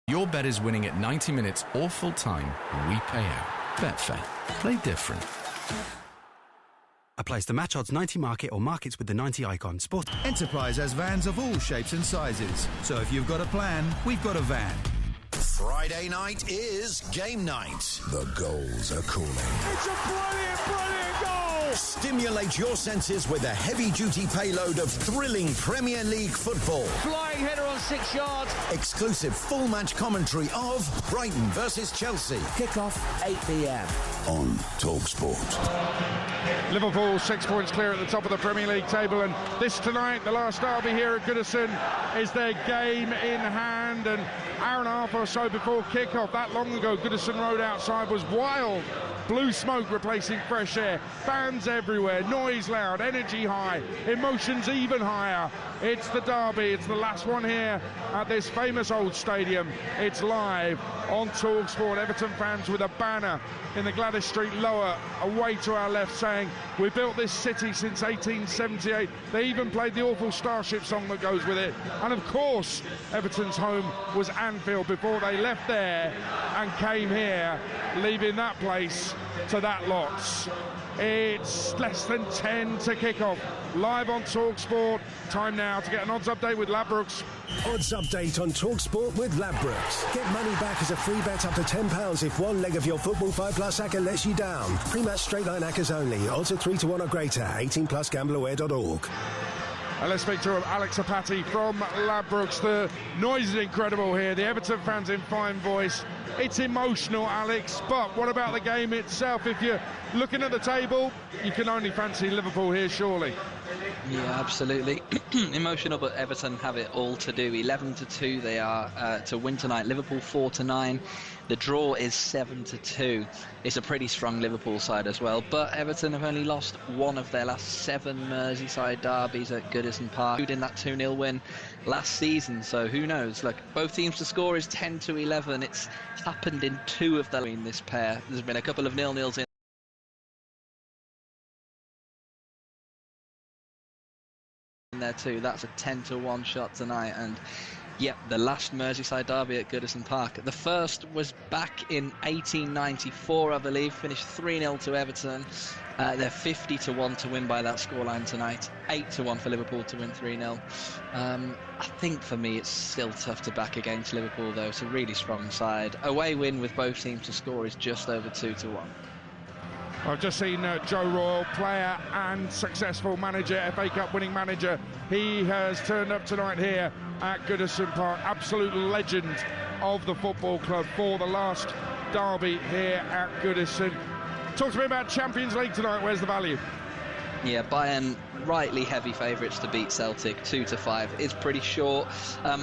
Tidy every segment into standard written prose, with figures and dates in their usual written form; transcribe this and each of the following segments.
Your bet is winning at 90 minutes or full time, we pay out. Betfair. Play different. Applies to match odds 90 market or markets with the 90 icon. Sport. Enterprise has vans of all shapes and sizes. So if you've got a plan, we've got a van. Friday night is game night. The goals are calling. It's a brilliant goal! Stimulate your senses with a heavy-duty payload of thrilling Premier League football. Flying header on 6 yards. Exclusive full-match commentary of Brighton versus Chelsea. Kick-off 8 p.m. on TalkSport. Liverpool 6 points clear at the top of the Premier League table, and this tonight, the last derby here at Goodison, is their game in hand. And hour and a half or so before kick-off, that long ago, Goodison Road outside was wild. Blue smoke replacing fresh air, fans everywhere, noise loud, energy high, emotions even higher. It's the derby, it's the last one here at this famous old stadium. It's live on TalkSport. Everton fans with a banner in the Gladys Street lower, away to our left, saying, we built this city since 1878. They even played the awful Starship song that goes with it. And of course, Everton's home was Anfield before they left there and came here, leaving that place to that lots. It's less than 10 to kick off. Live on TalkSport. Time now to get an odds update with Ladbrokes. Odds update on TalkSport with Ladbrokes. Get money back as a free bet up to £10 if one leg of your Football 5+ acca lets you down. Pre-match straight line accas only. Odds are 3-1 or greater. 18+ gambleaware.org. And let's speak to Alex Apati from Ladbrokes. The noise is incredible here. The Everton fans in fine voice. It's emotional, Alex, but what about the game itself? If you're looking at the table, you can only fancy Liverpool here, surely. Yeah, absolutely. Emotional, but Everton have it all to do. 11-2 they are to win tonight. Liverpool 4-9. The draw is 7-2. It's a pretty strong Liverpool side as well, but Everton have only lost one of their last 7 Merseyside derbies at Goodison Park, in that 2-0 win last season, so who knows. Look, both teams to score is 10-11. It's happened in 2 of them in this pair. There's been a couple of 0-0s in there too. That's a 10-1 shot tonight. And yep, the last Merseyside derby at Goodison Park. The first was back in 1894, I believe, finished 3-0 to Everton. They're 50-1 to win by that scoreline tonight. 8-1 for Liverpool to win 3-0. I think for me it's still tough to back against Liverpool though. It's a really strong side. Away win with both teams to score is just over 2-1. I've just seen Joe Royle, player and successful manager, FA Cup winning manager. He has turned up tonight here at Goodison Park. Absolute legend of the football club for the last derby here at Goodison. Talk to me about Champions League tonight. Where's the value? Yeah, Bayern rightly heavy favourites to beat Celtic, 2-5. It's pretty short.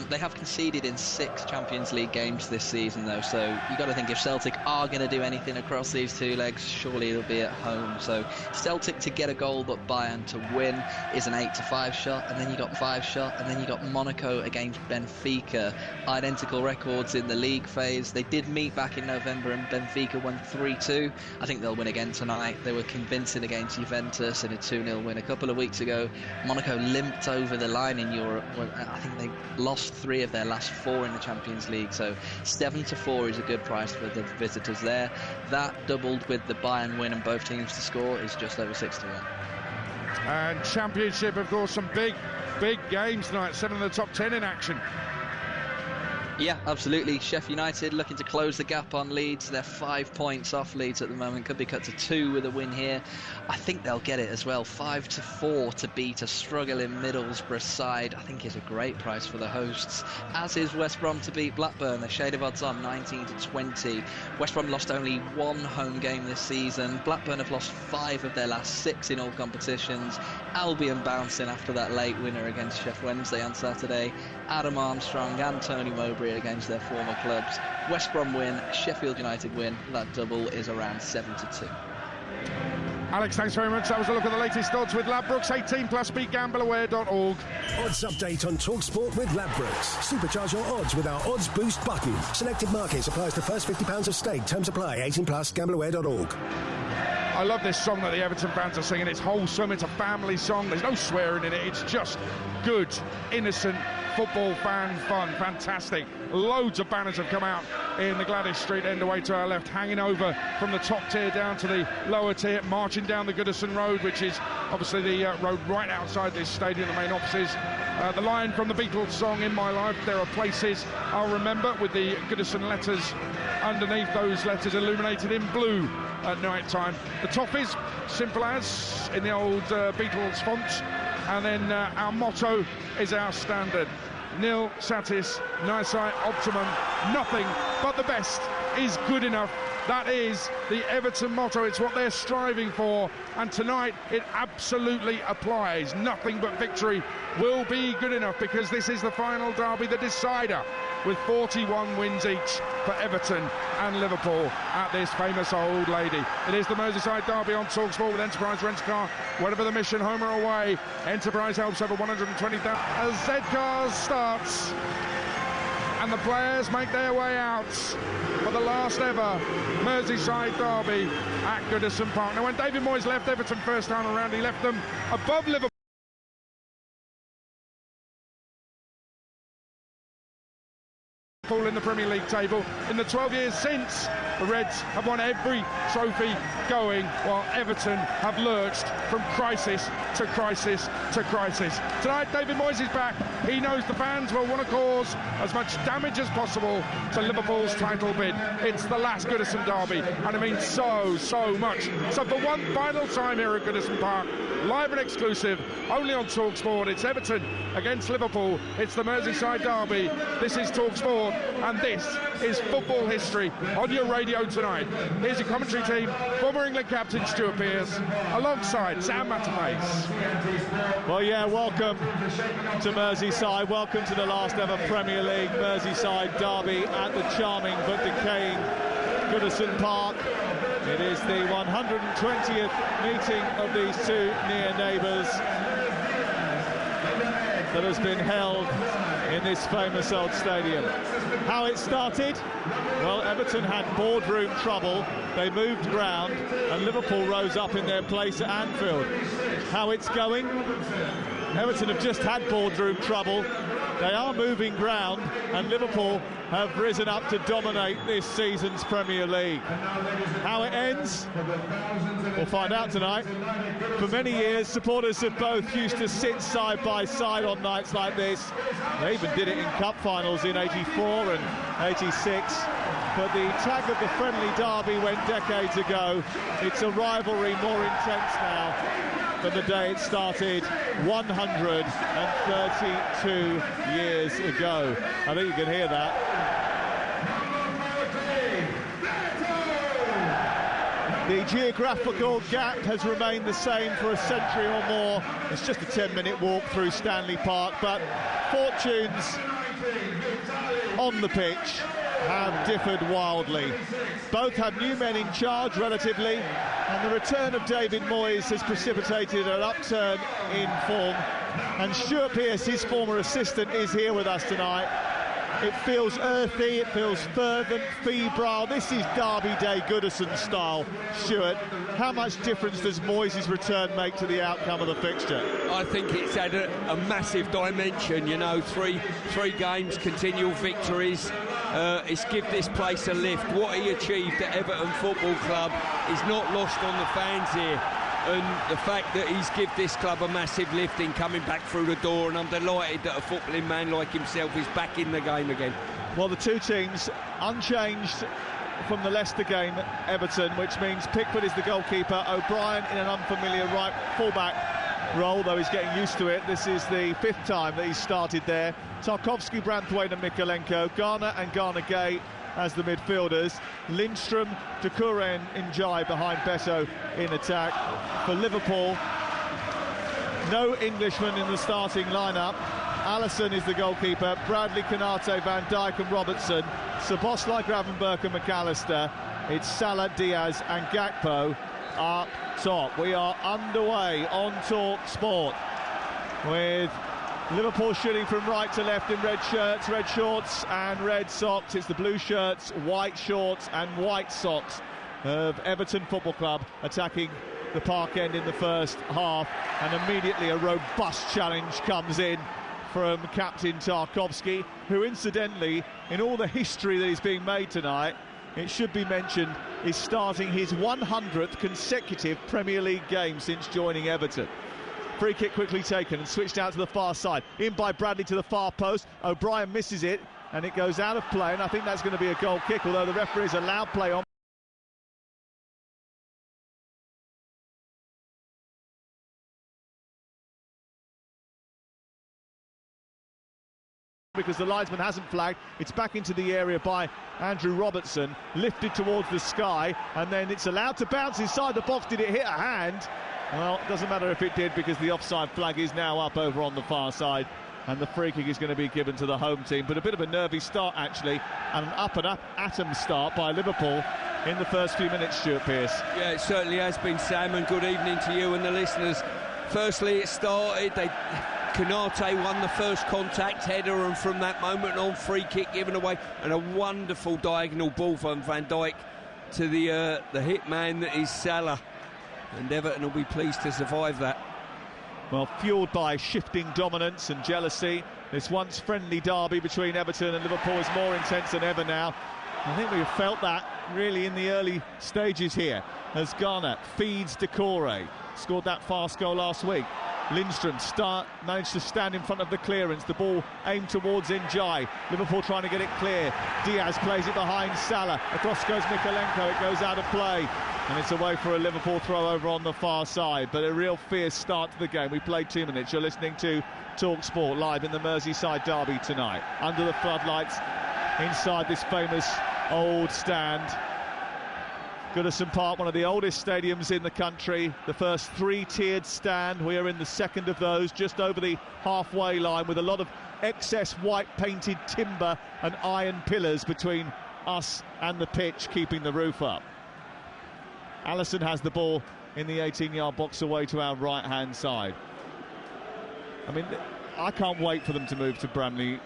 They have conceded in 6 Champions League games this season though, so you've got to think if Celtic are going to do anything across these 2 legs, surely it'll be at home. So Celtic to get a goal but Bayern to win is an 8-5 shot, and then you got 5 shot, and then you got Monaco against Benfica. Identical records in the league phase. They did meet back in November and Benfica won 3-2. I think they'll win again tonight. They were convincing against Juventus in a 2-0 win a couple of weeks ago. Monaco limped over the line in Europe. I think they lost 3 of their last 4 in the Champions League, so 7-4 is a good price for the visitors there. That doubled with the Bayern win and both teams to score is just over 6-1. And Championship, of course, some big games tonight. 7 of the top 10 in action. Yeah, absolutely. Sheffield United looking to close the gap on Leeds. They're 5 points off Leeds at the moment. Could be cut to 2 with a win here. I think they'll get it as well. 5-4 to beat a struggling Middlesbrough side. I think is a great price for the hosts. As is West Brom to beat Blackburn. A shade of odds on, 19-20. West Brom lost only 1 home game this season. Blackburn have lost 5 of their last 6 in all competitions. Albion bouncing after that late winner against Sheffield Wednesday on Saturday. Adam Armstrong and Tony Mowbray against their former clubs. West Brom win, Sheffield United win. That double is around 7-2. Alex, thanks very much. That was a look at the latest odds with Ladbrokes. 18+, begambleaware.org. Odds update on TalkSport with Ladbrokes. Supercharge your odds with our Odds Boost button. Selected markets applies to first £50 of stake. Terms apply. 18+, gambleaware.org. I love this song that the Everton fans are singing. It's wholesome, it's a family song, there's no swearing in it, it's just good, innocent football fan fun. Fantastic. Loads of banners have come out in the Gladys Street end away to our left, hanging over from the top tier down to the lower tier, marching down the Goodison Road, which is obviously the road right outside this stadium, the main offices. The line from the Beatles song, In My Life, there are places I'll remember, with the Goodison letters underneath, those letters illuminated in blue at night time. The toffees, simple as, in the old Beatles font, and then our motto is our standard. Nil satis nisi optimum, nothing but the best is good enough. That is the Everton motto. It's what they're striving for, and tonight it absolutely applies. Nothing but victory will be good enough, because this is the final derby, the decider, with 41 wins each for Everton and Liverpool at this famous old lady. It is the Merseyside derby on TalkSport with Enterprise Rent-A-Car. Whatever the mission, home or away, Enterprise helps over 120,000 as Z-Cars starts. And the players make their way out for the last ever Merseyside derby at Goodison Park. Now, when David Moyes left Everton first time around, he left them above Liverpool in the Premier League table. In the 12 years since, the Reds have won every trophy going, while Everton have lurched from crisis to crisis to crisis. Tonight, David Moyes is back. He knows the fans will want to cause as much damage as possible to Liverpool's title bid. It's the last Goodison derby, and it means so much. So for one final time here at Goodison Park, live and exclusive, only on TalkSport, it's Everton against Liverpool. It's the Merseyside derby. This is TalkSport, and this is football history on your radio tonight. Here's your commentary team, former England captain Stuart Pearce, alongside Sam Matterface. Well, yeah, welcome to Merseyside. Welcome to the last ever Premier League Merseyside derby at the charming but decaying Goodison Park. It is the 120th meeting of these two near neighbours that has been held in this famous old stadium. How it started? Well, Everton had boardroom trouble, they moved ground, and Liverpool rose up in their place at Anfield. How it's going? Everton have just had boardroom trouble, they are moving ground, and Liverpool have risen up to dominate this season's Premier League. How it ends? We'll find out tonight. For many years, supporters of both used to sit side by side on nights like this. They even did it in cup finals in '84 and '86. But the tag of the friendly derby went decades ago. It's a rivalry more intense now than the day it started 132 years ago. I think you can hear that. The geographical gap has remained the same for a century or more. It's just a 10-minute walk through Stanley Park, but fortunes on the pitch have differed wildly. Both have new men in charge relatively, and the return of David Moyes has precipitated an upturn in form. And Stuart Pearce, his former assistant, is here with us tonight. It feels earthy, it feels fervent, febrile. This is Derby Day Goodison style. Stuart, how much difference does Moyes' return make to the outcome of the fixture? I think it's had a massive dimension, you know, three games, continual victories. It's give this place a lift. What he achieved at Everton Football Club is not lost on the fans here. And the fact that he's give this club a massive lift in coming back through the door, and I'm delighted that a footballing man like himself is back in the game again. Well, the two teams unchanged from the Leicester game, Everton, which means Pickford is the goalkeeper, O'Brien in an unfamiliar right fullback role, though he's getting used to it. This is the fifth time that he's started there. Tarkowski, Branthwaite and Mikolenko, Garner and Garner-Gay as the midfielders. Lindstrom, Doucouré and Njai behind Beto in attack. For Liverpool, no Englishman in the starting lineup. Alisson is the goalkeeper, Bradley, Konate, Van Dijk and Robertson. Szoboszlai, Gravenberch and McAllister. It's Salah, Diaz and Gakpo up top. We are underway on TalkSport with Liverpool shooting from right to left in red shirts, red shorts and red socks. It's the blue shirts, white shorts and white socks of Everton Football Club attacking the Park end in the first half, and immediately a robust challenge comes in from captain Tarkowski, who incidentally, in all the history that is being made tonight, it should be mentioned, is starting his 100th consecutive Premier League game since joining Everton. Free kick quickly taken and switched out to the far side, in by Bradley to the far post. O'Brien misses it and it goes out of play, and I think that's going to be a goal kick, although the referee's allowed play on. Because the linesman hasn't flagged. It's back into the area by Andrew Robertson, lifted towards the sky, and then it's allowed to bounce inside the box. Did it hit a hand? Well, it doesn't matter if it did, because the offside flag is now up over on the far side, and the free kick is going to be given to the home team. But a bit of a nervy start, actually, and an up-and-up atom start by Liverpool in the first few minutes, Stuart Pearce. Yeah, it certainly has been, Sam, and good evening to you and the listeners. Firstly, it started, Konate won the first contact header, and from that moment on, free kick given away, and a wonderful diagonal ball from Van Dijk to the hit man that is Salah, and Everton will be pleased to survive that. Well, fuelled by shifting dominance and jealousy, this once friendly derby between Everton and Liverpool is more intense than ever now. I think we've felt that really in the early stages here, as Garner feeds Decore, scored that fast goal last week. Lindstrom managed to stand in front of the clearance, the ball aimed towards Njai. Liverpool trying to get it clear. Diaz plays it behind Salah. Across goes Mikalenko, it goes out of play. And it's away for a Liverpool throw over on the far side. But a real fierce start to the game. We played 2 minutes. You're listening to Talk Sport live in the Merseyside derby tonight. Under the floodlights, inside this famous old stand. Goodison Park, one of the oldest stadiums in the country. The first 3-tiered stand. We are in the second of those, just over the halfway line, with a lot of excess white painted timber and iron pillars between us and the pitch, keeping the roof up. Allison has the ball in the 18-yard box away to our right-hand side. I mean, I can't wait for them to move to Bramley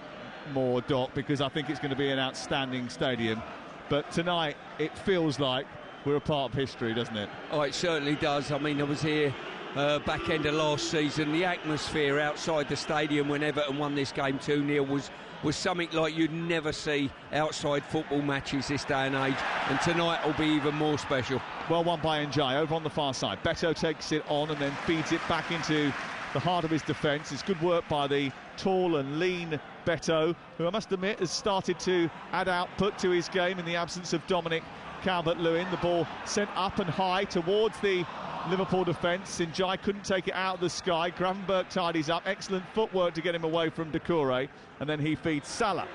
Moor, Doc, because I think it's going to be an outstanding stadium. But tonight, it feels like we're a part of history, doesn't it? Oh, it certainly does. I mean, I was here back end of last season. The atmosphere outside the stadium when Everton won this game 2-0 was something like you'd never see outside football matches this day and age. And tonight will be even more special. Well won by Njai over on the far side. Beto takes it on and then feeds it back into the heart of his defence. It's good work by the tall and lean Beto, who I must admit has started to add output to his game in the absence of Dominic Calvert-Lewin. The ball sent up and high towards the Liverpool defence. Njai couldn't take it out of the sky. Gravenberg tidies up. Excellent footwork to get him away from Decore, and then he feeds Salah.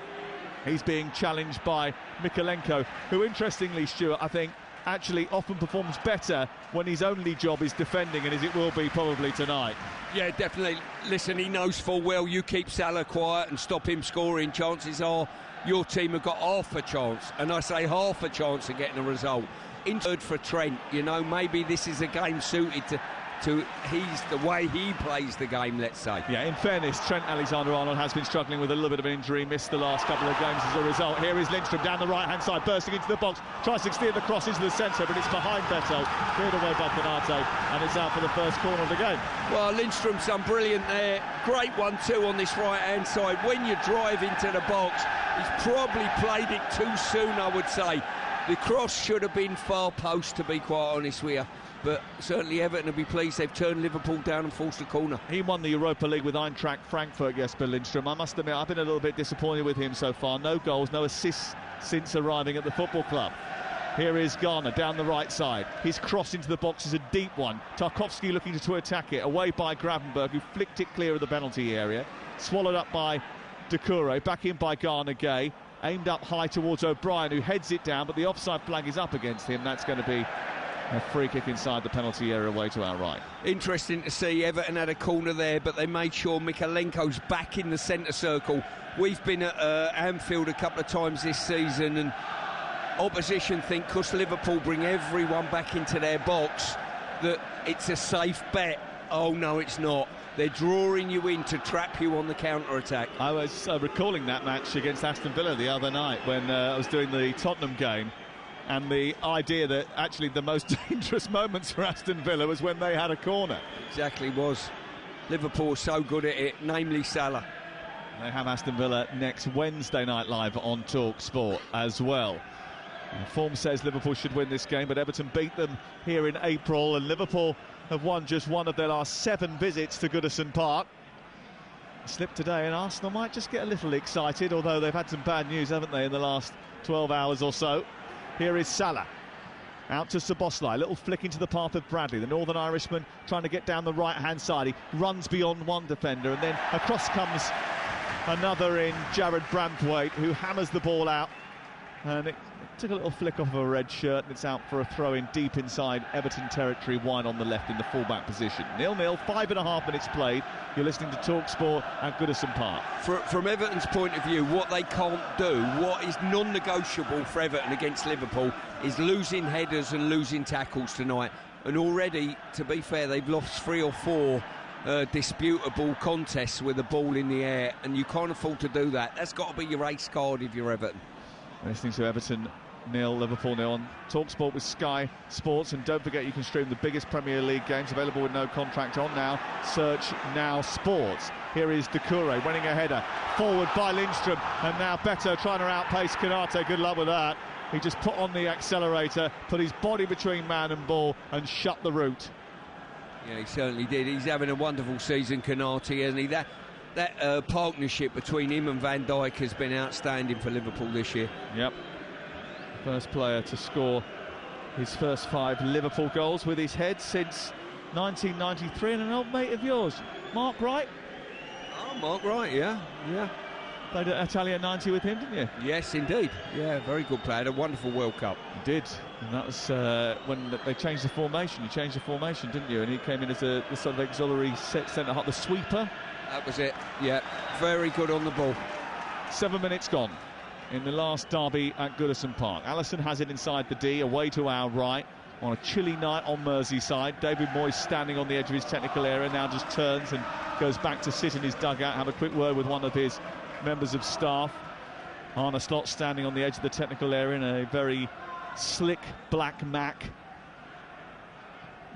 He's being challenged by Mikalenko, who, interestingly, Stuart, I think actually often performs better when his only job is defending, and as it will be probably tonight. Yeah, definitely. Listen, he knows full well you keep Salah quiet and stop him scoring, chances are your team have got half a chance, and I say half a chance of getting a result. In third for Trent, you know, maybe this is a game suited to the way he plays the game, let's say. Yeah, in fairness, Trent Alexander-Arnold has been struggling with a little bit of an injury, missed the last couple of games as a result. Here is Lindstrom down the right-hand side, bursting into the box, tries to steer the cross into the centre, but it's behind Beto, cleared away by Konate, and it's out for the first corner of the game. Well, Lindstrom's done brilliant there. Great 1-2 on this right-hand side. When you drive into the box, he's probably played it too soon, I would say. The cross should have been far post, to be quite honest with you. But certainly Everton will be pleased they've turned Liverpool down and forced a corner. He won the Europa League with Eintracht Frankfurt, Jesper Lindstrom. I must admit, I've been a little bit disappointed with him so far. No goals, no assists since arriving at the football club. Here is Garner down the right side. His cross into the box is a deep one. Tarkowski looking to attack it, away by Gravenberg, who flicked it clear of the penalty area. Swallowed up by Decore, back in by Garner-Gay. Aimed up high towards O'Brien, who heads it down, but the offside flag is up against him. That's going to be a free kick inside the penalty area away to our right. Interesting to see. Everton had a corner there, but they made sure Mikalenko's back in the centre circle. We've been at Anfield a couple of times this season, and opposition think because Liverpool bring everyone back into their box that it's a safe bet. Oh no, it's not. They're drawing you in to trap you on the counter-attack. I was recalling that match against Aston Villa the other night when I was doing the Tottenham game, and the idea that actually the most dangerous moments for Aston Villa was when they had a corner. Exactly was. Liverpool so good at it, namely Salah. They have Aston Villa next Wednesday night live on Talk Sport as well. Form says Liverpool should win this game, but Everton beat them here in April, and Liverpool have won just one of their last 7 visits to Goodison Park. Slip today, and Arsenal might just get a little excited, although they've had some bad news, haven't they, in the last 12 hours or so. Here is Salah. Out to Szoboszlai, little flick into the path of Bradley, the Northern Irishman trying to get down the right-hand side. He runs beyond one defender, and then across comes another in Jared Branthwaite, who hammers the ball out, and it took a little flick off of a red shirt, and it's out for a throw-in deep inside Everton territory, wide on the left in the full-back position. 0-0, 5.5 minutes played. You're listening to Talk Sport at Goodison Park. From Everton's point of view, what they can't do, what is non-negotiable for Everton against Liverpool, is losing headers and losing tackles tonight. And already, to be fair, they've lost 3 or 4 disputable contests with the ball in the air, and you can't afford to do that. That's got to be your ace card if you're Everton. Listening to Everton 0, Liverpool 0 on TalkSport with Sky Sports, and don't forget you can stream the biggest Premier League games available with no contract on now. Search Now Sports. Here is Doucouré winning a header forward by Lindstrom, and now Beto trying to outpace Konate. Good luck with that. He just put on the accelerator, put his body between man and ball, and shut the route. Yeah, he certainly did. He's having a wonderful season, Konate, hasn't he? That partnership between him and Van Dijk has been outstanding for Liverpool this year. Yep. First player to score his first 5 Liverpool goals with his head since 1993, and an old mate of yours, Mark Wright. Oh, Mark Wright, yeah. Played at Italia 90 with him, didn't you? Yes, indeed. Yeah, very good player. Had a wonderful World Cup. He did. And that was when they changed the formation. You changed the formation, didn't you? And he came in as the sort of auxiliary centre-half, the sweeper. That was it, yeah. Very good on the ball. 7 minutes gone in the last derby at Goodison Park. Alisson has it inside the D, away to our right, on a chilly night on Merseyside. David Moyes standing on the edge of his technical area, now just turns and goes back to sit in his dugout, have a quick word with one of his members of staff. Arne Slot standing on the edge of the technical area in a very slick black Mac.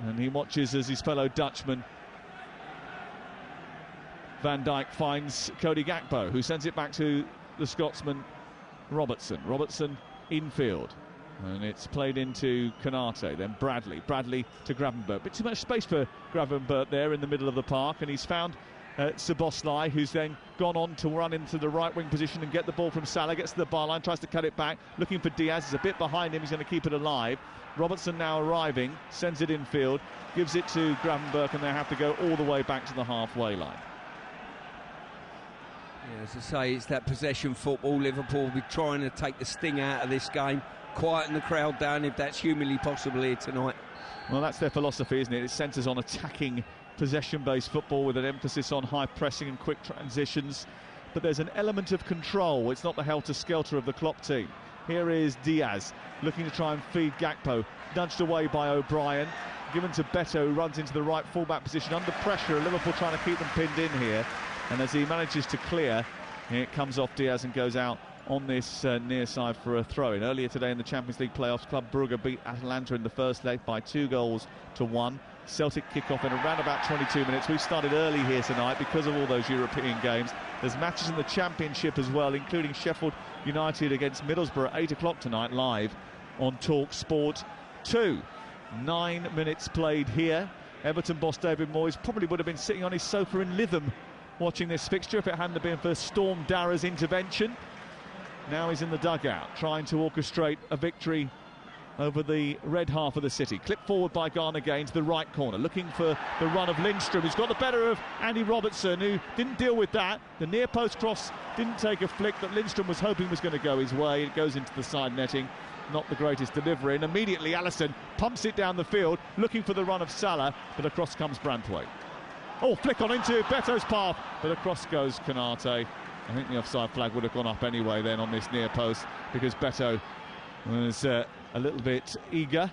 And he watches as his fellow Dutchman Van Dijk finds Cody Gakpo, who sends it back to the Scotsman Robertson. Robertson infield, and it's played into Konate, then Bradley to Gravenberch. Bit too much space for Gravenberch there in the middle of the park, and he's found Szoboszlai, who's then gone on to run into the right wing position and get the ball from Salah, gets to the byline, tries to cut it back, looking for Diaz, is a bit behind him, he's going to keep it alive. Robertson now arriving, sends it infield, gives it to Gravenberch, and they have to go all the way back to the halfway line. Yeah, as I say, it's that possession football. Liverpool will be trying to take the sting out of this game, quieten the crowd down if that's humanly possible here tonight. Well, that's their philosophy, isn't it? It centres on attacking possession-based football with an emphasis on high pressing and quick transitions. But there's an element of control. It's not the helter-skelter of the Klopp team. Here is Diaz looking to try and feed Gakpo, nudged away by O'Brien, given to Beto, who runs into the right full-back position under pressure. Liverpool trying to keep them pinned in here. And as he manages to clear, it comes off Diaz and goes out on this near side for a throw-in. Earlier today in the Champions League playoffs, Club Brugge beat Atalanta in the first leg by 2-1. Celtic kick off in around about 22 minutes. We've started early here tonight because of all those European games. There's matches in the Championship as well, including Sheffield United against Middlesbrough at 8 o'clock tonight, live on Talk Sport 2. 9 minutes played here. Everton boss David Moyes probably would have been sitting on his sofa in Lytham watching this fixture if it hadn't been for Storm Darragh intervention. Now he's in the dugout trying to orchestrate a victory over the red half of the city. Clipped forward by Garner Gaines, the right corner, looking for the run of Lindstrom, who's got the better of Andy Robertson, who didn't deal with that. The near post cross didn't take a flick that Lindstrom was hoping was going to go his way. It goes into the side netting. Not the greatest delivery, and immediately Alisson pumps it down the field, looking for the run of Salah, but across comes Branthwaite. Oh, flick on into Beto's path, but across goes Konate. I think the offside flag would have gone up anyway then on this near post, because Beto was a little bit eager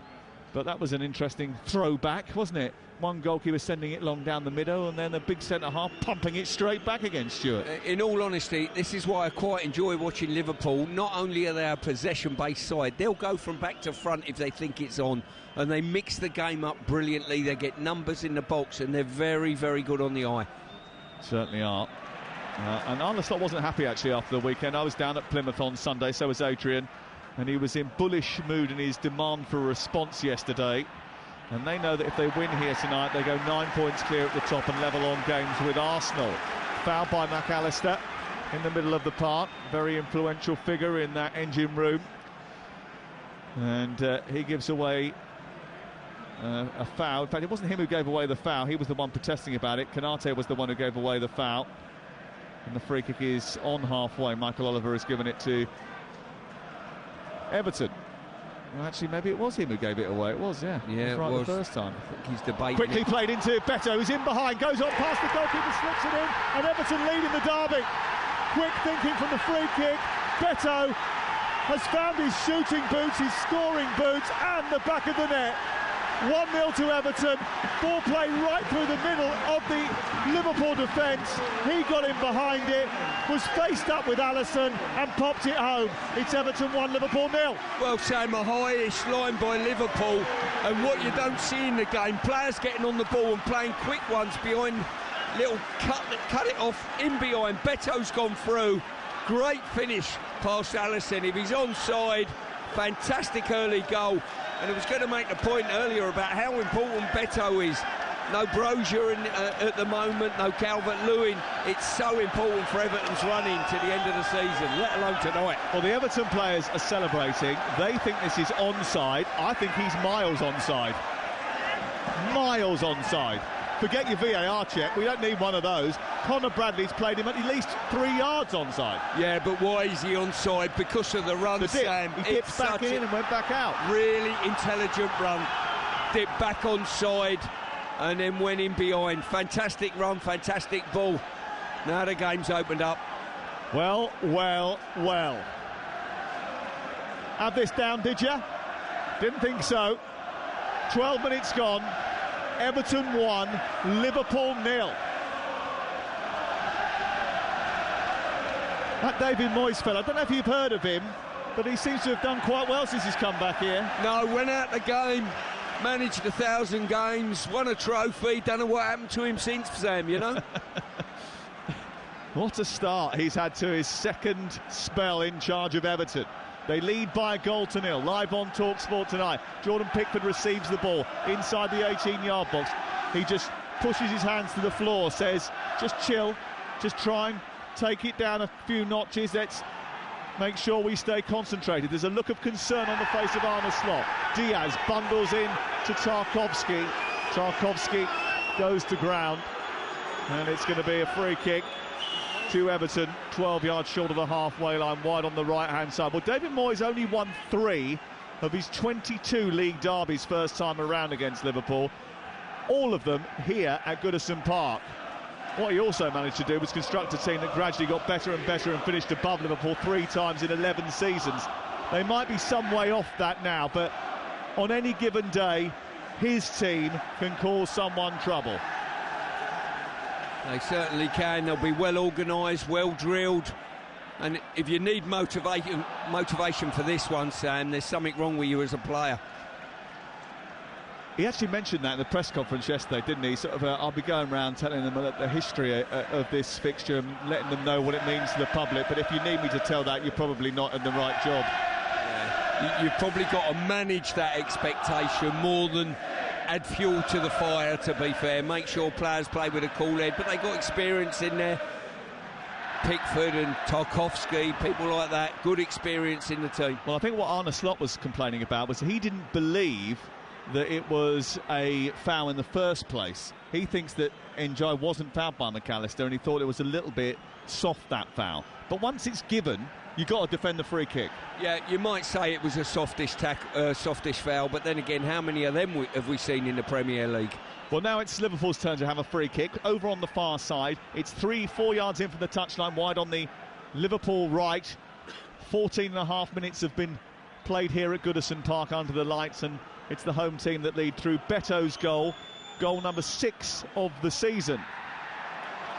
But that was an interesting throwback, wasn't it? One goalkeeper sending it long down the middle, and then the big centre-half pumping it straight back against Stewart. In all honesty, this is why I quite enjoy watching Liverpool. Not only are they a possession-based side, they'll go from back to front if they think it's on, and they mix the game up brilliantly. They get numbers in the box, and they're very, very good on the eye. Certainly are. And Arne Slot wasn't happy, actually, after the weekend. I was down at Plymouth on Sunday, so was Adrian, and he was in bullish mood in his demand for a response yesterday. And they know that if they win here tonight, they go 9 points clear at the top and level on games with Arsenal. Foul by McAllister in the middle of the park. Very influential figure in that engine room. And he gives away a foul. In fact, it wasn't him who gave away the foul. He was the one protesting about it. Konate was the one who gave away the foul. And the free kick is on halfway. Michael Oliver has given it to Everton. Well, actually, maybe it was him who gave it away. It was, yeah. Yeah, it was right was. the first time. I think he's debating. Quickly played into Beto, who's in behind, goes on past the goalkeeper, slips it in, and Everton lead in the derby. Quick thinking from the free kick. Beto has found his shooting boots, his scoring boots, and the back of the net. 1-0 to Everton. Ball play right through the middle of the Liverpool defence. He got in behind it, was faced up with Alisson and popped it home. It's Everton 1, Liverpool 0. Well, Sam, a highish line by Liverpool, and what you don't see in the game, players getting on the ball and playing quick ones behind, little cut it off in behind. Beto's gone through. Great finish past Alisson. If he's onside, fantastic early goal. And I was going to make the point earlier about how important Beto is. No Brozier at the moment, no Calvert-Lewin. It's so important for Everton's running to the end of the season, let alone tonight. Well, the Everton players are celebrating. They think this is onside. I think he's miles onside. Miles onside. Forget your VAR check. We don't need one of those. Conor Bradley's played him at least 3 yards onside. Yeah, but why is he onside? Because of the run, Sam. He dipped back in and went back out. Really intelligent run. Dipped back onside and then went in behind. Fantastic run, fantastic ball. Now the game's opened up. Well. Have this down, did you? Didn't think so. 12 minutes gone. Everton 1, Liverpool 0. That David Moyes fella, I don't know if you've heard of him, but he seems to have done quite well since he's come back here. No, went out the game, managed 1,000 games, won a trophy, don't know what happened to him since, Sam, you know? What a start he's had to his second spell in charge of Everton. They lead by a goal to 0. Live on TalkSport tonight. Jordan Pickford receives the ball inside the 18-yard box. He just pushes his hands to the floor, says, just chill, just try and take it down a few notches. Let's make sure we stay concentrated. There's a look of concern on the face of Arne Slot. Diaz bundles in to Tarkowski. Tarkowski goes to ground, and it's going to be a free kick to Everton, 12 yards short of the halfway line, wide on the right-hand side. Well, David Moyes only won 3 of his 22 league derbies first time around against Liverpool, all of them here at Goodison Park. What he also managed to do was construct a team that gradually got better and better and finished above Liverpool 3 times in 11 seasons. They might be some way off that now, but on any given day, his team can cause someone trouble. They certainly can. They'll be well organised, well drilled, and if you need motivation for this one, Sam, there's something wrong with you as a player. He actually mentioned that in the press conference yesterday, didn't he? Sort of, I'll be going around telling them the history of this fixture and letting them know what it means to the public, but if you need me to tell that, you're probably not in the right job. Yeah. You've probably got to manage that expectation more than add fuel to the fire, to be fair. Make sure players play with a cool head, but they got experience in there. Pickford and Tarkowski, people like that, good experience in the team. Well, I think what Arne Slot was complaining about was he didn't believe that it was a foul in the first place. He thinks that Njai wasn't fouled by McAllister, and he thought it was a little bit soft, that foul. But once it's given, you've got to defend the free kick. Yeah, you might say it was a softish foul, but then again, how many of them have we seen in the Premier League? Well, now it's Liverpool's turn to have a free kick. Over on the far side, it's 3-4 yards in from the touchline, wide on the Liverpool right. 14.5 minutes have been played here at Goodison Park under the lights, and it's the home team that lead through Beto's goal number 6 of the season.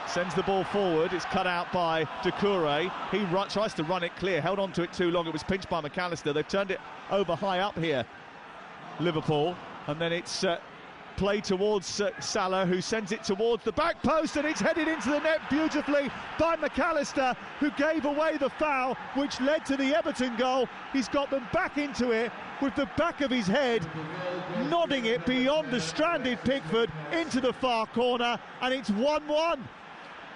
Sends the ball forward, it's cut out by Doucouré. He tries to run it clear, held on to it too long, it was pinched by McAllister. They've turned it over high up here, Liverpool, and then it's played towards Salah, who sends it towards the back post, and it's headed into the net beautifully by McAllister, who gave away the foul, which led to the Everton goal. He's got them back into it with the back of his head, nodding it beyond the stranded Pickford into the far corner, and it's 1-1.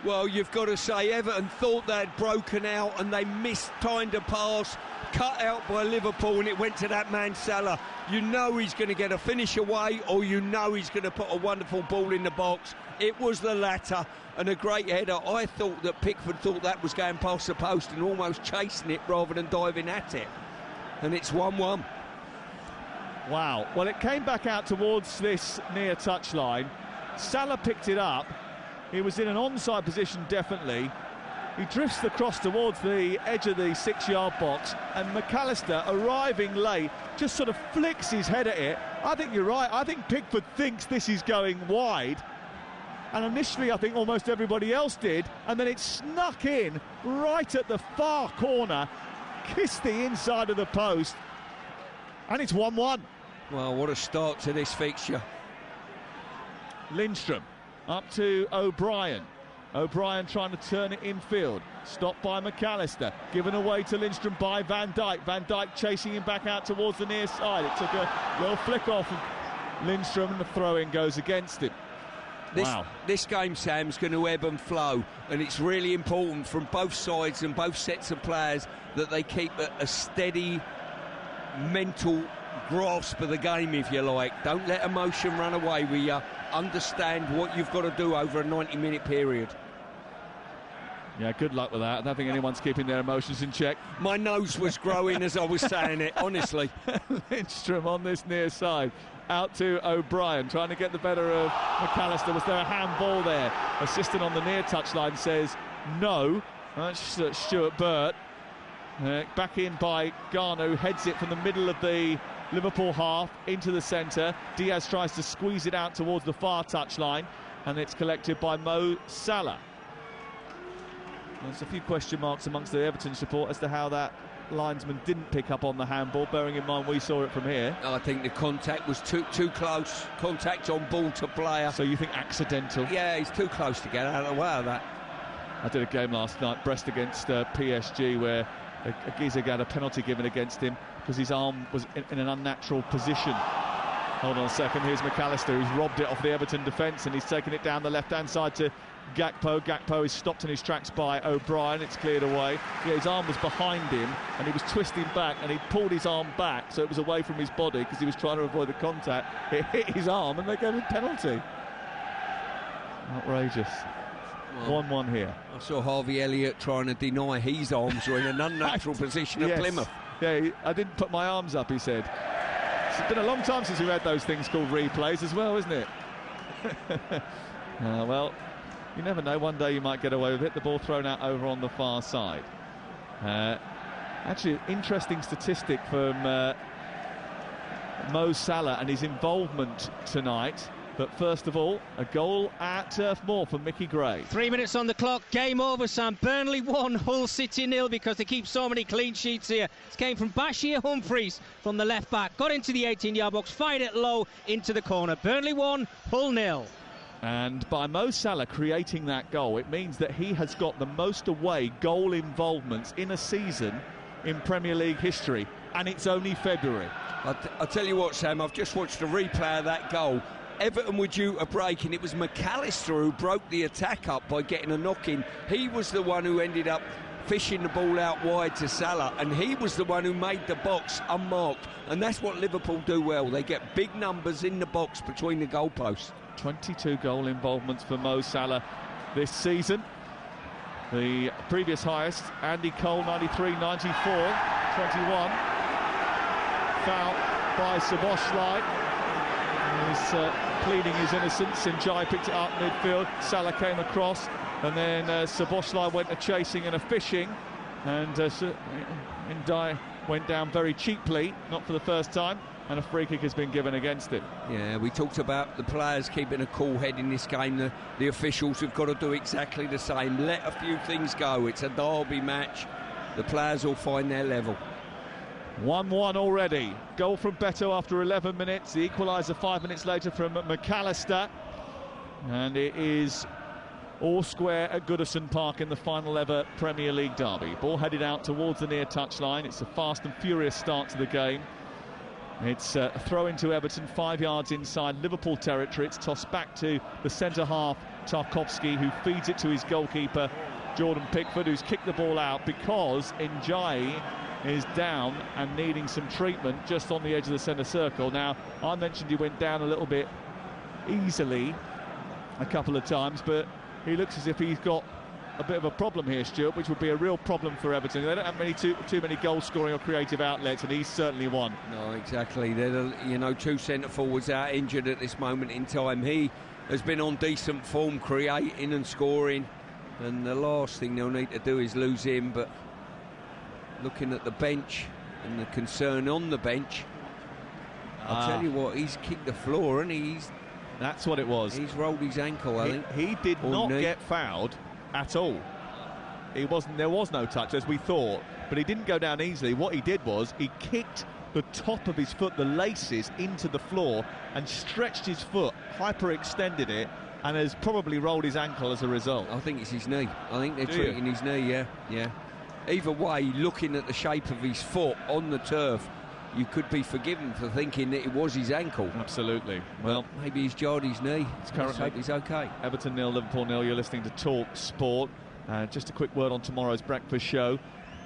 Well, you've got to say Everton thought they'd broken out and they mistimed a pass, cut out by Liverpool, and it went to that man Salah. You know he's going to get a finish away, or you know he's going to put a wonderful ball in the box. It was the latter, and a great header. I thought that Pickford thought that was going past the post and almost chasing it rather than diving at it. And it's 1-1. Wow. Well, it came back out towards this near touchline. Salah picked it up. He was in an onside position, definitely. He drifts the cross towards the edge of the 6-yard box, and McAllister, arriving late, just sort of flicks his head at it. I think you're right. I think Pickford thinks this is going wide, and initially I think almost everybody else did, and then it snuck in right at the far corner, kissed the inside of the post, and it's 1-1. Well, what a start to this fixture. Lindstrom up to O'Brien. O'Brien trying to turn it infield. Stopped by McAllister. Given away to Lindstrom by Van Dijk. Van Dijk chasing him back out towards the near side. It took a little flick off of Lindstrom, and the throw-in goes against him. This game, Sam's going to ebb and flow, and it's really important from both sides and both sets of players that they keep a steady mental grasp of the game, if you like. Don't let emotion run away with you. Understand what you've got to do over a 90-minute period. Yeah, good luck with that. I don't think anyone's keeping their emotions in check. My nose was growing as I was saying it, honestly. Lindstrom on this near side. Out to O'Brien, trying to get the better of McAllister. Was there a handball there? Assistant on the near touchline says no. That's Stuart Burt. Back in by Garner, who heads it from the middle of the Liverpool half into the centre. Diaz tries to squeeze it out towards the far touchline, and it's collected by Mo Salah. There's a few question marks amongst the Everton support as to how that linesman didn't pick up on the handball, bearing in mind we saw it from here. I think the contact was too close. Contact on ball to player. So you think accidental? Yeah, he's too close to get out of the way of that. I did a game last night, Brest against PSG, where a geezer got a penalty given against him because his arm was in an unnatural position. Hold on a second, here's McAllister, who's robbed it off the Everton defence, and he's taken it down the left-hand side to Gakpo. Gakpo is stopped in his tracks by O'Brien. It's cleared away. Yeah, his arm was behind him, and he was twisting back, and he pulled his arm back, so it was away from his body because he was trying to avoid the contact. It hit his arm, and they gave him a penalty. Outrageous. 1-1 here. I saw Harvey Elliott trying to deny his arms were in an unnatural position at Plymouth. Yeah, I didn't put my arms up, he said. It's been a long time since we've had those things called replays as well, isn't it? Well, you never know. One day you might get away with it. The ball thrown out over on the far side. Actually, an interesting statistic from Mo Salah and his involvement tonight. But first of all, a goal at Turf Moor for Mickey Gray. 3 minutes on the clock. Game over, Sam. Burnley 1, Hull City 0, because they keep so many clean sheets here. It came from Bashir Humphreys from the left back. Got into the 18-yard box, fired it low into the corner. Burnley 1, Hull 0. And by Mo Salah creating that goal, it means that he has got the most away goal involvements in a season in Premier League history. And it's only February. I'll tell you what, Sam, I've just watched a replay of that goal. Everton were due a break, and it was McAllister who broke the attack up by getting a knock-in. He was the one who ended up fishing the ball out wide to Salah, and he was the one who made the box unmarked. And that's what Liverpool do well. They get big numbers in the box between the goalposts. 22 goal involvements for Mo Salah this season. The previous highest, Andy Cole, 93, 94, 21. Foul by Szoboszlai. He's pleading his innocence. Njai picked it up midfield. Salah came across, and then Szoboszlai went a chasing and a fishing, and Njai went down very cheaply, not for the first time. and a free kick has been given against him. Yeah, we talked about the players keeping a cool head in this game. The officials have got to do exactly the same. Let a few things go. It's a derby match. The players will find their level. 1-1 already. Goal from Beto after 11 minutes. The equaliser 5 minutes later from McAllister. And it is all square at Goodison Park in the final ever Premier League derby. Ball headed out towards the near touchline. It's a fast and furious start to the game. It's a throw into Everton, 5 yards inside Liverpool territory. It's tossed back to the centre half, Tarkowski, who feeds it to his goalkeeper, Jordan Pickford, who's kicked the ball out because Ndiaye is down and needing some treatment just on the edge of the centre circle. Now, I mentioned he went down a little bit easily a couple of times, but he looks as if he's got a bit of a problem here, Stuart, which would be a real problem for Everton. They don't have too many goal-scoring or creative outlets, and he's certainly one. No, exactly. They're, you know, 2 centre-forwards out injured at this moment in time. He has been on decent form, creating and scoring, and the last thing they'll need to do is lose him. But looking at the bench and the concern on the bench, I'll tell you what, he's kicked the floor, and that's what it was. He's rolled his ankle, I think. He did not get fouled at all. There was no touch, as we thought, but he didn't go down easily. What he did was he kicked the top of his foot, the laces, into the floor and stretched his foot, hyperextended it, and has probably rolled his ankle as a result. I think it's his knee. I think they're treating his knee, yeah. Either way, looking at the shape of his foot on the turf, you could be forgiven for thinking that it was his ankle. Absolutely. Well, maybe he's jarred his knee. It's currently he's okay. Everton 0, Liverpool 0. You're listening to Talk Sport. Just a quick word on tomorrow's breakfast show.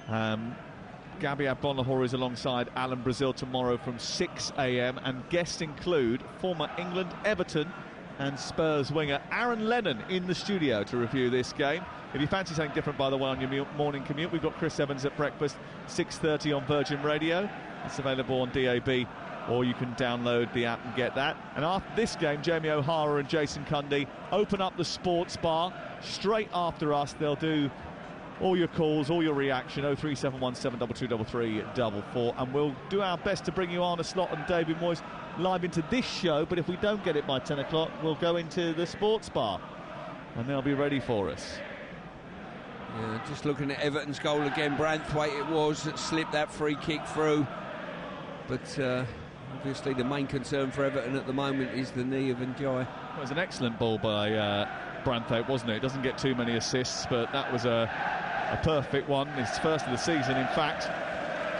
Gabby Agbonlahor is alongside Alan Brazil tomorrow from 6 a.m. and guests include former England, Everton and Spurs winger Aaron Lennon in the studio to review this game. If you fancy something different, by the way, on your morning commute, we've got Chris Evans at breakfast, 6:30 on Virgin Radio. It's available on DAB, or you can download the app and get that. And after this game, Jamie O'Hara and Jason Cundy open up the sports bar. Straight after us, they'll do all your calls, all your reaction, 03717 2233 and we'll do our best to bring you Arne Slot and David Moyes live into this show, but if we don't get it by 10 o'clock, we'll go into the sports bar, and they'll be ready for us. Yeah, just looking at Everton's goal again, Branthwaite it was that slipped that free kick through. But obviously the main concern for Everton at the moment is the knee of Ndiaye. Well, it was an excellent ball by Branthwaite, wasn't it? It doesn't get too many assists, but that was a perfect one. His first of the season, in fact.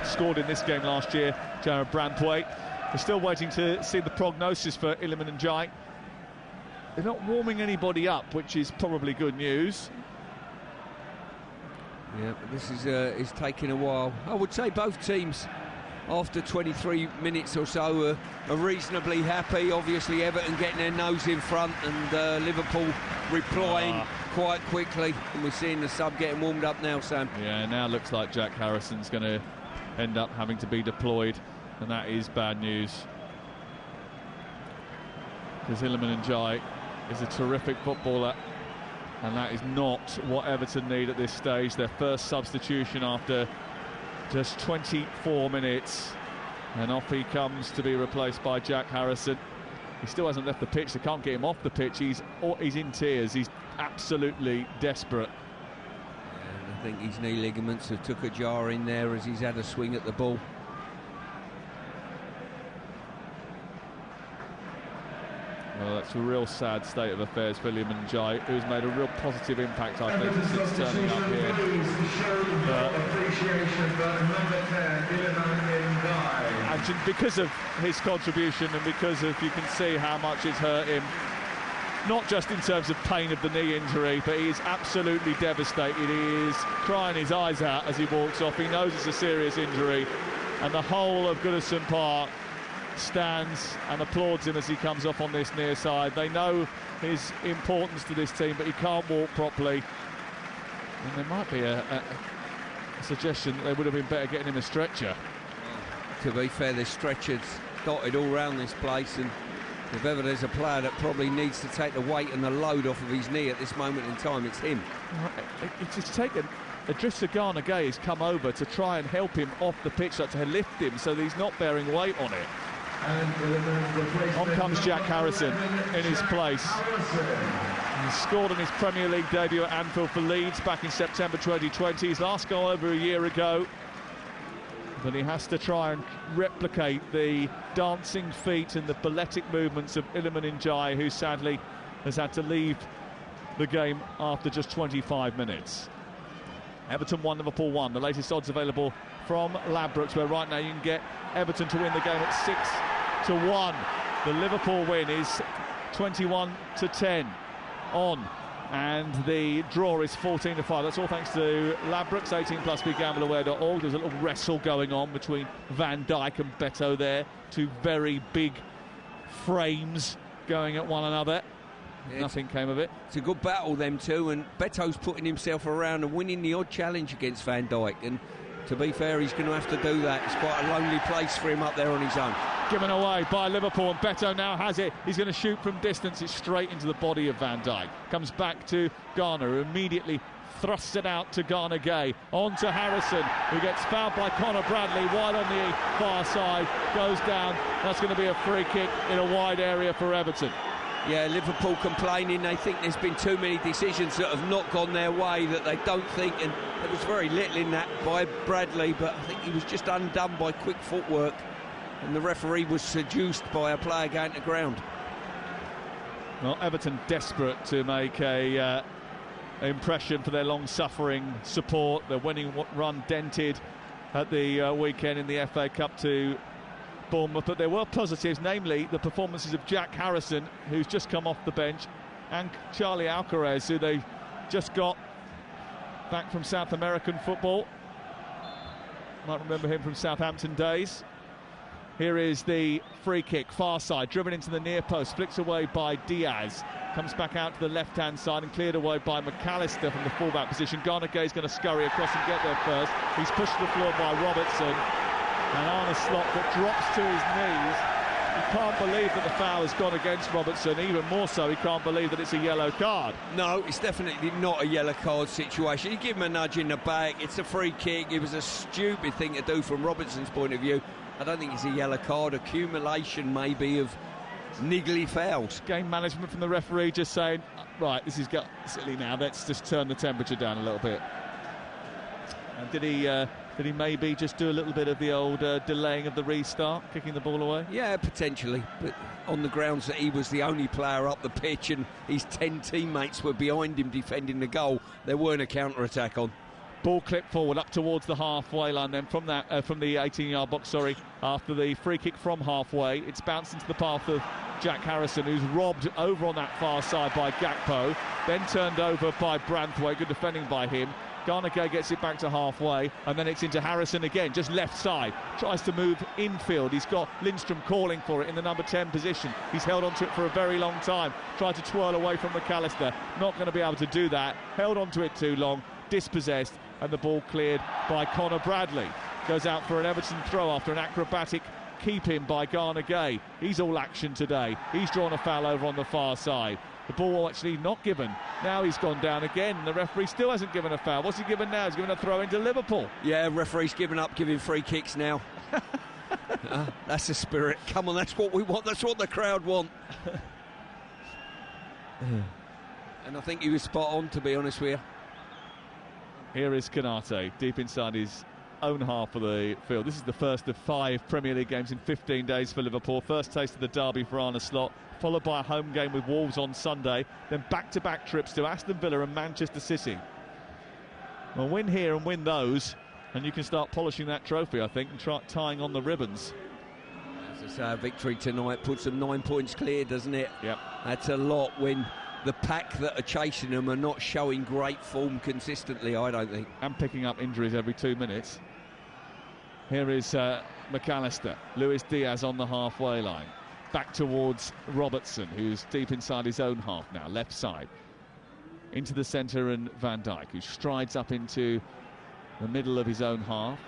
Scored in this game last year, Jared Branthwaite. We're still waiting to see the prognosis for Iliman Ndiaye. They're not warming anybody up, which is probably good news. Yeah, but this is taking a while. I would say both teams, after 23 minutes or so, are reasonably happy. Obviously, Everton getting their nose in front and Liverpool replying quite quickly. And we're seeing the sub getting warmed up now, Sam. Yeah, now looks like Jack Harrison's going to end up having to be deployed, and that is bad news. Because Iliman Ndiaye is a terrific footballer, and that is not what Everton need at this stage. Their first substitution after just 24 minutes, and off he comes to be replaced by Jack Harrison. He still hasn't left the pitch. They can't get him off the pitch. He's in tears. He's absolutely desperate. And I think his knee ligaments have took a jar in there as he's had a swing at the ball. Well, that's a real sad state of affairs for Iliman Ndiaye, who's made a real positive impact, I think, since turning up here. And because of his contribution and because of, you can see how much it's hurt him, not just in terms of pain of the knee injury, but he is absolutely devastated. He is crying his eyes out as he walks off. He knows it's a serious injury, and the whole of Goodison Park stands and applauds him as he comes off on this near side. They know his importance to this team, but he can't walk properly. And there might be a suggestion that they would have been better getting him a stretcher. To be fair, there's stretchers dotted all around this place, and if ever there's a player that probably needs to take the weight and the load off of his knee at this moment in time, it's him. It's taken. Idrissa Gana Gueye has come over to try and help him off the pitch, to lift him so that he's not bearing weight on it. On comes Jack Harrison in his place. He scored in his Premier League debut at Anfield for Leeds back in September 2020. His last goal over a year ago. But he has to try and replicate the dancing feet and the balletic movements of Iliman Ndiaye, who sadly has had to leave the game after just 25 minutes. Everton 1, Liverpool 1. The latest odds available from Ladbrokes, where right now you can get Everton to win the game at 6-1. The Liverpool win is 21-10 on, and the draw is 14-5. That's all thanks to Ladbrokes. 18+, begambleaware.org. There's a little wrestle going on between Van Dijk and Beto there. Two very big frames going at one another. Nothing came of it. It's a good battle, them two, and Beto's putting himself around and winning the odd challenge against Van Dijk, and to be fair, he's going to have to do that. It's quite a lonely place for him up there on his own. Given away by Liverpool, and Beto now has it. He's going to shoot from distance. It's straight into the body of Van Dijk. Comes back to Garner, who immediately thrusts it out to Garner Gay. On to Harrison, who gets fouled by Conor Bradley. Wide on the far side, goes down. That's going to be a free kick in a wide area for Everton. Yeah, Liverpool complaining they think there's been too many decisions that have not gone their way, that they don't think, and there was very little in that by Bradley, but I think he was just undone by quick footwork, and the referee was seduced by a player going to ground. Well, Everton desperate to make a impression for their long-suffering support. Their winning run dented at the weekend in the FA Cup to Bournemouth, but there were positives, namely the performances of Jack Harrison, who's just come off the bench, and Charlie Alcaraz, who they just got back from South American football. Might remember him from Southampton days. Here is the free kick, far side, driven into the near post, flicks away by Diaz, comes back out to the left-hand side and cleared away by McAllister from the full-back position. Garner Gay's going to scurry across and get there first. He's pushed to the floor by Robertson. And Arne Slot that drops to his knees. He can't believe that the foul has gone against Robertson. Even more so, he can't believe that it's a yellow card. No, it's definitely not a yellow card situation. You give him a nudge in the back, it's a free kick. It was a stupid thing to do from Robertson's point of view. I don't think it's a yellow card. Accumulation maybe of niggly fouls. Game management from the referee just saying, right, this is silly now, let's just turn the temperature down a little bit. And did he maybe just do a little bit of the old delaying of the restart, kicking the ball away? Yeah, potentially, but on the grounds that he was the only player up the pitch and his 10 teammates were behind him defending the goal, there weren't a counter-attack on. Ball clipped forward up towards the halfway line then from the 18-yard box, after the free kick from halfway. It's bounced into the path of Jack Harrison, who's robbed over on that far side by Gakpo, then turned over by Branthwaite, good defending by him. Garner Gay gets it back to halfway, and then it's into Harrison again, just left side. Tries to move infield. He's got Lindstrom calling for it in the number 10 position. He's held onto it for a very long time. Tried to twirl away from McAllister. Not going to be able to do that. Held onto it too long, dispossessed, and the ball cleared by Conor Bradley. Goes out for an Everton throw after an acrobatic keep-in by Garner Gay. He's all action today. He's drawn a foul over on the far side. The ball actually not given. Now he's gone down again. The referee still hasn't given a foul. What's he given now? He's given a throw into Liverpool. Yeah, referee's given up giving free kicks now. That's the spirit. Come on, that's what we want. That's what the crowd want. And I think he was spot on, to be honest with you. Here is Konate, deep inside his own half of the field. This is the first of 5 Premier League games in 15 days for Liverpool. First taste of the derby for Arne Slot, followed by a home game with Wolves on Sunday, then back-to-back trips to Aston Villa and Manchester City. Well, win here and win those, and you can start polishing that trophy, I think, and try tying on the ribbons. As I say, a victory tonight puts them 9 points clear, doesn't it? Yep. That's a lot when the pack that are chasing them are not showing great form consistently, I don't think. And picking up injuries every 2 minutes. Here is McAllister. Luis Diaz on the halfway line. Back towards Robertson, who's deep inside his own half now, left side. Into the centre, and Van Dijk, who strides up into the middle of his own half.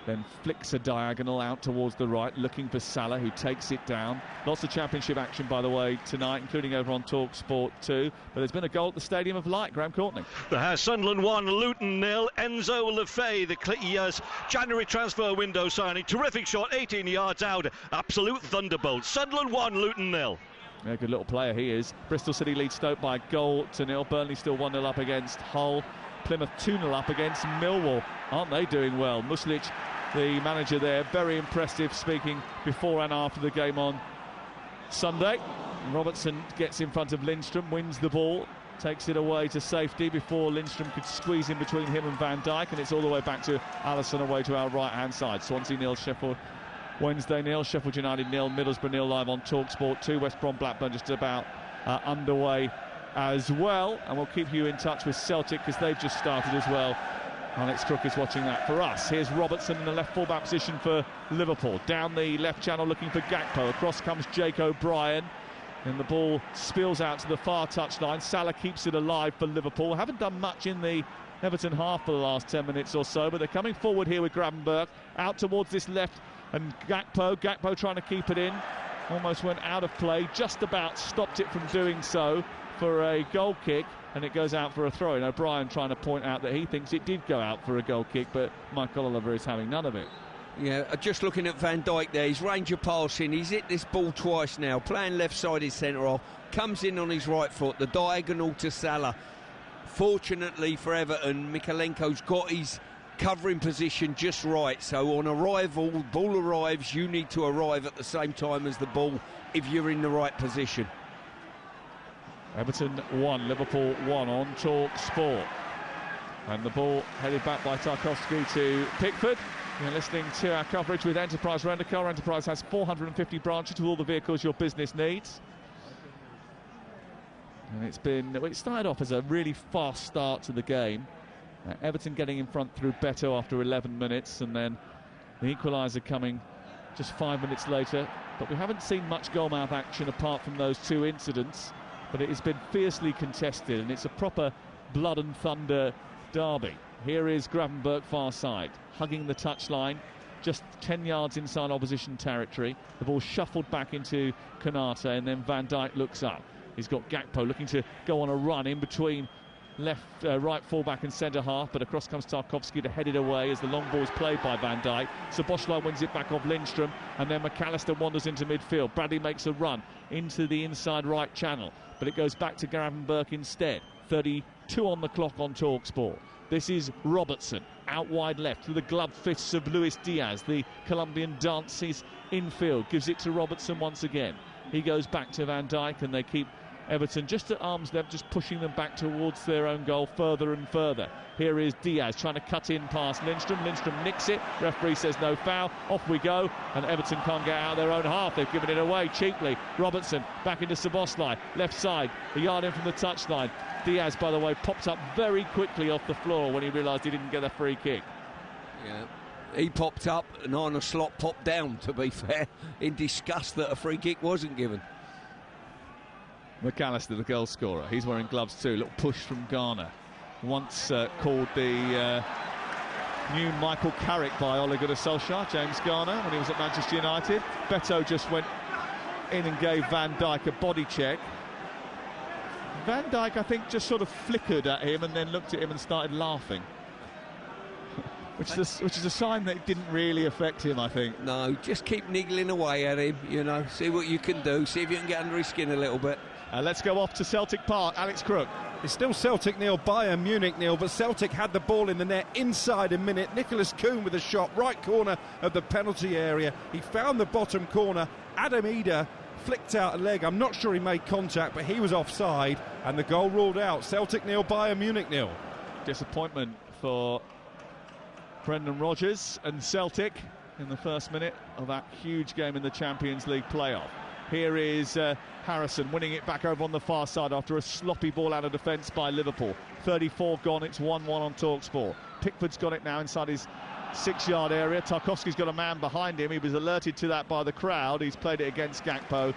then flicks a diagonal out towards the right, looking for Salah, who takes it down. Lots of championship action, by the way, tonight, including over on Talk Sport 2. But there's been a goal at the Stadium of Light. Graham Courtney. There has. Sunderland 1, Luton 0. Enzo Lefebvre, the January transfer window signing. Terrific shot, 18 yards out. Absolute thunderbolt. Sunderland 1, Luton 0. Yeah, good little player he is. Bristol City lead Stoke by a goal to nil. Burnley still 1-0 up against Hull. Plymouth 2-0 up against Millwall. Aren't they doing well? Muslic, the manager there, very impressive, speaking before and after the game on Sunday. Robertson gets in front of Lindstrom, wins the ball, takes it away to safety before Lindstrom could squeeze in between him and Van Dijk, and it's all the way back to Alisson away to our right-hand side. Swansea 0, Sheffield Wednesday 0, Sheffield United 0, Middlesbrough 0 live on TalkSport 2. West Brom Blackburn just about underway as well, and we'll keep you in touch with Celtic because they've just started as well. Alex Crook is watching that for us. Here's Robertson in the left full-back position for Liverpool. Down the left channel looking for Gakpo. Across comes Jake O'Brien. And the ball spills out to the far touchline. Salah keeps it alive for Liverpool. Haven't done much in the Everton half for the last 10 minutes or so, but they're coming forward here with Gravenberch. Out towards this left, and Gakpo trying to keep it in. Almost went out of play. Just about stopped it from doing so for a goal kick, and it goes out for a throw. And O'Brien trying to point out that he thinks it did go out for a goal kick, but Mike Oliver is having none of it. Yeah, just looking at Van Dijk there, his range of passing, he's hit this ball twice now, playing left-sided centre-off, comes in on his right foot, the diagonal to Salah. Fortunately for Everton, Mikalenko's got his covering position just right, so on arrival, ball arrives, you need to arrive at the same time as the ball if you're in the right position. Everton 1, Liverpool 1 on Talk Sport. And the ball headed back by Tarkowski to Pickford. You're listening to our coverage with Enterprise Rent-A-Car. Enterprise has 450 branches with all the vehicles your business needs. And it started off as a really fast start to the game. Everton getting in front through Beto after 11 minutes, and then the equaliser coming just 5 minutes later. But we haven't seen much goal-mouth action apart from those two incidents. But it has been fiercely contested, and it's a proper blood and thunder derby. Here is Gravenberch far side, hugging the touchline, just 10 yards inside opposition territory. The ball shuffled back into Konate, and then Van Dijk looks up. He's got Gakpo looking to go on a run in between right full-back and centre-half, but across comes Tarkowski to head it away as the long ball is played by Van Dijk. Szoboszlai wins it back off Lindstrom, and then McAllister wanders into midfield. Bradley makes a run into the inside right channel, but it goes back to Gravenberch instead. 32 on the clock on TalkSport. This is Robertson, out wide left, through the gloved fists of Luis Diaz. The Colombian dances infield, gives it to Robertson once again. He goes back to Van Dijk, and they keep Everton just at arm's length, just pushing them back towards their own goal further and further. Here is Diaz trying to cut in past Lindstrom. Lindstrom nicks it. Referee says no foul. Off we go, and Everton can't get out of their own half. They've given it away cheaply. Robertson back into Szoboszlai, left side, a yard in from the touchline. Diaz, by the way, popped up very quickly off the floor when he realised he didn't get a free kick. Yeah, he popped up, and Arne Slot popped down, to be fair, in disgust that a free kick wasn't given. McAllister, the goal scorer, he's wearing gloves too. Little push from Garner. Once called the new Michael Carrick by Ole Gunnar Solskjaer, James Garner, when he was at Manchester United. Beto just went in and gave Van Dijk a body check. Van Dijk, I think, just sort of flickered at him and then looked at him and started laughing. Which is a sign that it didn't really affect him, I think. No, just keep niggling away at him, you know, see what you can do, see if you can get under his skin a little bit. Let's go off to Celtic Park. Alex Crook. It's still Celtic 0, Bayern Munich 0, but Celtic had the ball in the net inside a minute. Nicholas Kuhn with a shot, right corner of the penalty area. He found the bottom corner. Adam Eder flicked out a leg. I'm not sure he made contact, but he was offside, and the goal ruled out. Celtic 0, Bayern Munich 0. Disappointment for Brendan Rodgers and Celtic in the first minute of that huge game in the Champions League playoff. Here is Harrison winning it back over on the far side after a sloppy ball out of defence by Liverpool. 34 gone, it's 1-1 on TalkSport. Pickford's got it now inside his 6-yard area. Tarkowski's got a man behind him. He was alerted to that by the crowd. He's played it against Gakpo,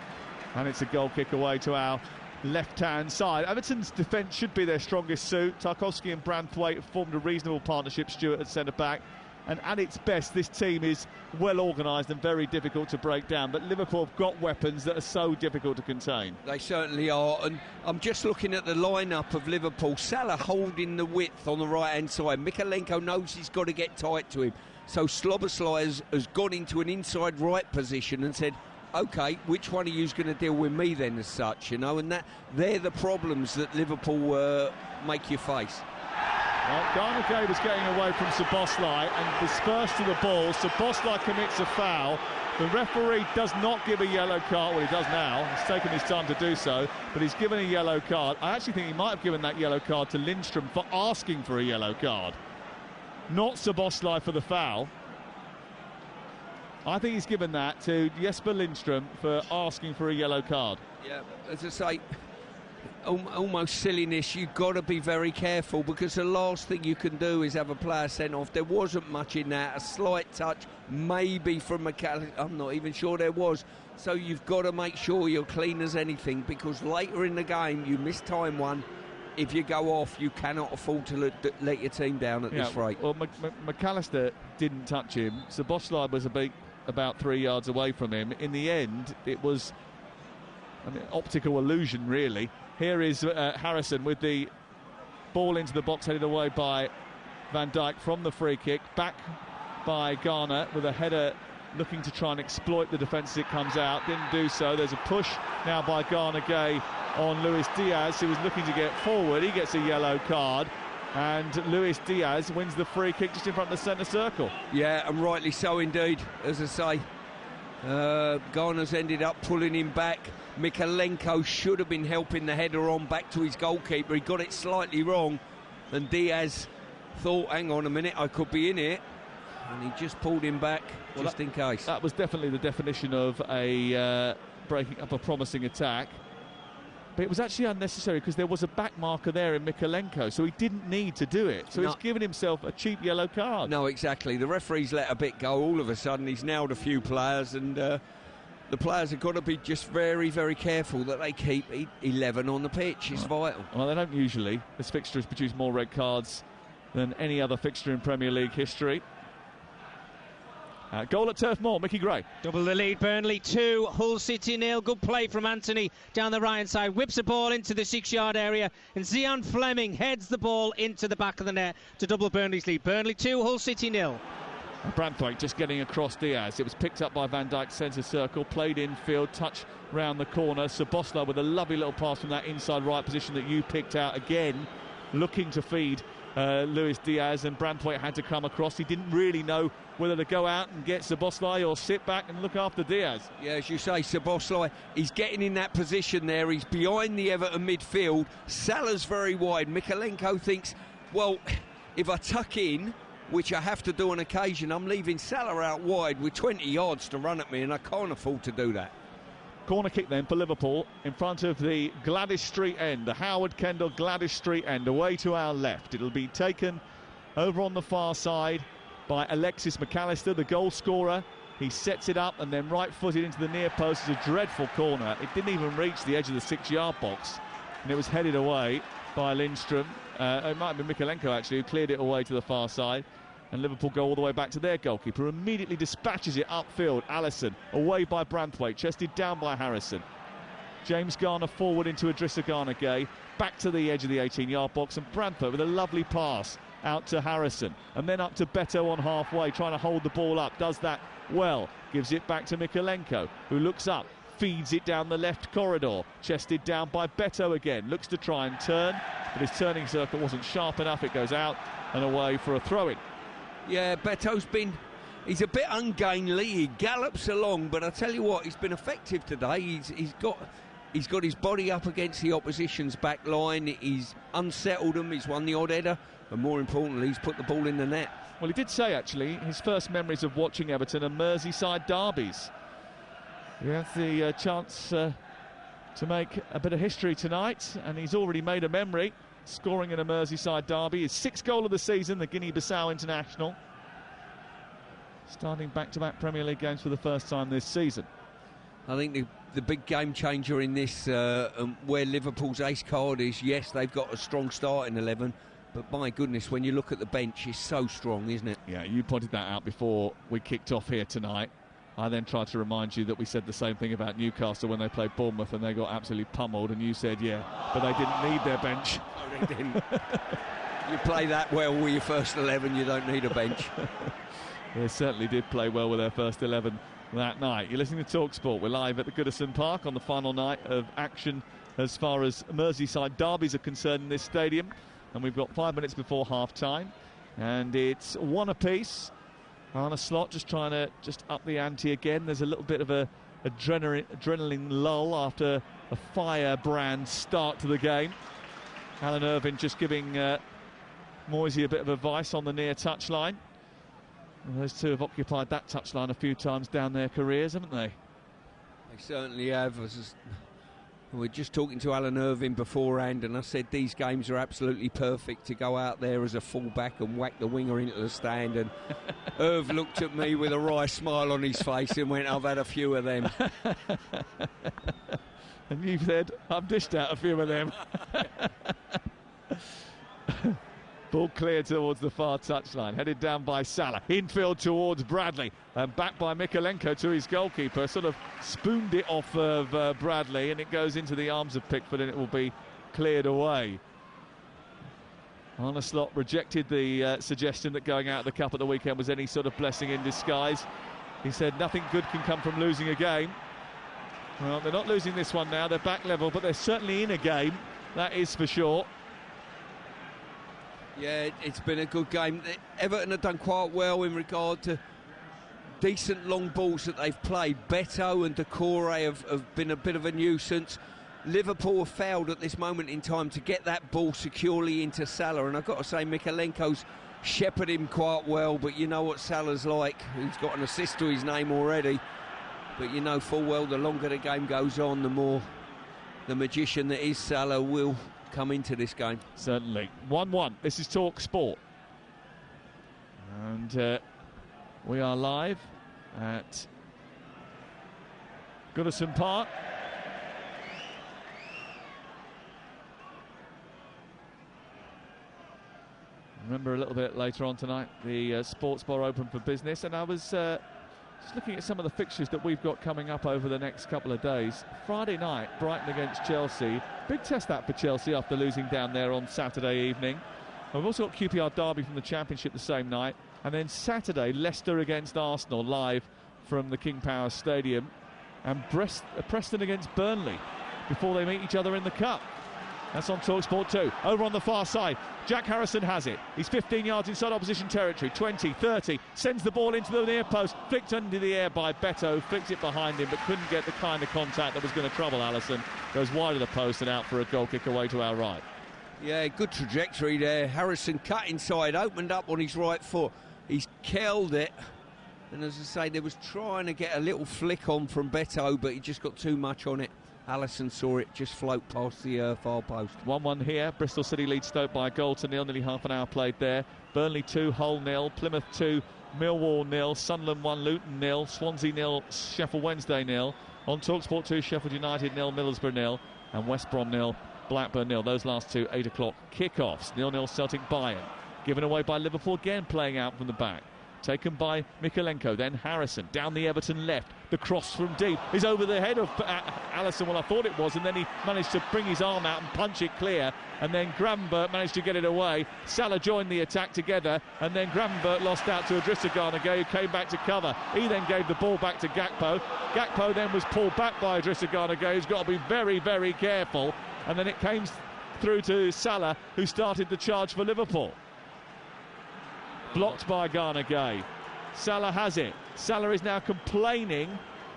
and it's a goal kick away to our left-hand side. Everton's defence should be their strongest suit. Tarkowski and Branthwaite formed a reasonable partnership. Stewart at centre-back. And at its best, this team is well organised and very difficult to break down. But Liverpool have got weapons that are so difficult to contain. They certainly are. And I'm just looking at the lineup of Liverpool. Salah holding the width on the right-hand side. Mykolenko knows he's got to get tight to him. So Szoboszlai has got into an inside right position and said, OK, which one of you is going to deal with me then as such, you know? And they're the problems that Liverpool make you face. Well, Garnegay was getting away from Szoboszlai and dispersed to the ball. Szoboszlai commits a foul. The referee does not give a yellow card. Well, he does now. He's taken his time to do so, but he's given a yellow card. I actually think he might have given that yellow card to Lindstrom for asking for a yellow card, not Szoboszlai for the foul. I think he's given that to Jesper Lindstrom for asking for a yellow card. Yeah, as I say, almost silliness. You've got to be very careful, because the last thing you can do is have a player sent off. There wasn't much in that. A slight touch, maybe from McAllister. I'm not even sure there was. So you've got to make sure you're clean as anything, because later in the game you miss time one. If you go off, you cannot afford to let your team down at this rate. Well, McAllister didn't touch him. Szoboszlai was about 3 yards away from him. In the end, it was an optical illusion, really. Here is Harrison with the ball into the box, headed away by Van Dijk from the free kick. Back by Garner with a header, looking to try and exploit the defence as it comes out. Didn't do so. There's a push now by Garner-Gay on Luis Diaz, who was looking to get forward. He gets a yellow card, and Luis Diaz wins the free kick just in front of the centre circle. Yeah, and rightly so indeed, as I say. Garner's ended up pulling him back. Mykolenko should have been helping the header on back to his goalkeeper. He got it slightly wrong, and Diaz thought, hang on a minute, I could be in it, and he just pulled him back just in case. That was definitely the definition of a breaking up a promising attack. But it was actually unnecessary, because there was a back marker there in Mykolenko, so he didn't need to do it. So he's given himself a cheap yellow card. No, exactly. The referee's let a bit go. All of a sudden, he's nailed a few players, and the players have got to be just very, very careful that they keep 11 on the pitch. It's vital. Well, they don't usually. This fixture has produced more red cards than any other fixture in Premier League history. Goal at Turf Moor, Mickey Gray. Double the lead, Burnley 2, Hull City 0. Good play from Anthony down the right-hand side. Whips the ball into the 6-yard area, and Zian Fleming heads the ball into the back of the net to double Burnley's lead. Burnley 2, Hull City 0. Branthwaite just getting across Diaz. It was picked up by Van Dijk, centre circle, played infield, touch round the corner. Szoboszlai with a lovely little pass from that inside right position that you picked out again, looking to feed Luis Diaz, and Branthwaite had to come across. He didn't really know whether to go out and get Szoboszlai or sit back and look after Diaz. Yeah, as you say, Szoboszlai, he's getting in that position there. He's behind the Everton midfield. Salah's very wide. Mykolenko thinks, well, if I tuck in, which I have to do on occasion, I'm leaving Salah out wide with 20 yards to run at me, and I can't afford to do that. Corner kick then for Liverpool in front of the Gladys Street end, the Howard Kendall Gladys Street end, away to our left. It'll be taken over on the far side by Alexis McAllister, the goal scorer. He sets it up and then right-footed into the near post. It's a dreadful corner. It didn't even reach the edge of the 6-yard box, and it was headed away by Lindstrom. It might have been Mykolenko, actually, who cleared it away to the far side. And Liverpool go all the way back to their goalkeeper, who immediately dispatches it upfield. Allison away by Branthwaite, chested down by Harrison. James Garner forward into Idrissa Gana-Gueye, back to the edge of the 18-yard box, and Branthwaite with a lovely pass out to Harrison, and then up to Beto on halfway, trying to hold the ball up. Does that well, gives it back to Mykolenko, who looks up, feeds it down the left corridor, chested down by Beto again, looks to try and turn, but his turning circle wasn't sharp enough. It goes out and away for a throw-in. Yeah, Beto's he's a bit ungainly. He gallops along, but I tell you what, he's been effective today. He's got his body up against the opposition's back line. He's unsettled them. He's won the odd header, and more importantly, he's put the ball in the net. Well, he did say, actually, his first memories of watching Everton are Merseyside derbies. He has the chance to make a bit of history tonight, and he's already made a memory, scoring in a Merseyside derby. His 6th goal of the season, the Guinea-Bissau international. Starting back-to-back Premier League games for the first time this season. I think the big game changer in this, where Liverpool's ace card is, yes, they've got a strong start in 11, But my goodness, when you look at the bench, it's so strong, isn't it? Yeah, you pointed that out before we kicked off here tonight. I then tried to remind you that we said the same thing about Newcastle when they played Bournemouth and they got absolutely pummeled, and you said, yeah, but they didn't need their bench. No, they didn't. You play that well with your first 11, you don't need a bench. They certainly did play well with their first 11 that night. You're listening to TalkSport. We're live at the Goodison Park on the final night of action as far as Merseyside derbies are concerned in this stadium, and we've got 5 minutes before half-time, and it's one apiece. Arne Slot just trying to up the ante again. There's a little bit of a adrenaline lull after a firebrand start to the game. Alan Irvine just giving Moisey a bit of advice on the near touchline. And those two have occupied that touchline a few times down their careers, haven't they? They certainly have. We're just talking to Alan Irvine beforehand, and I said these games are absolutely perfect to go out there as a full-back and whack the winger into the stand. And Irv looked at me with a wry smile on his face and went, I've had a few of them. And you've said, I've dished out a few of them. Ball clear towards the far touchline, headed down by Salah, infield towards Bradley, and back by Mikalenko to his goalkeeper, sort of spooned it off of Bradley, and it goes into the arms of Pickford, and it will be cleared away. Arne Slot rejected the suggestion that going out of the Cup at the weekend was any sort of blessing in disguise. He said nothing good can come from losing a game. Well, they're not losing this one now, they're back level, but they're certainly in a game, that is for sure. Yeah, it's been a good game. Everton have done quite well in regard to decent long balls that they've played. Beto and Decore have been a bit of a nuisance. Liverpool have failed at this moment in time to get that ball securely into Salah, and I've got to say Mikalenko's shepherded him quite well, but you know what Salah's like. He's got an assist to his name already, but you know full well the longer the game goes on, the more the magician that is Salah will come into this game. Certainly. 1-1. This is TalkSport. And we are live at Goodison Park. Remember a little bit later on tonight, the sports bar open for business, and I was just looking at some of the fixtures that we've got coming up over the next couple of days. Friday night, Brighton against Chelsea. Big test that for Chelsea after losing down there on Saturday evening. And we've also got QPR Derby from the Championship the same night. And then Saturday, Leicester against Arsenal live from the King Power Stadium. And Preston against Burnley before they meet each other in the Cup. That's on TalkSport 2. Over on the far side, Jack Harrison has it. He's 15 yards inside opposition territory, 20, 30, sends the ball into the near post, flicked into the air by Beto, flicked it behind him, but couldn't get the kind of contact that was going to trouble Alisson. Goes wide of the post and out for a goal kick away to our right. Yeah, good trajectory there. Harrison cut inside, opened up on his right foot. He's curled it. And as I say, they was trying to get a little flick on from Beto, but he just got too much on it. Alisson saw it just float past the far post. 1-1 here. Bristol City lead Stoke by a goal to nil. Nearly half an hour played there. Burnley 2, Hull 0. Plymouth 2, Millwall 0. Sunderland 1, Luton 0. Swansea 0, Sheffield Wednesday 0. On TalkSport 2, Sheffield United 0, Middlesbrough 0. And West Brom 0, Blackburn 0. Those last two 8 o'clock kickoffs. 0-0 Celtic Bayern. Given away by Liverpool again, playing out from the back. Taken by Mikalenko, then Harrison, down the Everton left. The cross from deep is over the head of Alisson, well I thought it was, and then he managed to bring his arm out and punch it clear, and then Gravenberch managed to get it away. Salah joined the attack together, and then Gravenberch lost out to Idrissa Gana Gueye, who came back to cover. He then gave the ball back to Gakpo. Gakpo then was pulled back by Idrissa Gana Gueye, who's got to be very, very careful, and then it came through to Salah, who started the charge for Liverpool. Blocked by Gana Gueye. Salah has it. Salah is now complaining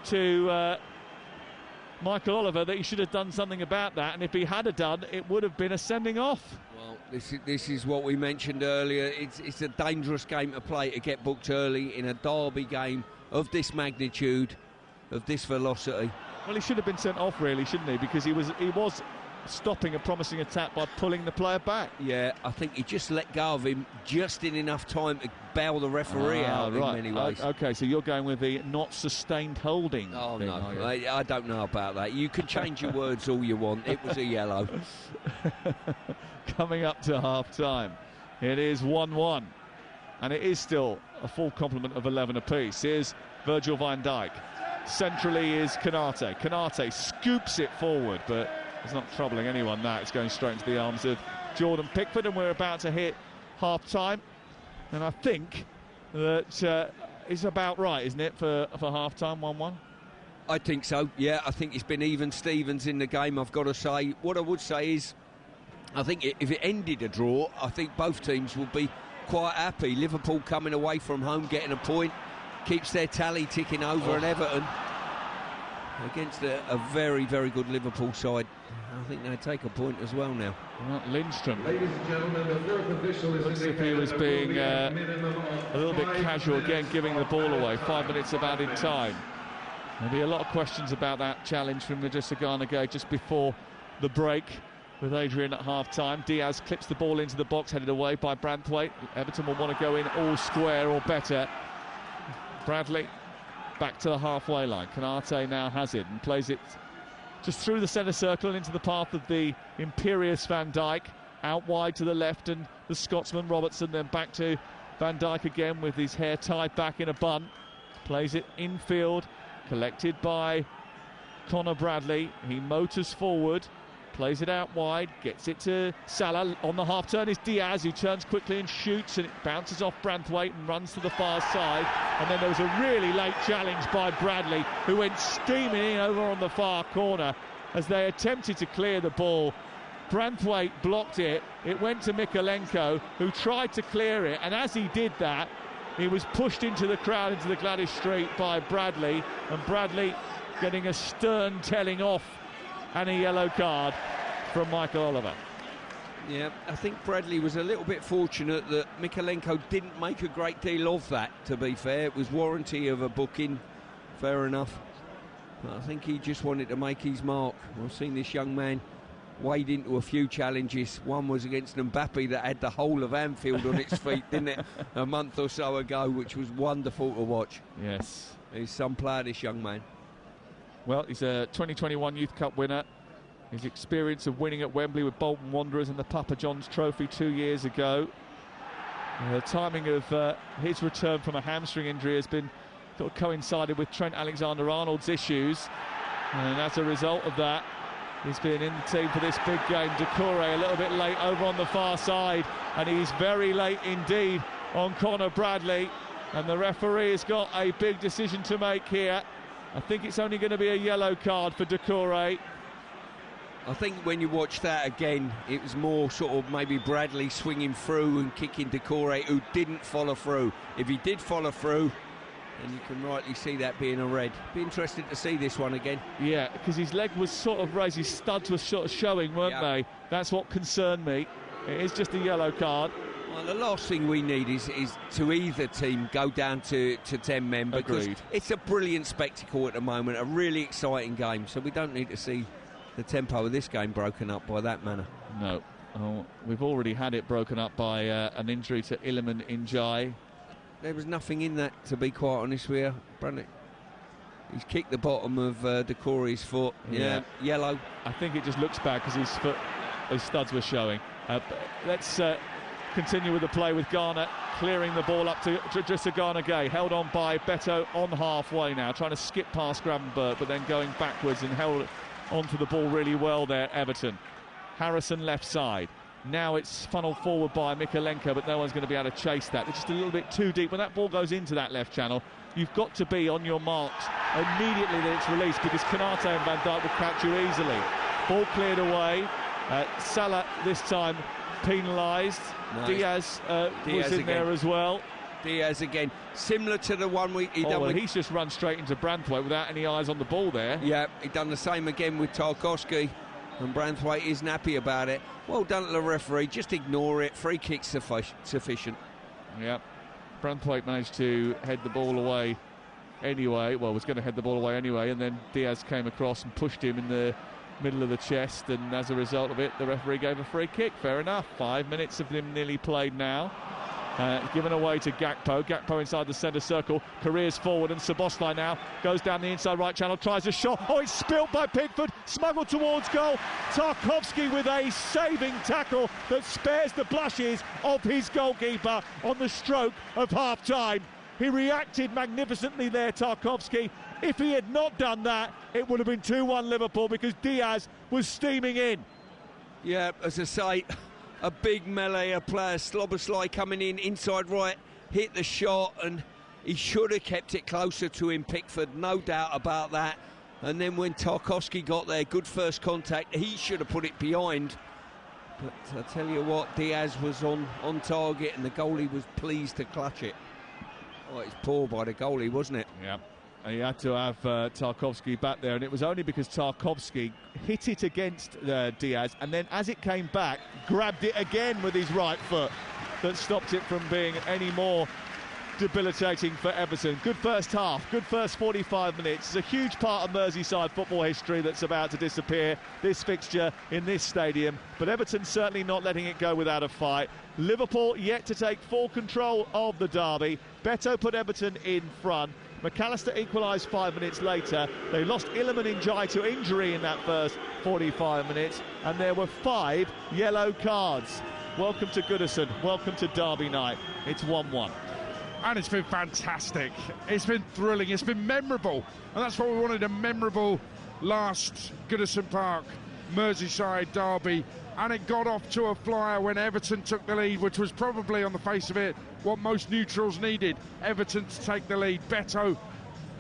to Michael Oliver that he should have done something about that, and if he had done, it would have been a sending off. Well, this is what we mentioned earlier. It's a dangerous game to play, to get booked early in a derby game of this magnitude, of this velocity. Well, he should have been sent off, really, shouldn't he? Because he was stopping a promising attack by pulling the player back. Yeah, I think he just let go of him just in enough time to bail the referee out right. In many ways. OK, so you're going with the not sustained holding. Oh, thing, no, I don't know about that. You can change your words all you want. It was a yellow. Coming up to half-time. It is 1-1, and it is still a full complement of 11 apiece. Here's Virgil van Dijk. Centrally is Konate. Konate scoops it forward, but it's not troubling anyone. It's going straight into the arms of Jordan Pickford, and we're about to hit half-time. And I think that it's about right, isn't it, for half-time, 1-1? I think so, yeah. I think it's been even Stevens in the game, I've got to say. What I would say is, I think if it ended a draw, I think both teams will be quite happy. Liverpool coming away from home, getting a point, keeps their tally ticking over, and Everton against a very, very good Liverpool side. I think they take a point as well now. Lindstrom. Ladies and gentlemen, the fourth official is looks as if he was being a little bit casual again, giving the ball away. 5 minutes of added time. There'll be a lot of questions about that challenge from Idrissa Gana Gueye just before the break with Adrian at half-time. Diaz clips the ball into the box, headed away by Branthwaite. Everton will want to go in all square or better. Bradley back to the halfway line. Konate now has it and plays it just through the centre circle and into the path of the imperious Van Dijk. Out wide to the left, and the Scotsman Robertson, then back to Van Dijk again with his hair tied back in a bun. Plays it infield, collected by Conor Bradley. He motors forward, plays it out wide, gets it to Salah. On the half turn is Diaz, who turns quickly and shoots, and it bounces off Branthwaite and runs to the far side. And then there was a really late challenge by Bradley, who went steaming in over on the far corner as they attempted to clear the ball. Branthwaite blocked it. It went to Mykolenko, who tried to clear it, and as he did that, he was pushed into the crowd, into the Gladys Street by Bradley, and Bradley getting a stern telling off and a yellow card from Michael Oliver. Yeah, I think Bradley was a little bit fortunate that Mykolenko didn't make a great deal of that, to be fair. It was warranty of a booking, fair enough. But I think he just wanted to make his mark. We've seen this young man wade into a few challenges. One was against Mbappe that had the whole of Anfield on its feet, didn't it, a month or so ago, which was wonderful to watch. Yes. He's some player, this young man. Well, he's a 2021 Youth Cup winner. His experience of winning at Wembley with Bolton Wanderers and the Papa John's Trophy 2 years ago. The timing of his return from a hamstring injury has been sort of coincided with Trent Alexander-Arnold's issues, and as a result of that, he's been in the team for this big game. Doucouré a little bit late over on the far side, and he's very late indeed on Conor Bradley, and the referee has got a big decision to make here. I think it's only going to be a yellow card for Doucouré. I think when you watch that again, it was more sort of maybe Bradley swinging through and kicking Doucouré, who didn't follow through. If he did follow through, then you can rightly see that being a red. Be interested to see this one again. Yeah, because his leg was sort of raised, his studs were sort of showing, weren't they? That's what concerned me. It is just a yellow card. Well, the last thing we need is to either team go down to 10 men, because Agreed. It's a brilliant spectacle at the moment, a really exciting game, so we don't need to see the tempo of this game broken up by that manner. No. Oh, we've already had it broken up by an injury to Iliman Ndiaye. There was nothing in that, to be quite honest with you. Brandon, he's kicked the bottom of Doucouré's foot. Yeah, yellow. I think it just looks bad because his studs were showing. Let's continue with the play with Ghana clearing the ball up to Idrissa Gana Gueye, held on by Beto on halfway now, trying to skip past Gravenberg, but then going backwards and held onto the ball really well there, Everton. Harrison left side. Now it's funneled forward by Mykolenko, but no one's going to be able to chase that. They're just a little bit too deep. When that ball goes into that left channel, you've got to be on your marks immediately that it's released, because Konate and Van Dijk will catch you easily. Ball cleared away. Salah this time penalised. Nice. Diaz was in there as well. Diaz again, similar to the one he done with... he's just run straight into Branthwaite without any eyes on the ball there. Yeah, he done the same again with Tarkowski, and Branthwaite isn't happy about it. Well done to the referee, just ignore it. Free kick sufficient. Yeah, Branthwaite managed to head the ball away anyway. Well, was going to head the ball away anyway, and then Diaz came across and pushed him in the middle of the chest, and as a result of it, the referee gave a free kick. Fair enough. 5 minutes of them nearly played now. Given away to Gakpo. Gakpo inside the centre circle, careers forward, and Szoboszlai now goes down the inside right channel, tries a shot. Oh, it's spilt by Pickford, smuggled towards goal. Tarkowski with a saving tackle that spares the blushes of his goalkeeper on the stroke of half-time. He reacted magnificently there, Tarkowski. If he had not done that, it would have been 2-1 Liverpool, because Diaz was steaming in. Yeah, as I say, a big melee of players. Szoboszlai coming in inside right, hit the shot, and he should have kept it closer to him, Pickford, no doubt about that. And then when Tarkowski got there, good first contact, he should have put it behind. But I tell you what, Diaz was on target, and the goalie was pleased to clutch it. Oh, it's poor by the goalie, wasn't it? Yeah. And he had to have Tarkowski back there, and it was only because Tarkowski hit it against Diaz, and then as it came back, grabbed it again with his right foot, that stopped it from being any more debilitating for Everton. Good first half, good first 45 minutes. It's a huge part of Merseyside football history that's about to disappear, this fixture in this stadium, but Everton certainly not letting it go without a fight. Liverpool yet to take full control of the derby. Beto put Everton in front. McAllister equalised 5 minutes later. They lost Iliman Ndiaye to injury in that first 45 minutes, and there were 5 yellow cards. Welcome to Goodison, welcome to derby night. It's 1-1. And it's been fantastic. It's been thrilling, it's been memorable, and that's what we wanted, a memorable last Goodison Park Merseyside derby. And it got off to a flyer when Everton took the lead, which was probably, on the face of it, what most neutrals needed. Everton to take the lead. Beto,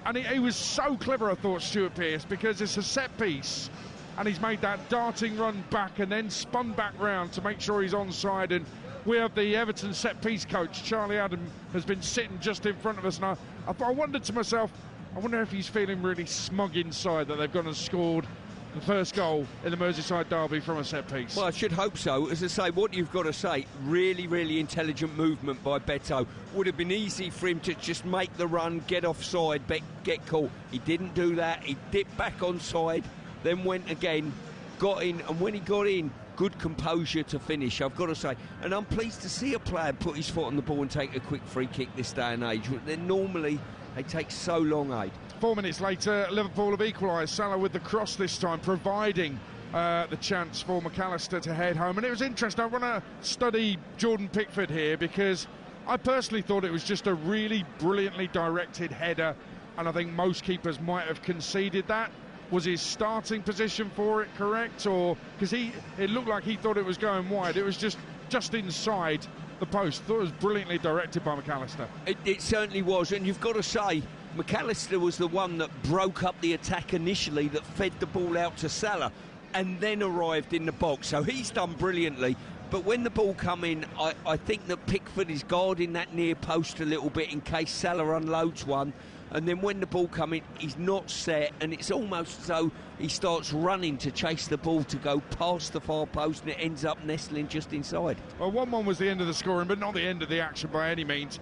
and he was so clever, I thought, Stuart Pearce, because it's a set piece, and he's made that darting run back and then spun back round to make sure he's onside. And we have the Everton set piece coach, Charlie Adam, has been sitting just in front of us. And I wondered to myself, I wonder if he's feeling really smug inside that they've gone and scored the first goal in the Merseyside derby from a set piece. Well, I should hope so. As I say, what you've got to say, really, really intelligent movement by Beto. Would have been easy for him to just make the run, get offside, get caught. He didn't do that. He dipped back onside, then went again, got in, and when he got in, good composure to finish, I've got to say. And I'm pleased to see a player put his foot on the ball and take a quick free kick this day and age. Then normally they take so long, Aid. 4 minutes later, Liverpool have equalised. Salah with the cross this time, providing the chance for McAllister to head home. And it was interesting. I want to study Jordan Pickford here, because I personally thought it was just a really brilliantly directed header, and I think most keepers might have conceded that. Was his starting position for it correct? Or because it looked like he thought it was going wide. It was just inside the post. Thought it was brilliantly directed by McAllister. It certainly was, and you've got to say, McAllister was the one that broke up the attack initially, that fed the ball out to Salah and then arrived in the box. So he's done brilliantly. But when the ball come in, I think that Pickford is guarding that near post a little bit in case Salah unloads one. And then when the ball come in, he's not set, and it's almost as though he starts running to chase the ball to go past the far post, and it ends up nestling just inside. Well, 1-1 was the end of the scoring, but not the end of the action by any means.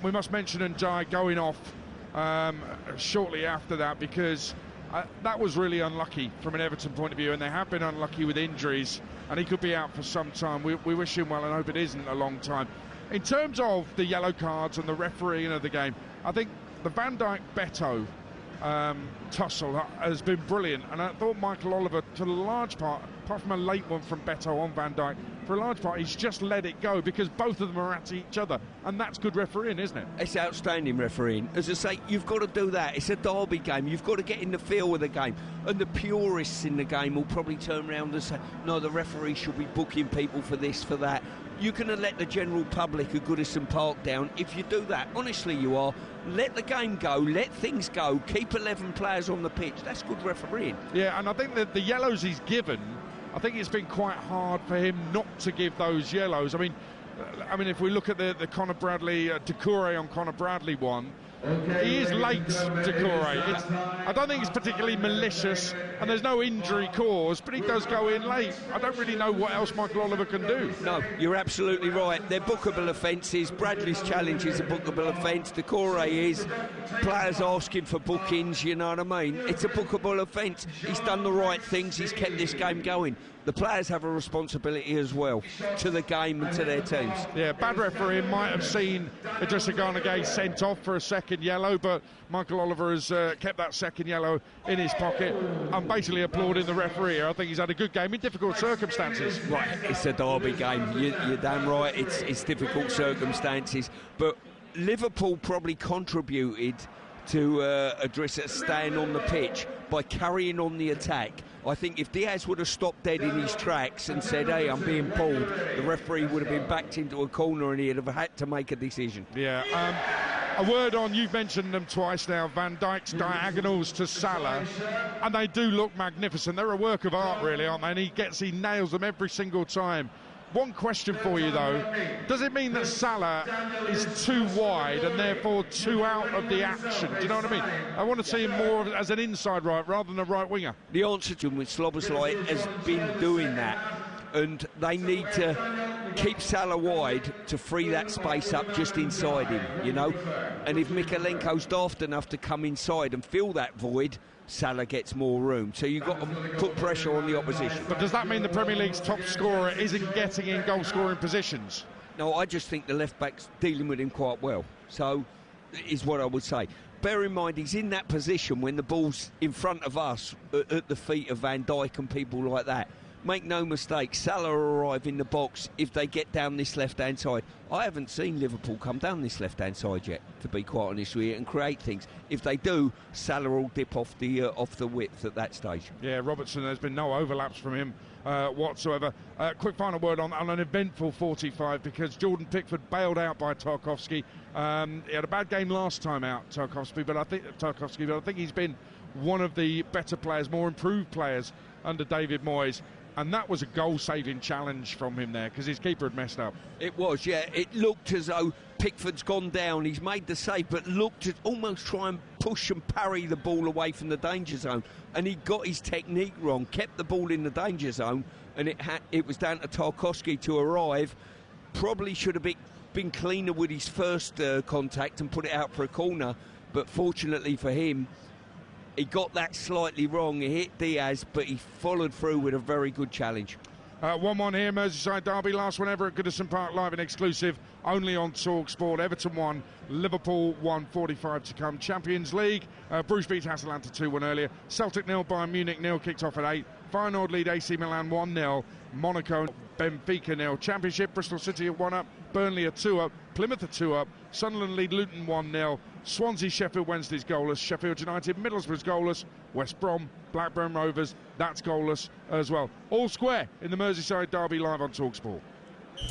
We must mention Ndiaye going off shortly after that, because that was really unlucky from an Everton point of view, and they have been unlucky with injuries, and he could be out for some time. We wish him well and hope it isn't a long time. In terms of the yellow cards and the refereeing of the game, I think the Van Dijk-Beto tussle has been brilliant, and I thought Michael Oliver, to a large part, apart from a late one from Beto on Van Dijk, for a large part he's just let it go, because both of them are at each other, and that's good refereeing, isn't it? It's outstanding refereeing. As I say, you've got to do that. It's a derby game. You've got to get in the feel of the game, and the purists in the game will probably turn around and say, no, the referee should be booking people for this, for that. You're going to let the general public of Goodison Park down if you do that. Honestly, you are. Let the game go, let things go, keep 11 players on the pitch. That's good refereeing. Yeah, and I think that the yellows he's given, I think it's been quite hard for him not to give those yellows. I mean, if we look at the Conor Bradley, Doucouré on Conor Bradley one, he is late, Decore. I don't think it's particularly malicious, and there's no injury caused, but he does go in late. I don't really know what else Michael Oliver can do. No, you're absolutely right. They're bookable offences. Bradley's challenge is a bookable offence. Decore is. Players asking for bookings, you know what I mean? It's a bookable offence. He's done the right things. He's kept this game going. The players have a responsibility as well to the game and to their teams. Yeah, bad refereeing might have seen Idrissa Gana Gueye sent off for a second yellow, but Michael Oliver has kept that second yellow in his pocket. I'm basically applauding the referee. I think he's had a good game in difficult circumstances. Right, it's a derby game. You're damn right. It's difficult circumstances, but Liverpool probably contributed to Idrissa staying on the pitch by carrying on the attack. I think if Diaz would have stopped dead in his tracks and said, hey, I'm being pulled, the referee would have been backed into a corner and he'd have had to make a decision. Yeah, a word on, you've mentioned them twice now, Van Dijk's diagonals to Salah, and they do look magnificent. They're a work of art, really, aren't they? And he nails them every single time. One question for you, though. Does it mean that Salah is too wide and therefore too out of the action? Do you know what I mean? I want to see him more as an inside right rather than a right winger. The answer to him with Szoboszlai has been doing that, and they need to keep Salah wide to free that space up just inside him, you know? And if Mikalenko's daft enough to come inside and fill that void, Salah gets more room. So you've got to put pressure on the opposition. But does that mean the Premier League's top scorer isn't getting in goal-scoring positions? No, I just think the left-back's dealing with him quite well. So, is what I would say. Bear in mind, he's in that position when the ball's in front of us, at the feet of Van Dijk and people like that. Make no mistake, Salah will arrive in the box if they get down this left-hand side. I haven't seen Liverpool come down this left-hand side yet, to be quite honest with you, and create things. If they do, Salah will dip off the width at that stage. Yeah, Robertson, there's been no overlaps from him whatsoever. Quick final word on an eventful 45, because Jordan Pickford bailed out by Tarkowski. He had a bad game last time out, Tarkowski, but I think he's been one of the better players, more improved players under David Moyes. And that was a goal-saving challenge from him there, because his keeper had messed up. It was, yeah. It looked as though Pickford's gone down. He's made the save, but looked to almost try and push and parry the ball away from the danger zone. And he got his technique wrong, kept the ball in the danger zone, and it was down to Tarkowski to arrive. Probably should have been cleaner with his first contact and put it out for a corner. But fortunately for him, he got that slightly wrong. He hit Diaz, but he followed through with a very good challenge. 1-1 here, Merseyside derby, last one ever at Goodison Park, live and exclusive, only on TalkSport. Everton 1, Liverpool 1, 45 to come. Champions League, Bruges beat Atalanta 2-1 earlier. Celtic 0, Bayern Munich 0, kicked off at 8. Feyenoord lead AC Milan 1-0. Monaco, Benfica 0. Championship, Bristol City 1-up, Burnley 2-up, Plymouth 2-up. Sunderland lead Luton 1-0. Swansea, Sheffield Wednesday's goalless. Sheffield United, Middlesbrough's goalless. West Brom, Blackburn Rovers, that's goalless as well. All square in the Merseyside derby, live on TalkSport.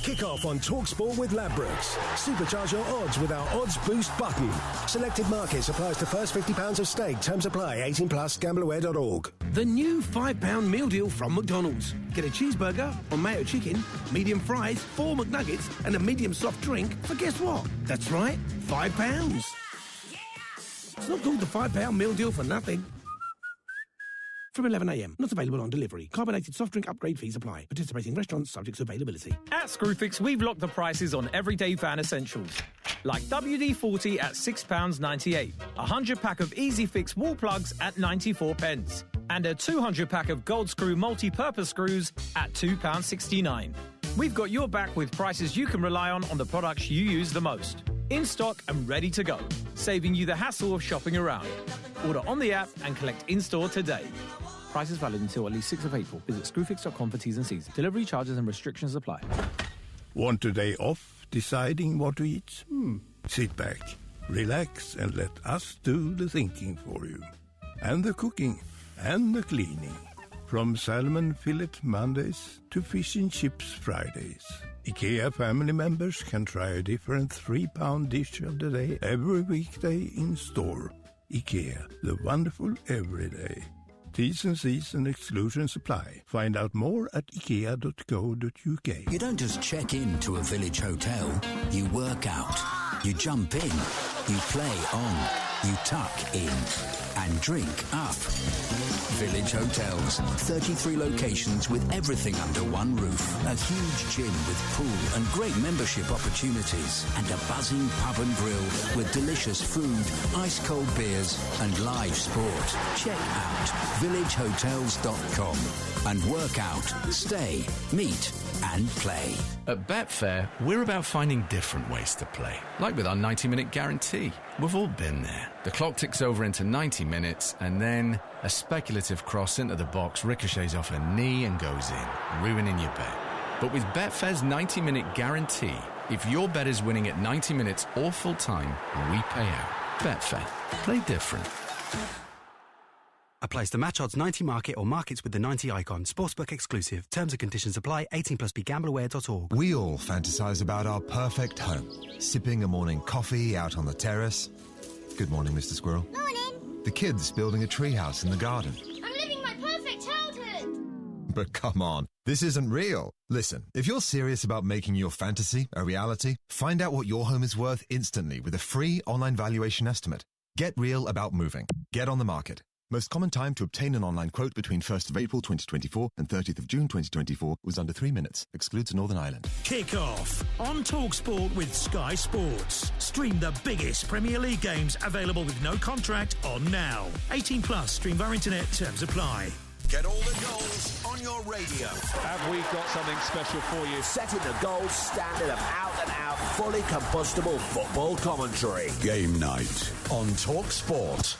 Kick off on TalkSport with Ladbrokes. Supercharge your odds with our Odds Boost button. Selected markets applies to first £50 of stake. Terms apply. 18+. Gambleaware.org. The new £5 meal deal from McDonald's. Get a cheeseburger or mayo chicken, medium fries, 4 McNuggets, and a medium soft drink for guess what? That's right, £5. It's not called the £5 meal deal for nothing. From 11 a.m. Not available on delivery. Carbonated soft drink upgrade fees apply. Participating restaurants subject to availability. At Screwfix, we've locked the prices on everyday van essentials. Like WD-40 at £6.98. A 100-pack of Easy Fix wall plugs at 94 pence. And a 200-pack of Gold Screw multi-purpose screws at £2.69. We've got your back with prices you can rely on the products you use the most. In stock and ready to go. Saving you the hassle of shopping around. Order on the app and collect in-store today. Prices valid until at least 6th of April. Visit screwfix.com for T's and C's. Delivery charges and restrictions apply. Want a day off deciding what to eat? Sit back, relax, and let us do the thinking for you. And the cooking, and the cleaning. From salmon fillet Mondays to fish and chips Fridays. IKEA family members can try a different £3 dish of the day every weekday in store. IKEA, the wonderful everyday. T's and C's and exclusions apply. Find out more at ikea.co.uk. You don't just check in to a village hotel. You work out. You jump in. You play on, you tuck in, and drink up. Village Hotels, 33 locations with everything under one roof. A huge gym with pool and great membership opportunities. And a buzzing pub and grill with delicious food, ice-cold beers and live sport. Check out villagehotels.com and work out, stay, meet and play. At Betfair, we're about finding different ways to play. Like with our 90-minute guarantee. We've all been there. The clock ticks over into 90 minutes and then a speculative cross into the box ricochets off a knee and goes in, ruining your bet. But with Betfair's 90-minute guarantee, if your bet is winning at 90 minutes or full time, we pay out. Betfair. Play different. Applies to match odds 90 market or markets with the 90 icon. Sportsbook exclusive. Terms and conditions apply. 18 plus BeGambleAware.org. We all fantasize about our perfect home. Sipping a morning coffee out on the terrace. Good morning, Mr. Squirrel. Morning. The kids building a treehouse in the garden. I'm living my perfect childhood. But come on, this isn't real. Listen, if you're serious about making your fantasy a reality, find out what your home is worth instantly with a free online valuation estimate. Get real about moving. Get on the market. Most common time to obtain an online quote between 1st of April 2024 and 30th of June 2024 was under 3 minutes. Excludes Northern Ireland. Kick off on TalkSport with Sky Sports. Stream the biggest Premier League games available with no contract on now. 18 plus. Stream via internet. Terms apply. Get all the goals on your radio. Have we got something special for you? Setting the gold standard of out-and-out, fully combustible football commentary. Game night on TalkSport.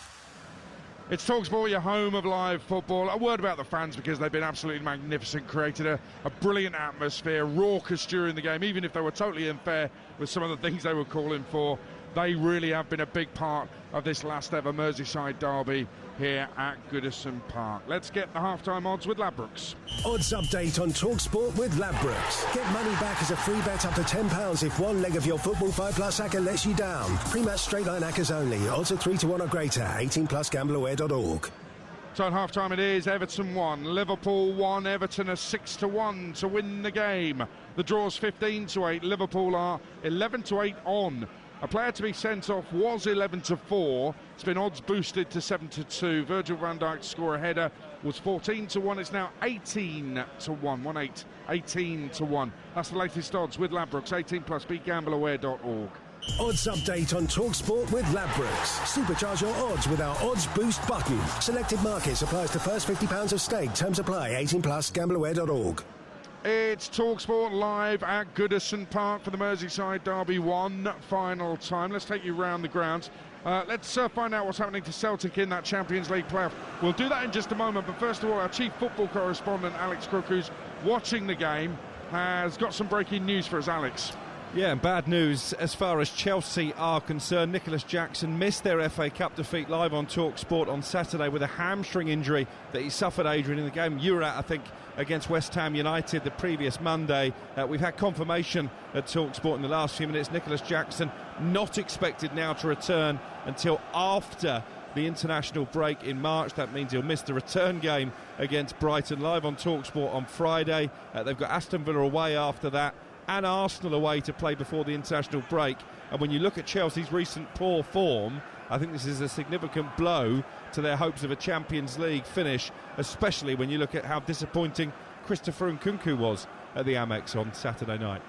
It's TalkSport, your home of live football. A word about the fans, because they've been absolutely magnificent, created a brilliant atmosphere, raucous during the game, even if they were totally unfair with some of the things they were calling for. They really have been a big part of this last ever Merseyside derby here at Goodison Park. Let's get the halftime odds with Ladbrokes. Odds update on TalkSport with Ladbrokes. Get money back as a free bet up to £10 if one leg of your Football 5 Plus acca lets you down. Pre-match straight line accas only. Odds are 3-1 or greater. 18 plus BeGambleAware.org. So at half-time it is Everton 1, Liverpool 1, Everton are 6-1 to win the game. The draw's 15-8, Liverpool are 11-8 on. A player to be sent off was 11-4. It's been odds boosted to 7-2. Virgil van Dijk to score a header was 14-1. It's now 18-1. 18-1. That's the latest odds with Ladbrokes. 18 plus. BeGambleAware.org. Odds update on TalkSport with Ladbrokes. Supercharge your odds with our Odds Boost button. Selected markets applies to first £50 of stake. Terms apply. 18 plus. BeGambleAware.org. It's TalkSport live at Goodison Park for the Merseyside derby. One final time. Let's take you round the grounds. Let's find out what's happening to Celtic in that Champions League playoff. We'll do that in just a moment, but first of all, our chief football correspondent, Alex Crook, who's watching the game, has got some breaking news for us. Alex. Yeah, and bad news as far as Chelsea are concerned. Nicholas Jackson missed their FA Cup defeat live on TalkSport on Saturday with a hamstring injury that he suffered, Adrian, in the game you were at, I think, against West Ham United the previous Monday. We've had confirmation at TalkSport in the last few minutes. Nicholas Jackson not expected now to return until after the international break in March. That means he'll miss the return game against Brighton live on TalkSport on Friday. They've got Aston Villa away after that and Arsenal away to play before the international break. And when you look at Chelsea's recent poor form, I think this is a significant blow to their hopes of a Champions League finish, especially when you look at how disappointing Christopher Nkunku was at the Amex on Saturday night.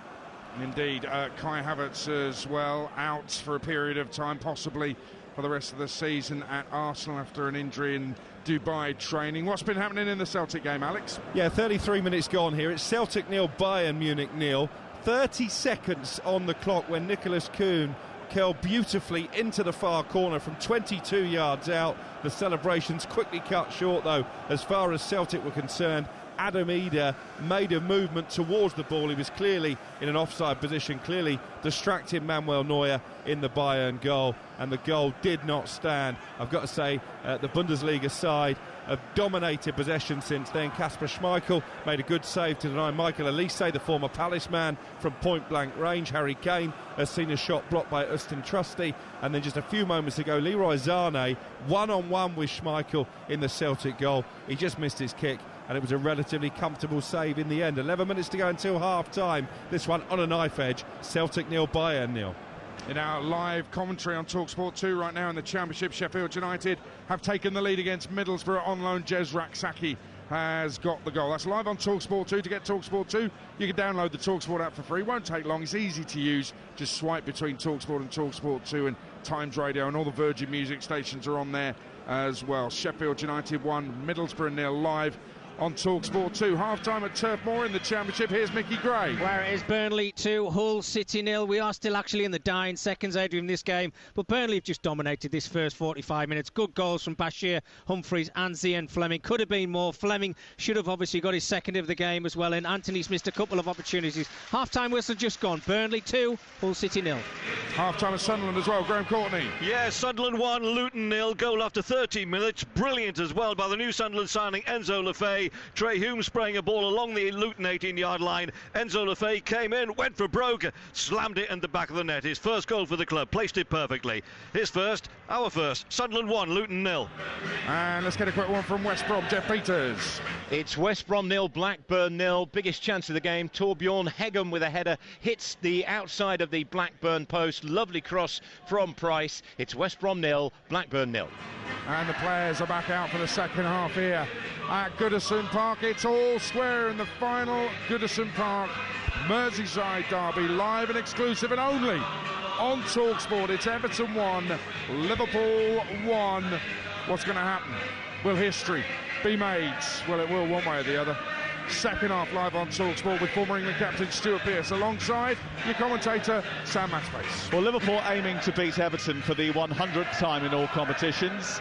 Indeed, Kai Havertz as well, out for a period of time, possibly for the rest of the season at Arsenal after an injury in Dubai training. What's been happening in the Celtic game, Alex? Yeah, 33 minutes gone here. It's Celtic 0, Bayern Munich 0. 30 seconds on the clock when Nicholas Kuhn curled beautifully into the far corner from 22 yards out. The celebrations quickly cut short, though, as far as Celtic were concerned. Adam Eder made a movement towards the ball. He was clearly in an offside position, clearly distracting Manuel Neuer in the Bayern goal, and the goal did not stand. I've got to say, the Bundesliga side have dominated possession since then. Kasper Schmeichel made a good save to deny Michael Elise, the former Palace man, from point-blank range. Harry Kane has seen a shot blocked by Ustin Trusty, and then just a few moments ago, Leroy Sané one-on-one with Schmeichel in the Celtic goal. He just missed his kick, and it was a relatively comfortable save in the end. 11 minutes to go until half-time. This one on a knife edge. Celtic 0, Bayern 0. in our live commentary on TalkSport 2 right now in the Championship. Sheffield United have taken the lead against Middlesbrough on loan. Jez Raksaki has got the goal. That's live on TalkSport 2. To get TalkSport 2, you can download the TalkSport app for free. Won't take long. It's easy to use. Just swipe between TalkSport and TalkSport 2, and Times Radio and all the Virgin Music stations are on there as well. Sheffield United 1, Middlesbrough 0 live on TalkSport 2. Half-time at Turf Moor in the Championship. Here's Mickey Gray. Where it is Burnley 2, Hull City 0. We are still actually in the dying seconds, Adrian, in this game, but Burnley have just dominated this first 45 minutes. Good goals from Bashir, Humphreys and Zian Fleming. Could have been more. Fleming should have obviously got his second of the game as well, and Anthony's missed a couple of opportunities. Half-time whistle just gone. Burnley 2, Hull City 0. Half-time at Sunderland as well. Graham Courtney. Yeah, Sunderland 1, Luton 0. Goal after 13 minutes. Brilliant as well by the new Sunderland signing Enzo Lefebvre. Trey Hume spraying a ball along the Luton 18-yard line. Enzo Lefebvre came in, went for broke, slammed it in the back of the net. His first goal for the club, placed it perfectly. His first, our first. Sunderland 1, Luton 0. And let's get a quick one from West Brom. Jeff Peters. It's West Brom 0, Blackburn 0. Biggest chance of the game. Torbjorn Hegem with a header hits the outside of the Blackburn post. Lovely cross from Price. It's West Brom 0, Blackburn 0. And the players are back out for the second half here at Goodison Park. It's all square in the final Goodison Park Merseyside derby, live and exclusive and only on TalkSport. It's Everton 1, Liverpool 1. What's going to happen? Will history be made? Well, it will one way or the other. Second half live on TalkSport with former England captain Stuart Pearce alongside your commentator Sam Matchface. Well, Liverpool aiming to beat Everton for the 100th time in all competitions.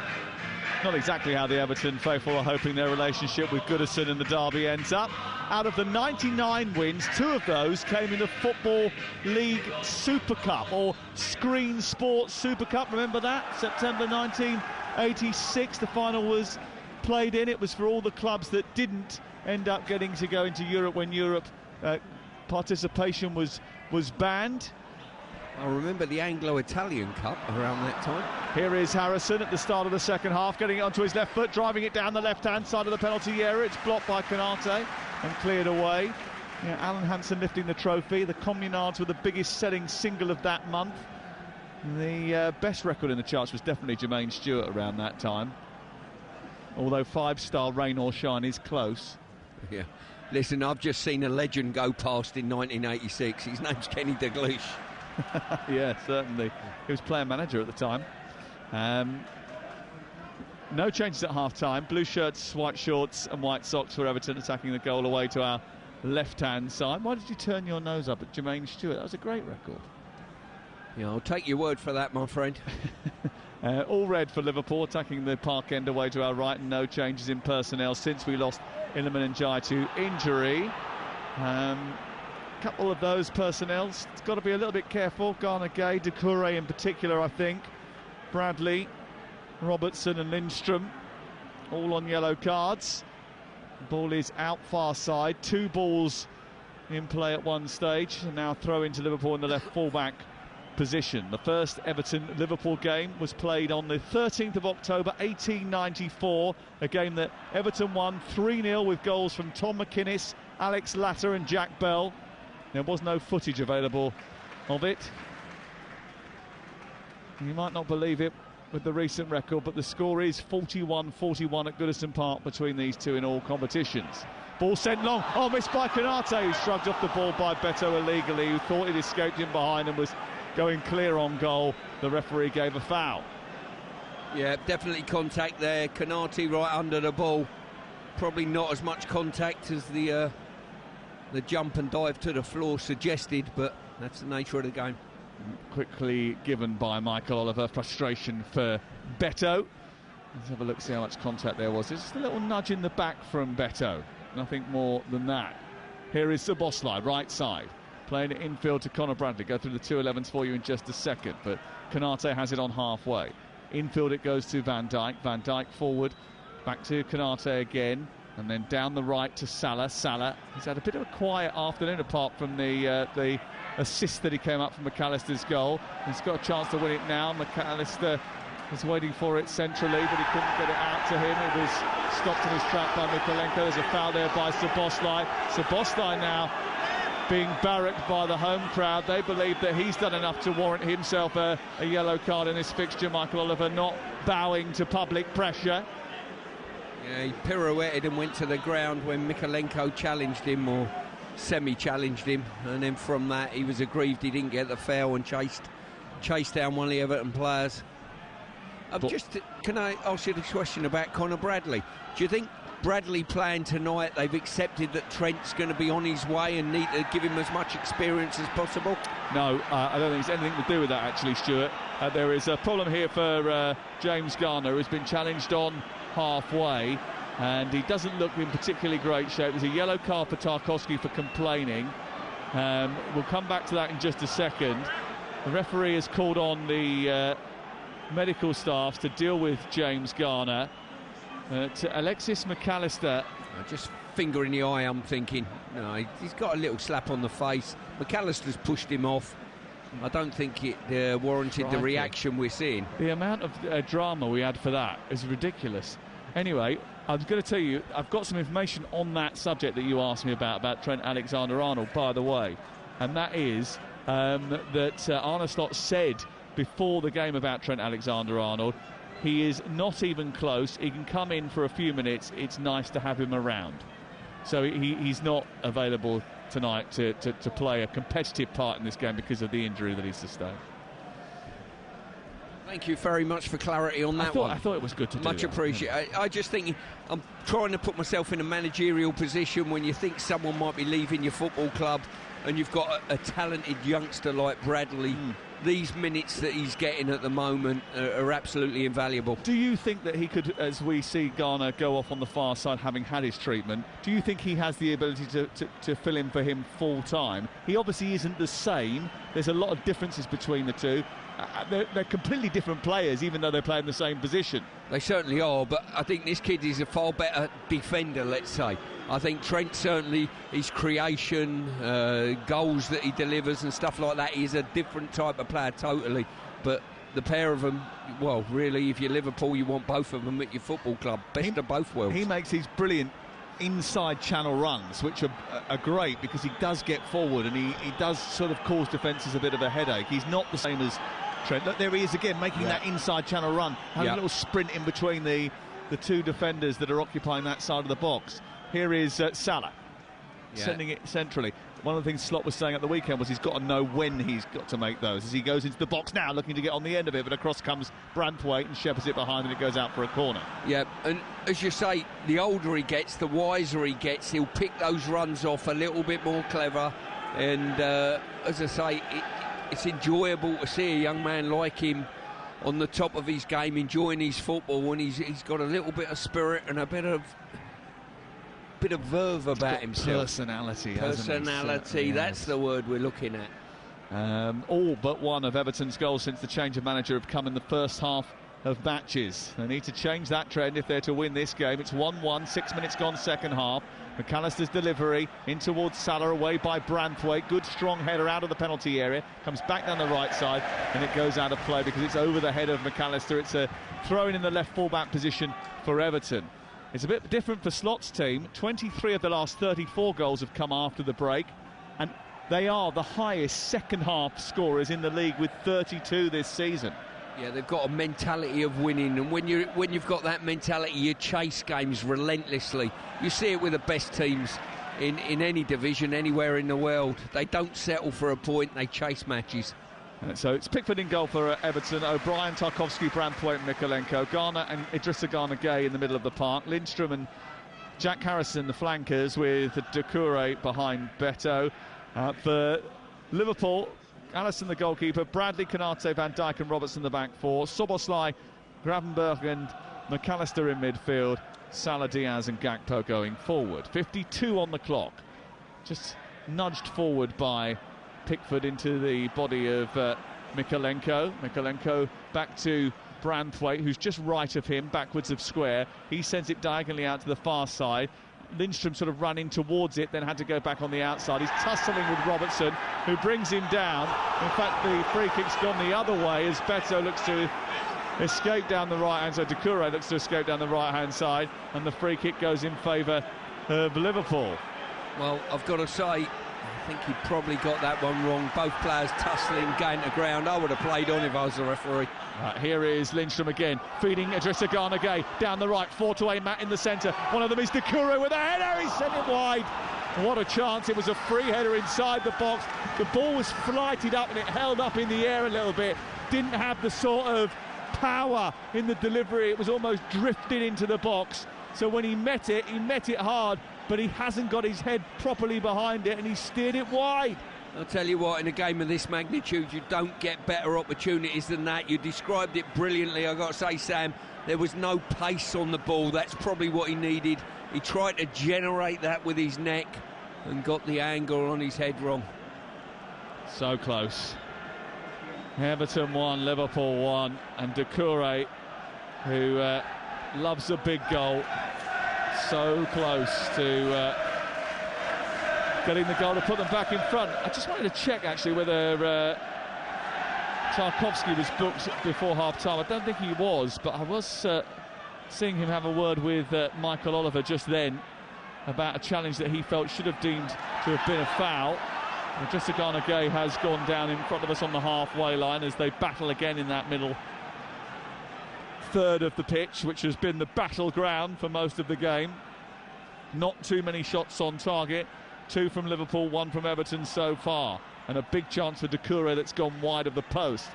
Not exactly how the Everton faithful are hoping their relationship with Goodison and the derby ends up. Out of the 99 wins, 2 of those came in the Football League Super Cup, or Screen Sports Super Cup. Remember that? September 1986, the final was played in. It was for all the clubs that didn't end up getting to go into Europe when Europe participation was banned. I remember the Anglo-Italian Cup around that time. Here is Harrison at the start of the second half, getting it onto his left foot, driving it down the left-hand side of the penalty area. It's blocked by Konate and cleared away. Yeah, Alan Hansen lifting the trophy. The Communards were the biggest selling single of that month. The best record in the charts was definitely Jermaine Stewart around that time. Although 5-star Rain or Shine is close. Yeah. Listen, I've just seen a legend go past in 1986. His name's Kenny Dalglish. Yeah, certainly. He was player manager at the time. No changes at half-time. Blue shirts, white shorts and white socks for Everton, attacking the goal away to our left-hand side. Why did you turn your nose up at Jermaine Stewart? That was a great record. Yeah, I'll take your word for that, my friend. All red for Liverpool, attacking the Park end away to our right, and no changes in personnel since we lost Iliman Ndiaye to injury. Couple of those personnel, it's got to be a little bit careful. Garner Gay, Doucouré in particular, I think. Bradley, Robertson and Lindstrom, all on yellow cards. Ball is out far side. 2 balls in play at one stage, and now throw into Liverpool in the left full-back position. The first Everton-Liverpool game was played on the 13th of October 1894, a game that Everton won 3-0 with goals from Tom McInnes, Alex Latter and Jack Bell. There was no footage available of it. You might not believe it with the recent record, but the score is 41-41 at Goodison Park between these two in all competitions. Ball sent long. Oh, missed by Konate, who shrugged off the ball by Beto illegally, who thought it escaped him behind and was going clear on goal. The referee gave a foul. Yeah, definitely contact there. Konate right under the ball. Probably not as much contact as the jump and dive to the floor suggested, but that's the nature of the game. Quickly given by Michael Oliver. Frustration for Beto. Let's have a look, see how much contact there was. It's just a little nudge in the back from Beto. Nothing more than that. Here is Szoboszlai, right side. Playing it infield to Conor Bradley. Go through the 2-11s for you in just a second, but Konate has it on halfway. Infield it goes to Van Dijk. Van Dijk forward. Back to Konate again. And then down the right to Salah. Salah, he's had a bit of a quiet afternoon apart from the assist that he came up from McAllister's goal. He's got a chance to win it now. McAllister was waiting for it centrally, but he couldn't get it out to him. It was stopped in his trap by Mikolenko. There's a foul there by Szoboszlai. Szoboszlai now being barracked by the home crowd. They believe that he's done enough to warrant himself a yellow card in this fixture. Michael Oliver not bowing to public pressure. Yeah, he pirouetted and went to the ground when Mykolenko challenged him, or semi-challenged him, and then from that he was aggrieved he didn't get the foul and chased down one of the Everton players. Can I ask you this question about Conor Bradley? Do you think Bradley playing tonight, they've accepted that Trent's going to be on his way and need to give him as much experience as possible? No, I don't think it's anything to do with that, actually, Stuart. There is a problem here for James Garner, who's been challenged on halfway, and he doesn't look in particularly great shape. There's a yellow card for Tarkowski for complaining. We'll come back to that in just a second. The referee has called on the medical staff to deal with James Garner. To Alexis McAllister, just finger in the eye, I'm thinking. No, he's got a little slap on the face. McAllister's pushed him off. I don't think it warranted the reaction we're seeing. The amount of drama we had for that is ridiculous. Anyway, I was going to tell you, I've got some information on that subject that you asked me about Trent Alexander-Arnold, by the way, and that is that Arne Slot said before the game about Trent Alexander-Arnold, he is not even close. He can come in for a few minutes. It's nice to have him around. So he's not available tonight to play a competitive part in this game because of the injury that he sustained. Thank you very much for clarity on that one. I thought it was good to do much that. appreciated. I just think I'm trying to put myself in a managerial position when you think someone might be leaving your football club and you've got a talented youngster like Bradley. These minutes that he's getting at the moment are absolutely invaluable. Do you think that he could, as we see Garner go off on the far side having had his treatment, do you think he has the ability to fill in for him full time? He obviously isn't the same. There's a lot of differences between the two. They're completely different players, even though they play in the same position. They certainly are, but I think this kid is a far better defender, let's say. I think Trent, certainly, his creation, goals that he delivers and stuff like that, he's a different type of player totally. But the pair of them, well, really, if you're Liverpool, you want both of them at your football club. Best of both worlds. He makes these brilliant inside channel runs, which are great because he does get forward and he does sort of cause defences a bit of a headache. He's not the same as Trent. Look, there he is again, making that inside channel run, having a little sprint in between the two defenders that are occupying that side of the box. Here is Salah sending it centrally. One of the things Slot was saying at the weekend was he's got to know when he's got to make those. As he goes into the box now, looking to get on the end of it, but across comes Branthwaite and shepherds it behind, and it goes out for a corner. Yeah, and as you say, the older he gets, the wiser he gets. He'll pick those runs off a little bit more clever, and as I say, it's enjoyable to see a young man like him on the top of his game, enjoying his football, and he's got a little bit of spirit and a bit of verve about himself. Personality, that's the word we're looking at. All but one of Everton's goals since the change of manager have come in the first half of matches. They need to change that trend if they're to win this game. It's 1-1, 6 minutes gone second half. McAllister's delivery in towards Salah, away by Branthwaite. Good strong header out of the penalty area, comes back down the right side, and it goes out of play because it's over the head of McAllister. It's a throw-in the left full-back position for Everton. It's a bit different for Slot's team. 23 of the last 34 goals have come after the break, and they are the highest second-half scorers in the league with 32 this season. Yeah, they've got a mentality of winning, and when you've got that mentality, you chase games relentlessly. You see it with the best teams in any division, anywhere in the world. They don't settle for a point, they chase matches. So it's Pickford in goal for Everton. O'Brien, Tarkowski, Branthwaite and Mykolenko. Garner and Idrissa Gana-Gueye in the middle of the park. Lindstrom and Jack Harrison, the flankers, with Doucouré behind Beto. For Liverpool, Alisson the goalkeeper, Bradley, Konate, Van Dijk and Robertson the back four. Szoboszlai, Gravenberch and McAllister in midfield. Salah, Diaz and Gakpo going forward. 52 on the clock. Just nudged forward by Pickford into the body of Mykolenko. Mykolenko back to Branthwaite, who's just right of him, backwards of square. He sends it diagonally out to the far side. Lindstrom sort of running towards it, then had to go back on the outside. He's tussling with Robertson, who brings him down. In fact, the free kick's gone the other way as Beto looks to escape down the right hand side. Doucouré looks to escape down the right hand side, and the free kick goes in favour of Liverpool. Well, I've got to say, think he probably got that one wrong. Both players tussling, going to ground. I would have played on if I was the referee. Right, here is Lindstrom again, feeding Idrissa Gana Gueye down the right, 4 to 8 Matt in the centre. One of them is Doucouré with a header, he sent it wide. What a chance, it was a free header inside the box. The ball was flighted up and it held up in the air a little bit. Didn't have the sort of power in the delivery, it was almost drifted into the box. So when he met it hard, but he hasn't got his head properly behind it and he steered it wide. I'll tell you what, in a game of this magnitude, you don't get better opportunities than that. You described it brilliantly. I've got to say, Sam, there was no pace on the ball. That's probably what he needed. He tried to generate that with his neck and got the angle on his head wrong. So close. Everton 1, Liverpool 1, and Doucouré, who loves a big goal, so close to getting the goal to put them back in front. I just wanted to check actually whether Tarkowski was booked before half-time. I don't think he was, but I was seeing him have a word with Michael Oliver just then about a challenge that he felt should have deemed to have been a foul. Idrissa Gana Gueye has gone down in front of us on the halfway line as they battle again in that middle third of the pitch, which has been the battleground for most of the game. Not too many shots on target. 2 from Liverpool, 1 from Everton so far. And a big chance for Doucouré that's gone wide of the post.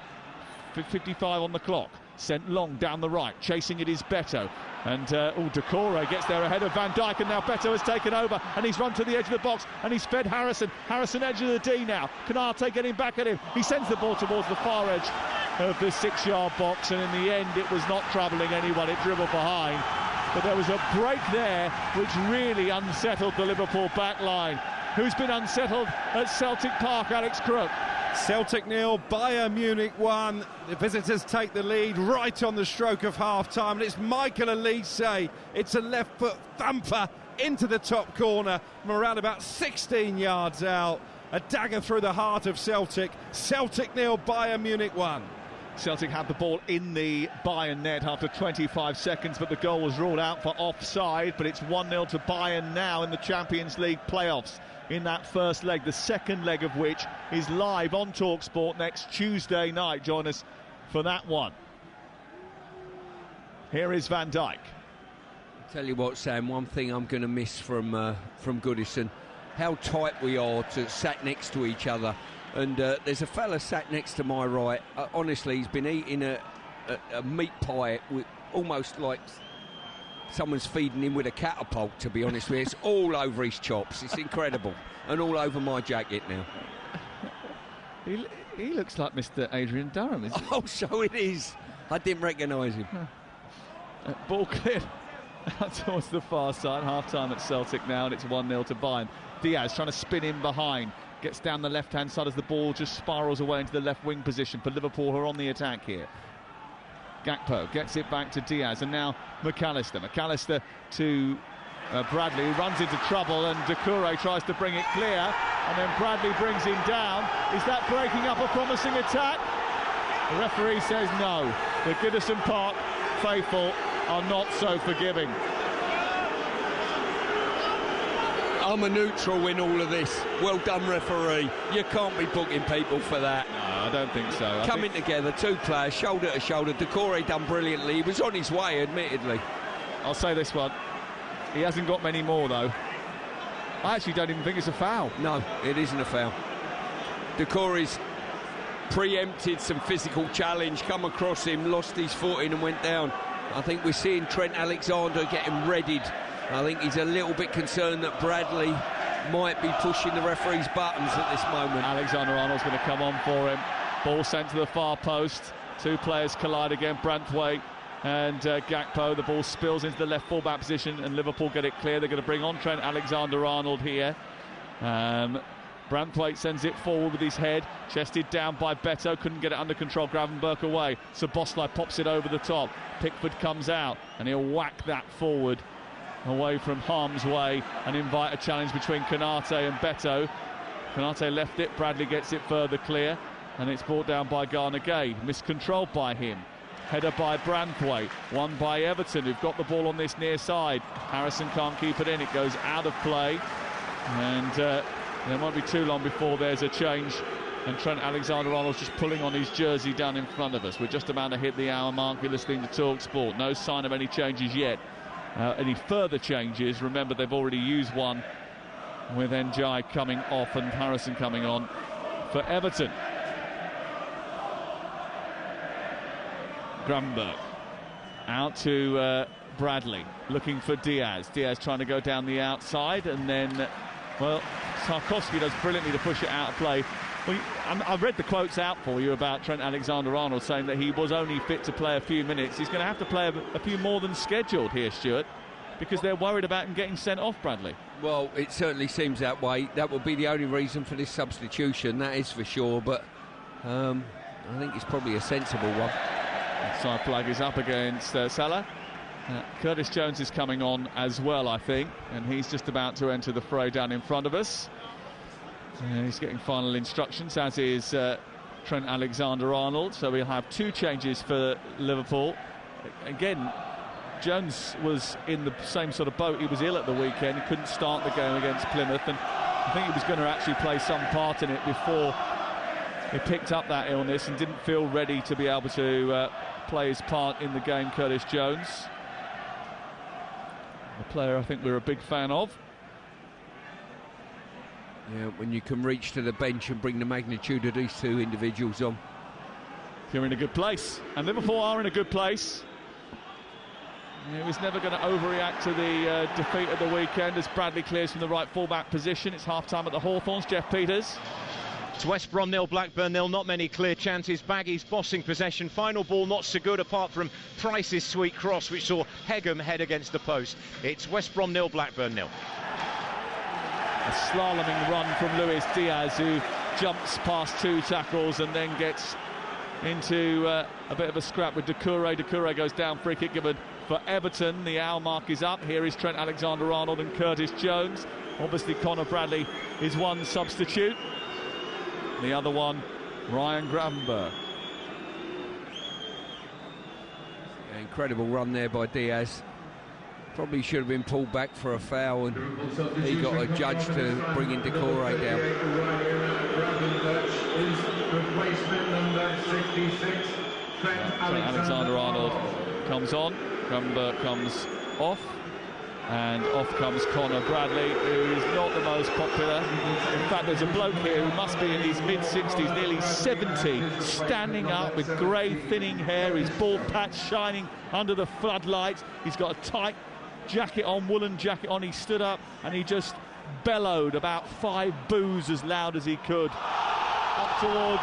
55 on the clock. Sent long down the right. Chasing it is Beto. And Doucouré gets there ahead of Van Dijk, and now Beto has taken over and he's run to the edge of the box and he's fed Harrison. Harrison edge of the D now. Canate getting back at him. He sends the ball towards the far edge of the 6-yard box, and in the end it was not troubling anyone. It dribbled behind. But there was a break there which really unsettled the Liverpool back line. Who's been unsettled at Celtic Park, Alex Crook? Celtic 0, Bayern Munich 1. The visitors take the lead right on the stroke of half-time, and it's Michael Elise. It's a left-foot thumper into the top corner from around about 16 yards out. A dagger through the heart of Celtic. Celtic 0, Bayern Munich 1. Celtic had the ball in the Bayern net after 25 seconds, but the goal was ruled out for offside. But it's 1-0 to Bayern now in the Champions League playoffs in that first leg, the second leg of which is live on TalkSport next Tuesday night. Join us for that one. Here is Van Dijk. Tell you what, Sam, one thing I'm going to miss from Goodison, how tight we are sat next to each other. And there's a fella sat next to my right. Honestly, he's been eating a meat pie with almost like someone's feeding him with a catapult, to be honest with you. It's all over his chops. It's incredible. And all over my jacket now. He looks like Mr. Adrian Durham, isn't he? Oh, so it is. I didn't recognise him. Ball cleared out towards the far side. Half-time at Celtic now, and it's 1-0 to Bayern. Diaz trying to spin in behind. Gets down the left-hand side as the ball just spirals away into the left wing position for Liverpool, who are on the attack here. Gakpo gets it back to Diaz, and now McAllister. McAllister to Bradley, who runs into trouble, and Doucouré tries to bring it clear, and then Bradley brings him down. Is that breaking up a promising attack? The referee says no. The Goodison Park faithful are not so forgiving. I'm a neutral in all of this. Well done, referee. You can't be booking people for that. No, I don't think so. Coming together, 2 players, shoulder to shoulder. Doucouré done brilliantly. He was on his way, admittedly. I'll say this one. He hasn't got many more, though. I actually don't even think it's a foul. No, it isn't a foul. Doucouré's preempted some physical challenge, come across him, lost his footing and went down. I think we're seeing Trent Alexander getting readied. I think he's a little bit concerned that Bradley might be pushing the referee's buttons at this moment. Alexander-Arnold's going to come on for him. Ball sent to the far post. 2 players collide again, Branthwaite and Gakpo. The ball spills into the left full-back position and Liverpool get it clear. They're going to bring on Trent Alexander-Arnold here. Branthwaite sends it forward with his head, chested down by Beto, couldn't get it under control, Gravenberch away. Szoboszlai pops it over the top. Pickford comes out and he'll whack that forward away from harm's way and invite a challenge between Canate and Beto. Canate left it, Bradley gets it further clear, and it's brought down by Gana Gueye, miscontrolled by him. Header by Branthwaite, won by Everton, who've got the ball on this near side. Harrison can't keep it in, it goes out of play, and And it won't be too long before there's a change, and Trent Alexander-Arnold's just pulling on his jersey down in front of us. We're just about to hit the hour mark. You're listening to Talk Sport. No sign of any changes yet. Any further changes? Remember, they've already used one with Njai coming off and Harrison coming on for Everton. Grumberg out to Bradley, looking for Diaz. Diaz trying to go down the outside, and then, well, Tarkowski does brilliantly to push it out of play. Well, I've read the quotes out for you about Trent Alexander-Arnold saying that he was only fit to play a few minutes. He's going to have to play a few more than scheduled here, Stuart, because they're worried about him getting sent off, Bradley. Well, it certainly seems that way. That would be the only reason for this substitution, that is for sure, but I think it's probably a sensible one. Side flag is up against Salah. Curtis Jones is coming on as well, I think, and he's just about to enter the fray down in front of us. He's getting final instructions, as is Trent Alexander-Arnold, so we'll have two changes for Liverpool. Again, Jones was in the same sort of boat. He was ill at the weekend, he couldn't start the game against Plymouth, and I think he was going to actually play some part in it before he picked up that illness and didn't feel ready to be able to play his part in the game. Curtis Jones, a player I think we're a big fan of. Yeah, when you can reach to the bench and bring the magnitude of these two individuals on. You're in a good place, and Liverpool are in a good place. He was never going to overreact to the defeat of the weekend as Bradley clears from the right full-back position. It's half-time at the Hawthorns. Jeff Peters. It's West Brom 0, Blackburn 0. Not many clear chances. Baggy's bossing possession. Final ball not so good, apart from Price's sweet cross, which saw Hegum head against the post. It's West Brom 0, Blackburn 0. A slaloming run from Luis Diaz, who jumps past two tackles and then gets into a bit of a scrap with Doucouré. Doucouré goes down, free kick given for Everton. The hour mark is up. Here is Trent Alexander-Arnold and Curtis Jones. Obviously Conor Bradley is one substitute. The other one, Ryan Grumberg. Incredible run there by Diaz. Probably should have been pulled back for a foul, and he got a judge to bring in Doucouré down. Trent Alexander-Arnold comes on, Grumberg comes off, and off comes Conor Bradley, who is not the most popular. In fact, there's a bloke here who must be in his mid-60s, nearly 70, standing up with grey thinning hair, his bald patch shining under the floodlights. He's got a tight jacket on, woolen jacket on. He stood up and he just bellowed about 5 boos as loud as he could. Up towards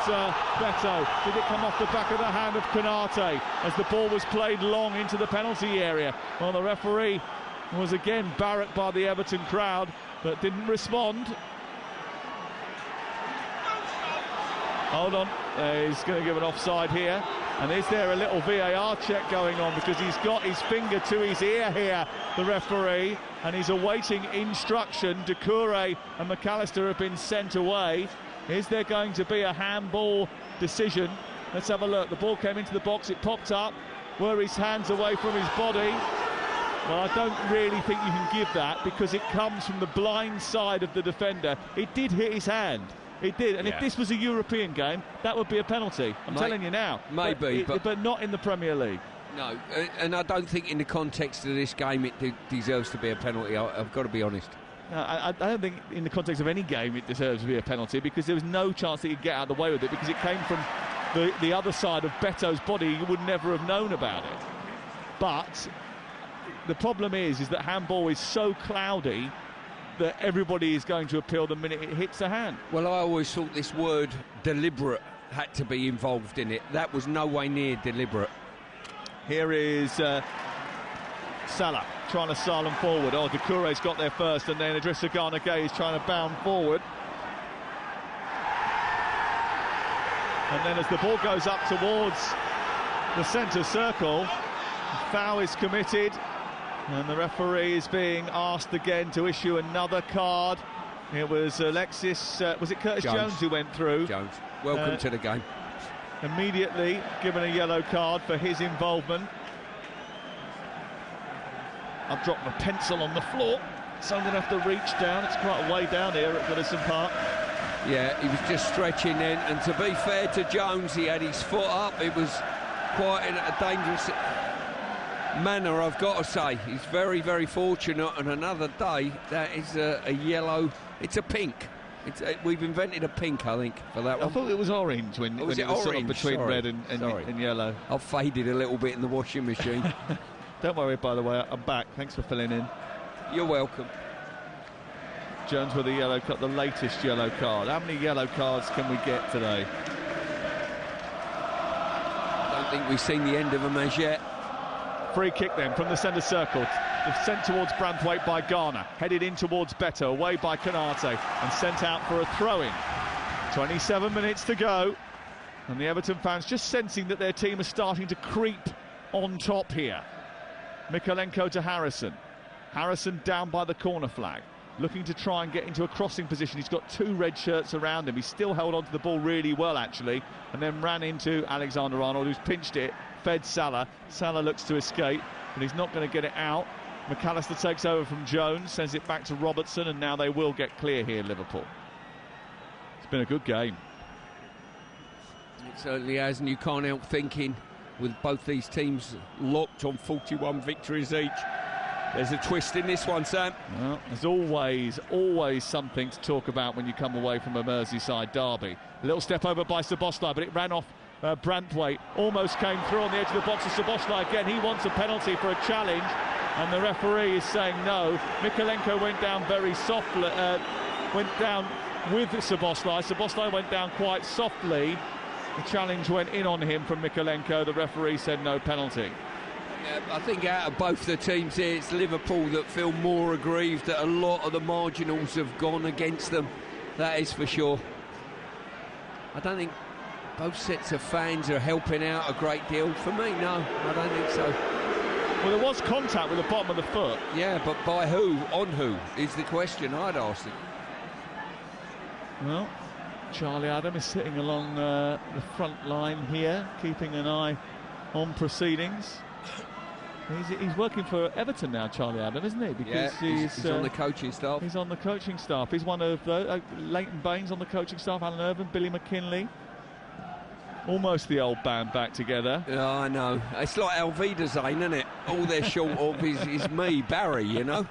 Beto. Did it come off the back of the hand of Konate as the ball was played long into the penalty area? Well, the referee was again barracked by the Everton crowd, but didn't respond. Hold on, he's going to give an offside here. And is there a little VAR check going on, because he's got his finger to his ear here, the referee, and he's awaiting instruction. Doucouré and McAllister have been sent away. Is there going to be a handball decision? Let's have a look. The ball came into the box, it popped up. Were his hands away from his body? Well, I don't really think you can give that, because it comes from the blind side of the defender. It did hit his hand. It did, and if this was a European game, that would be a penalty. I'm telling you now. Maybe, but not in the Premier League. No, and I don't think in the context of this game it deserves to be a penalty. I've got to be honest. No, I don't think in the context of any game it deserves to be a penalty, because there was no chance that he'd get out of the way with it, because it came from the other side of Beto's body. You would never have known about it. But the problem is that handball is so cloudy that everybody is going to appeal the minute it hits the hand. Well, I always thought this word deliberate had to be involved in it. That was no way near deliberate. Here is Salah trying to slalom forward. Oh, Doucouré's got there first, and then Idrissa Gana Gueye is trying to bound forward. And then as the ball goes up towards the centre circle, foul is committed. And the referee is being asked again to issue another card. It was Alexis, was it Curtis Jones who went through? Jones, welcome to the game. Immediately given a yellow card for his involvement. I've dropped my pencil on the floor. so I'm going to have to reach down. It's quite a way down here at Goodison Park. Yeah, he was just stretching then, and to be fair to Jones, he had his foot up. It was quite in a dangerous manner, I've got to say. He's very, very fortunate, and another day, that is a yellow, it's a pink. We've invented a pink, I think, for that one. I thought it was orange when it was sort of between red and yellow. I've faded a little bit in the washing machine. Don't worry, by the way, I'm back. Thanks for filling in. You're welcome. Jones with a yellow card, the latest yellow card. How many yellow cards can we get today? I don't think we've seen the end of them as yet. Free kick then from the centre circle. Sent towards Branthwaite by Garner. Headed in towards Beto, away by Canate, and sent out for a throw-in. 27 minutes to go. And the Everton fans just sensing that their team is starting to creep on top here. Mykolenko to Harrison. Harrison down by the corner flag, looking to try and get into a crossing position. He's got 2 red shirts around him. He still held onto the ball really well, actually, and then ran into Alexander-Arnold, who's pinched it, fed Salah. Salah looks to escape, and he's not going to get it out. McAllister takes over from Jones, sends it back to Robertson, and now they will get clear here, Liverpool. It's been a good game. It certainly has, and you can't help thinking, with both these teams locked on 41 victories each, there's a twist in this one, Sam. Well, there's always something to talk about when you come away from a Merseyside derby. A little step over by Szoboszlai, but it ran off Branthwaite. Almost came through on the edge of the box of Szoboszlai again. He wants a penalty for a challenge, and the referee is saying no. Mykolenko went down very softly, went down with Szoboszlai. Szoboszlai went down quite softly. The challenge went in on him from Mykolenko. The referee said no penalty. I think out of both the teams here, it's Liverpool that feel more aggrieved that a lot of the marginals have gone against them. That is for sure. I don't think both sets of fans are helping out a great deal. For me, no, I don't think so. Well, there was contact with the bottom of the foot. Yeah, but by who? On who? Is the question I'd ask him. Well, Charlie Adam is sitting along the front line here, keeping an eye on proceedings. He's working for Everton now, Charlie Adam, isn't he? Because he's on the coaching staff. He's on the coaching staff. He's one of Leighton Baines on the coaching staff, Alan Irvine, Billy McKinley. Almost the old band back together. Yeah, I know. It's like Alvidazain, isn't it? All they're short of is me, Barry, you know.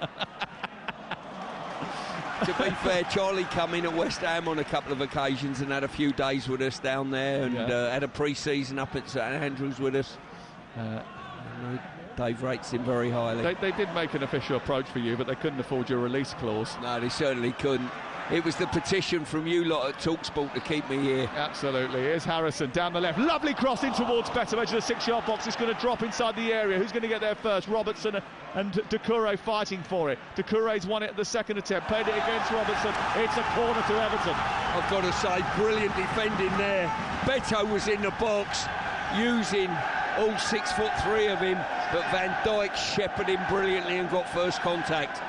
To be fair, Charlie come in at West Ham on a couple of occasions and had a few days with us down there, and had a pre-season up at St Andrews with us. Dave rates him very highly. They did make an official approach for you, but they couldn't afford your release clause. No, they certainly couldn't. It was the petition from you lot at TalkSport to keep me here. Absolutely. Here's Harrison down the left. Lovely cross in towards Beto, edge of the 6-yard box. It's going to drop inside the area. Who's going to get there first? Robertson and Doucouré fighting for it. Doucouré's won it at the second attempt. Played it against Robertson. It's a corner to Everton. I've got to say, brilliant defending there. Beto was in the box, using all 6'3" of him, but Van Dijk shepherded him brilliantly and got first contact.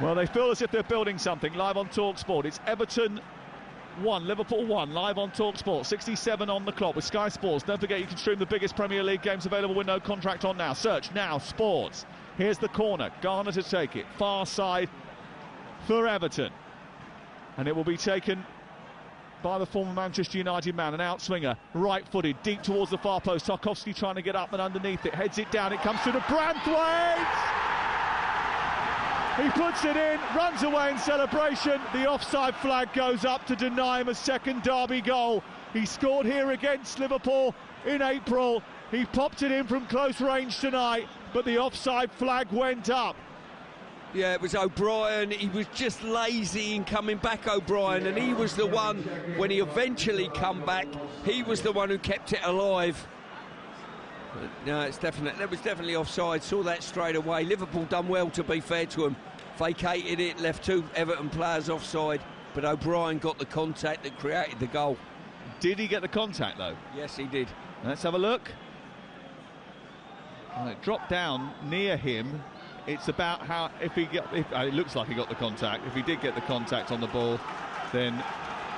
Well, they feel as if they're building something. Live on TalkSport, it's Everton 1, Liverpool 1, live on TalkSport. 67 on the clock with Sky Sports. Don't forget you can stream the biggest Premier League games available with no contract on now. Search Now Sports. Here's the corner, Garner to take it, far side for Everton, and it will be taken by the former Manchester United man, an outswinger, right-footed, deep towards the far post. Tarkowski trying to get up and underneath it, heads it down, it comes to the Branthwaite! He puts it in, runs away in celebration. The offside flag goes up to deny him a second derby goal. He scored here against Liverpool in April. He popped it in from close range tonight, but the offside flag went up. Yeah, it was O'Brien. He was just lazy in coming back, O'Brien, and he was the one, when he eventually come back, he was the one who kept it alive. But no, that was definitely offside. Saw that straight away. Liverpool done well, to be fair to him. Vacated it, left 2 Everton players offside, but O'Brien got the contact that created the goal. Did he get the contact, though? Yes, he did. Let's have a look. Well, it dropped down near him. It's about how, it looks like he got the contact. If he did get the contact on the ball, then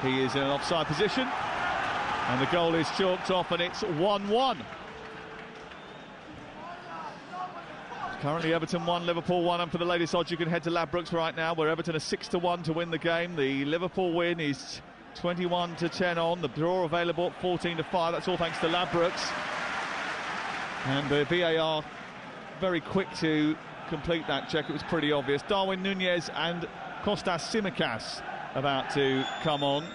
he is in an offside position. And the goal is chalked off, and it's 1-1. Currently Everton 1, Liverpool 1, and for the latest odds you can head to Ladbrokes right now, where Everton are 6-1 to win the game. The Liverpool win is 21-10 on. The draw available at 14-5. That's all thanks to Ladbrokes. And the VAR very quick to complete that check. It was pretty obvious. Darwin Núñez and Kostas Tsimikas about to come on.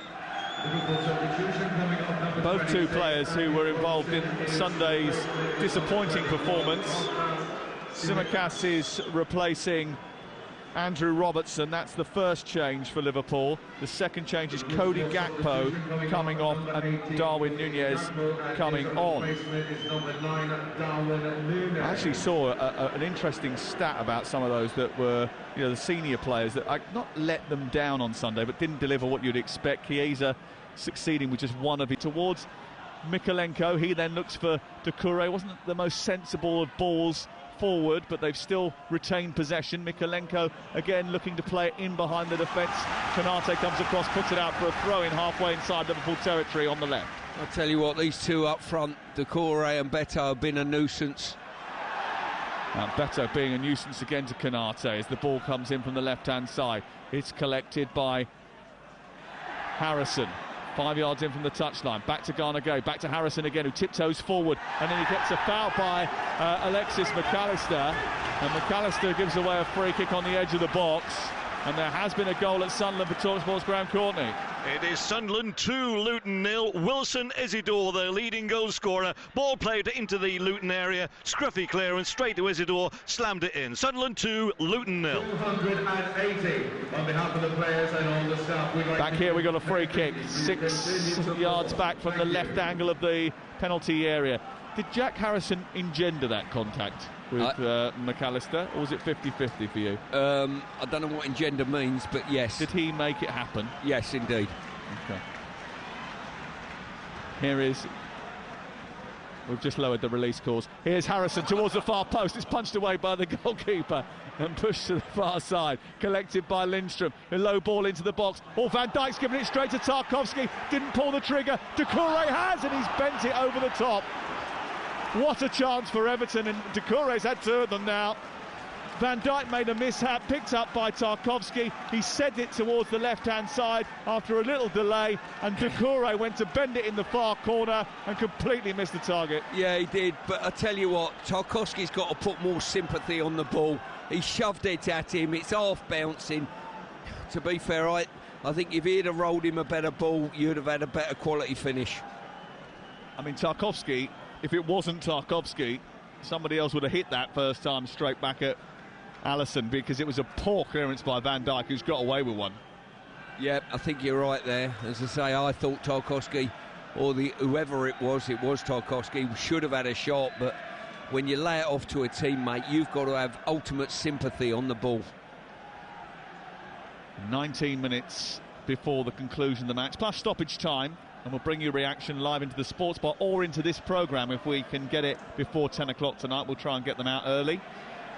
Both two players who were involved in Sunday's disappointing performance. Tsimikas is replacing Andrew Robertson. That's the first change for Liverpool. The second change is Cody Gakpo coming off and Darwin Núñez coming on. I actually saw an interesting stat about some of those that were, you know, the senior players that not let them down on Sunday, but didn't deliver what you'd expect. Chiesa succeeding with just one of it towards Mykolenko. He then looks for Doucouré. Wasn't the most sensible of balls forward, but they've still retained possession. Mykolenko again looking to play it in behind the defence. Konate comes across, puts it out for a throw-in halfway inside Liverpool territory on the left. I'll tell you what, these two up front, Doucouré and Beto, have been a nuisance. Beto being a nuisance again to Konate as the ball comes in from the left-hand side. It's collected by Harrison. 5 yards in from the touchline, back to Ghana Gay, back to Harrison again, who tiptoes forward, and then he gets a foul by Alexis McAllister, and McAllister gives away a free kick on the edge of the box, and there has been a goal at Sunderland for TalkSport's Graham Courtney. It is Sunderland 2, Luton 0. Wilson Isidore, the leading goal scorer. Ball played into the Luton area. Scruffy clearance straight to Isidore. Slammed it in. Sunderland 2, Luton 0. 280 on behalf of the players and all the staff. Back here we got a free kick. 6 yards back from the left angle of the penalty area. Did Jack Harrison engender that contact with McAllister, or was it 50-50 for you? I don't know what engender means, but yes. Did he make it happen? Yes, indeed. Okay. Here is... We've just lowered the release calls. Here's Harrison towards the far post. It's punched away by the goalkeeper and pushed to the far side. Collected by Lindstrom. A low ball into the box. Van Dijk's giving it straight to Tarkowski. Didn't pull the trigger. Doucouré has, and he's bent it over the top. What a chance for Everton, and Doucouré's had two of them now. Van Dijk made a mishap, picked up by Tarkowski. He sent it towards the left-hand side after a little delay, and Doucouré went to bend it in the far corner and completely missed the target. Yeah, he did, but I tell you what, Tarkowski's got to put more sympathy on the ball. He shoved it at him, it's half-bouncing. To be fair, I think if he'd have rolled him a better ball, you'd have had a better quality finish. I mean, Tarkowski, if it wasn't Tarkowski, somebody else would have hit that first time straight back at Alisson, because it was a poor clearance by Van Dijk, who's got away with one. Yeah, I think you're right there. As I say, I thought Tarkowski, or whoever it was Tarkowski, should have had a shot, but when you lay it off to a teammate, you've got to have ultimate sympathy on the ball. 19 minutes before the conclusion of the match, plus stoppage time. And we'll bring you reaction live into the sports bar or into this programme if we can get it before 10 o'clock tonight. We'll try and get them out early.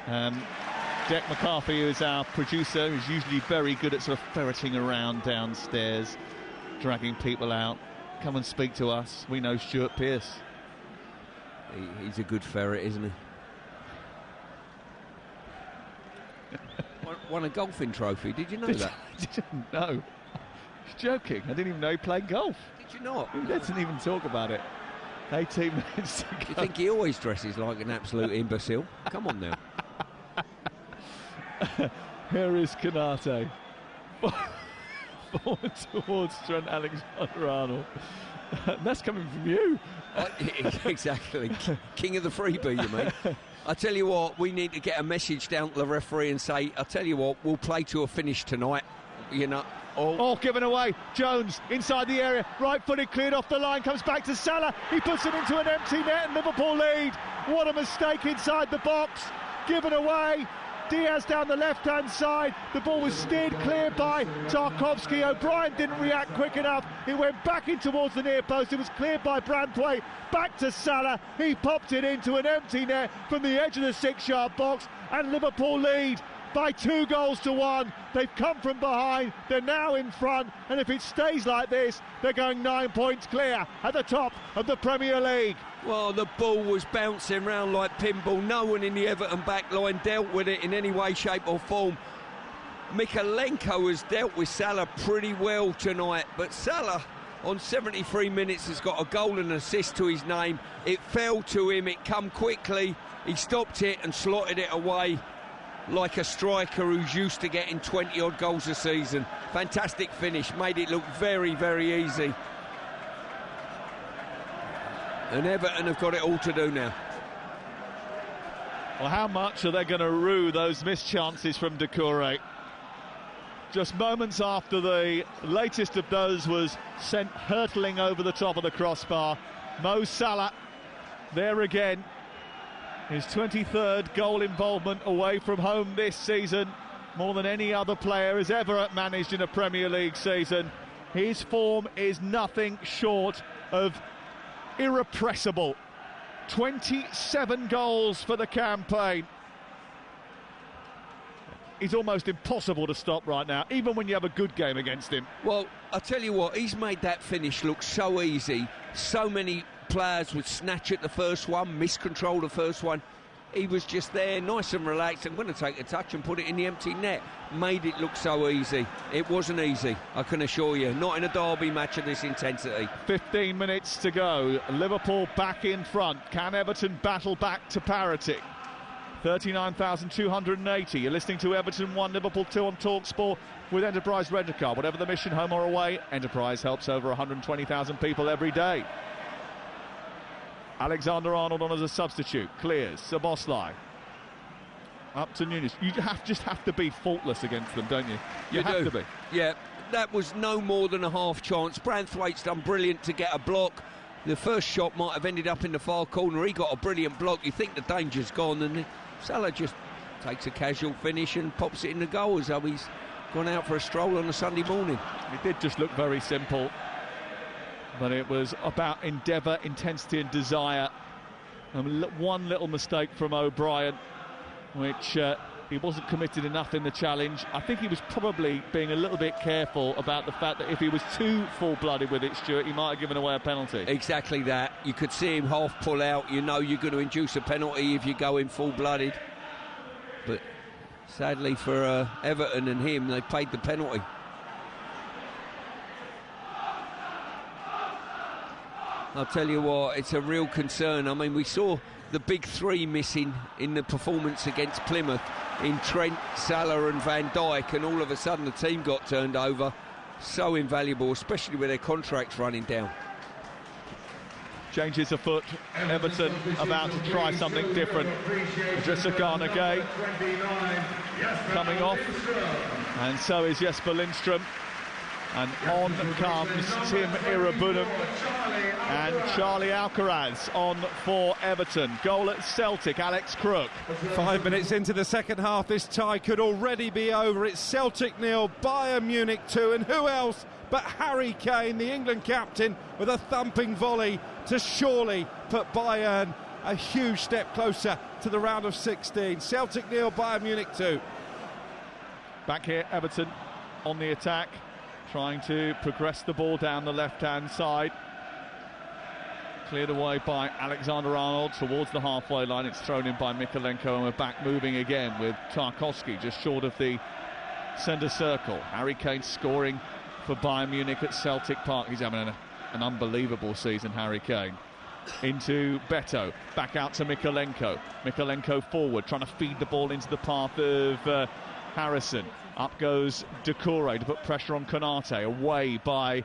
Jack McCarthy, who is our producer, who's usually very good at sort of ferreting around downstairs, dragging people out. Come and speak to us. We know Stuart Pearce. He's a good ferret, isn't he? Won a golfing trophy. Did you know that? Didn't know. Joking. I didn't even know he played golf. Did you not? He doesn't even talk about it. 18 minutes to go. You think he always dresses like an absolute imbecile? Come on now. Here is Konate. Forward towards Trent Alexander-Arnold. That's coming from you. Exactly. King of the freebie, you mean? I tell you what, we need to get a message down to the referee and say, I tell you what, we'll play to a finish tonight. You know. Oh, given away. Jones inside the area, right-footed, cleared off the line, comes back to Salah. He puts it into an empty net and Liverpool lead. What a mistake inside the box. Given away. Diaz down the left-hand side. The ball was steered clear by Tarkowski. O'Brien didn't react quick enough. It went back in towards the near post. It was cleared by Branthwaite. Back to Salah. He popped it into an empty net from the edge of the 6-yard box. And Liverpool lead by 2-1. They've come from behind, they're now in front, and if it stays like this, they're going 9 points clear at the top of the Premier League. Well, the ball was bouncing around like pinball. No one in the Everton back line dealt with it in any way, shape or form. Mykolenko has dealt with Salah pretty well tonight, but Salah on 73 minutes has got a goal and assist to his name. It fell to him, it come quickly, he stopped it and slotted it away like a striker who's used to getting 20-odd goals a season. Fantastic finish, made it look very, very easy. And Everton have got it all to do now. Well, how much are they going to rue those missed chances from Doucouré? Just moments after the latest of those was sent hurtling over the top of the crossbar, Mo Salah there again. His 23rd goal involvement away from home this season, more than any other player has ever managed in a Premier League season. His form is nothing short of irrepressible. 27 goals for the campaign. He's almost impossible to stop right now, even when you have a good game against him. Well, I'll tell you what, he's made that finish look so easy. So many players would snatch at the first one, miscontrol the first one. He was just there, nice and relaxed. I'm going to take a touch and put it in the empty net. Made it look so easy. It wasn't easy, I can assure you. Not in a derby match of this intensity. 15 minutes to go. Liverpool back in front. Can Everton battle back to parity? 39,280. You're listening to Everton 1, Liverpool 2 on TalkSport with Enterprise Rent a Car. Whatever the mission, home or away, Enterprise helps over 120,000 people every day. Alexander-Arnold on as a substitute. Clears. Szoboszlai. Up to Nunes. You just have to be faultless against them, don't you? You have to be. Yeah, that was no more than a half chance. Branthwaite's done brilliant to get a block. The first shot might have ended up in the far corner. He got a brilliant block. You think the danger's gone, and Salah just takes a casual finish and pops it in the goal as though he's gone out for a stroll on a Sunday morning. It did just look very simple, but it was about endeavour, intensity and desire. And one little mistake from O'Brien, which he wasn't committed enough in the challenge. I think he was probably being a little bit careful about the fact that if he was too full-blooded with it, Stuart, he might have given away a penalty. Exactly that. You could see him half pull out. You know you're going to induce a penalty if you go in full-blooded. But sadly for Everton and him, they paid the penalty. I'll tell you what, it's a real concern. I mean, we saw the big three missing in the performance against Plymouth in Trent, Salah and Van Dijk, and all of a sudden the team got turned over. So invaluable, especially with their contracts running down. Changes afoot. Everton about to try something different. Idrissa Gana Gueye coming off, and so is Jesper Lindstrom. And on comes Tim Irabunum and Charlie Alcaraz on for Everton. Goal at Celtic, Alex Crook. 5 minutes into the second half, this tie could already be over. It's Celtic 0, Bayern Munich 2, and who else but Harry Kane, the England captain, with a thumping volley to surely put Bayern a huge step closer to the round of 16. Celtic 0, Bayern Munich 2. Back here, Everton on the attack, trying to progress the ball down the left-hand side. Cleared away by Alexander-Arnold towards the halfway line. It's thrown in by Mykolenko, and we're back moving again with Tarkowski just short of the centre circle. Harry Kane scoring for Bayern Munich at Celtic Park. He's having an unbelievable season, Harry Kane. Into Beto, back out to Mykolenko. Mykolenko forward, trying to feed the ball into the path of Harrison. Up goes Doucouré to put pressure on Konate, away by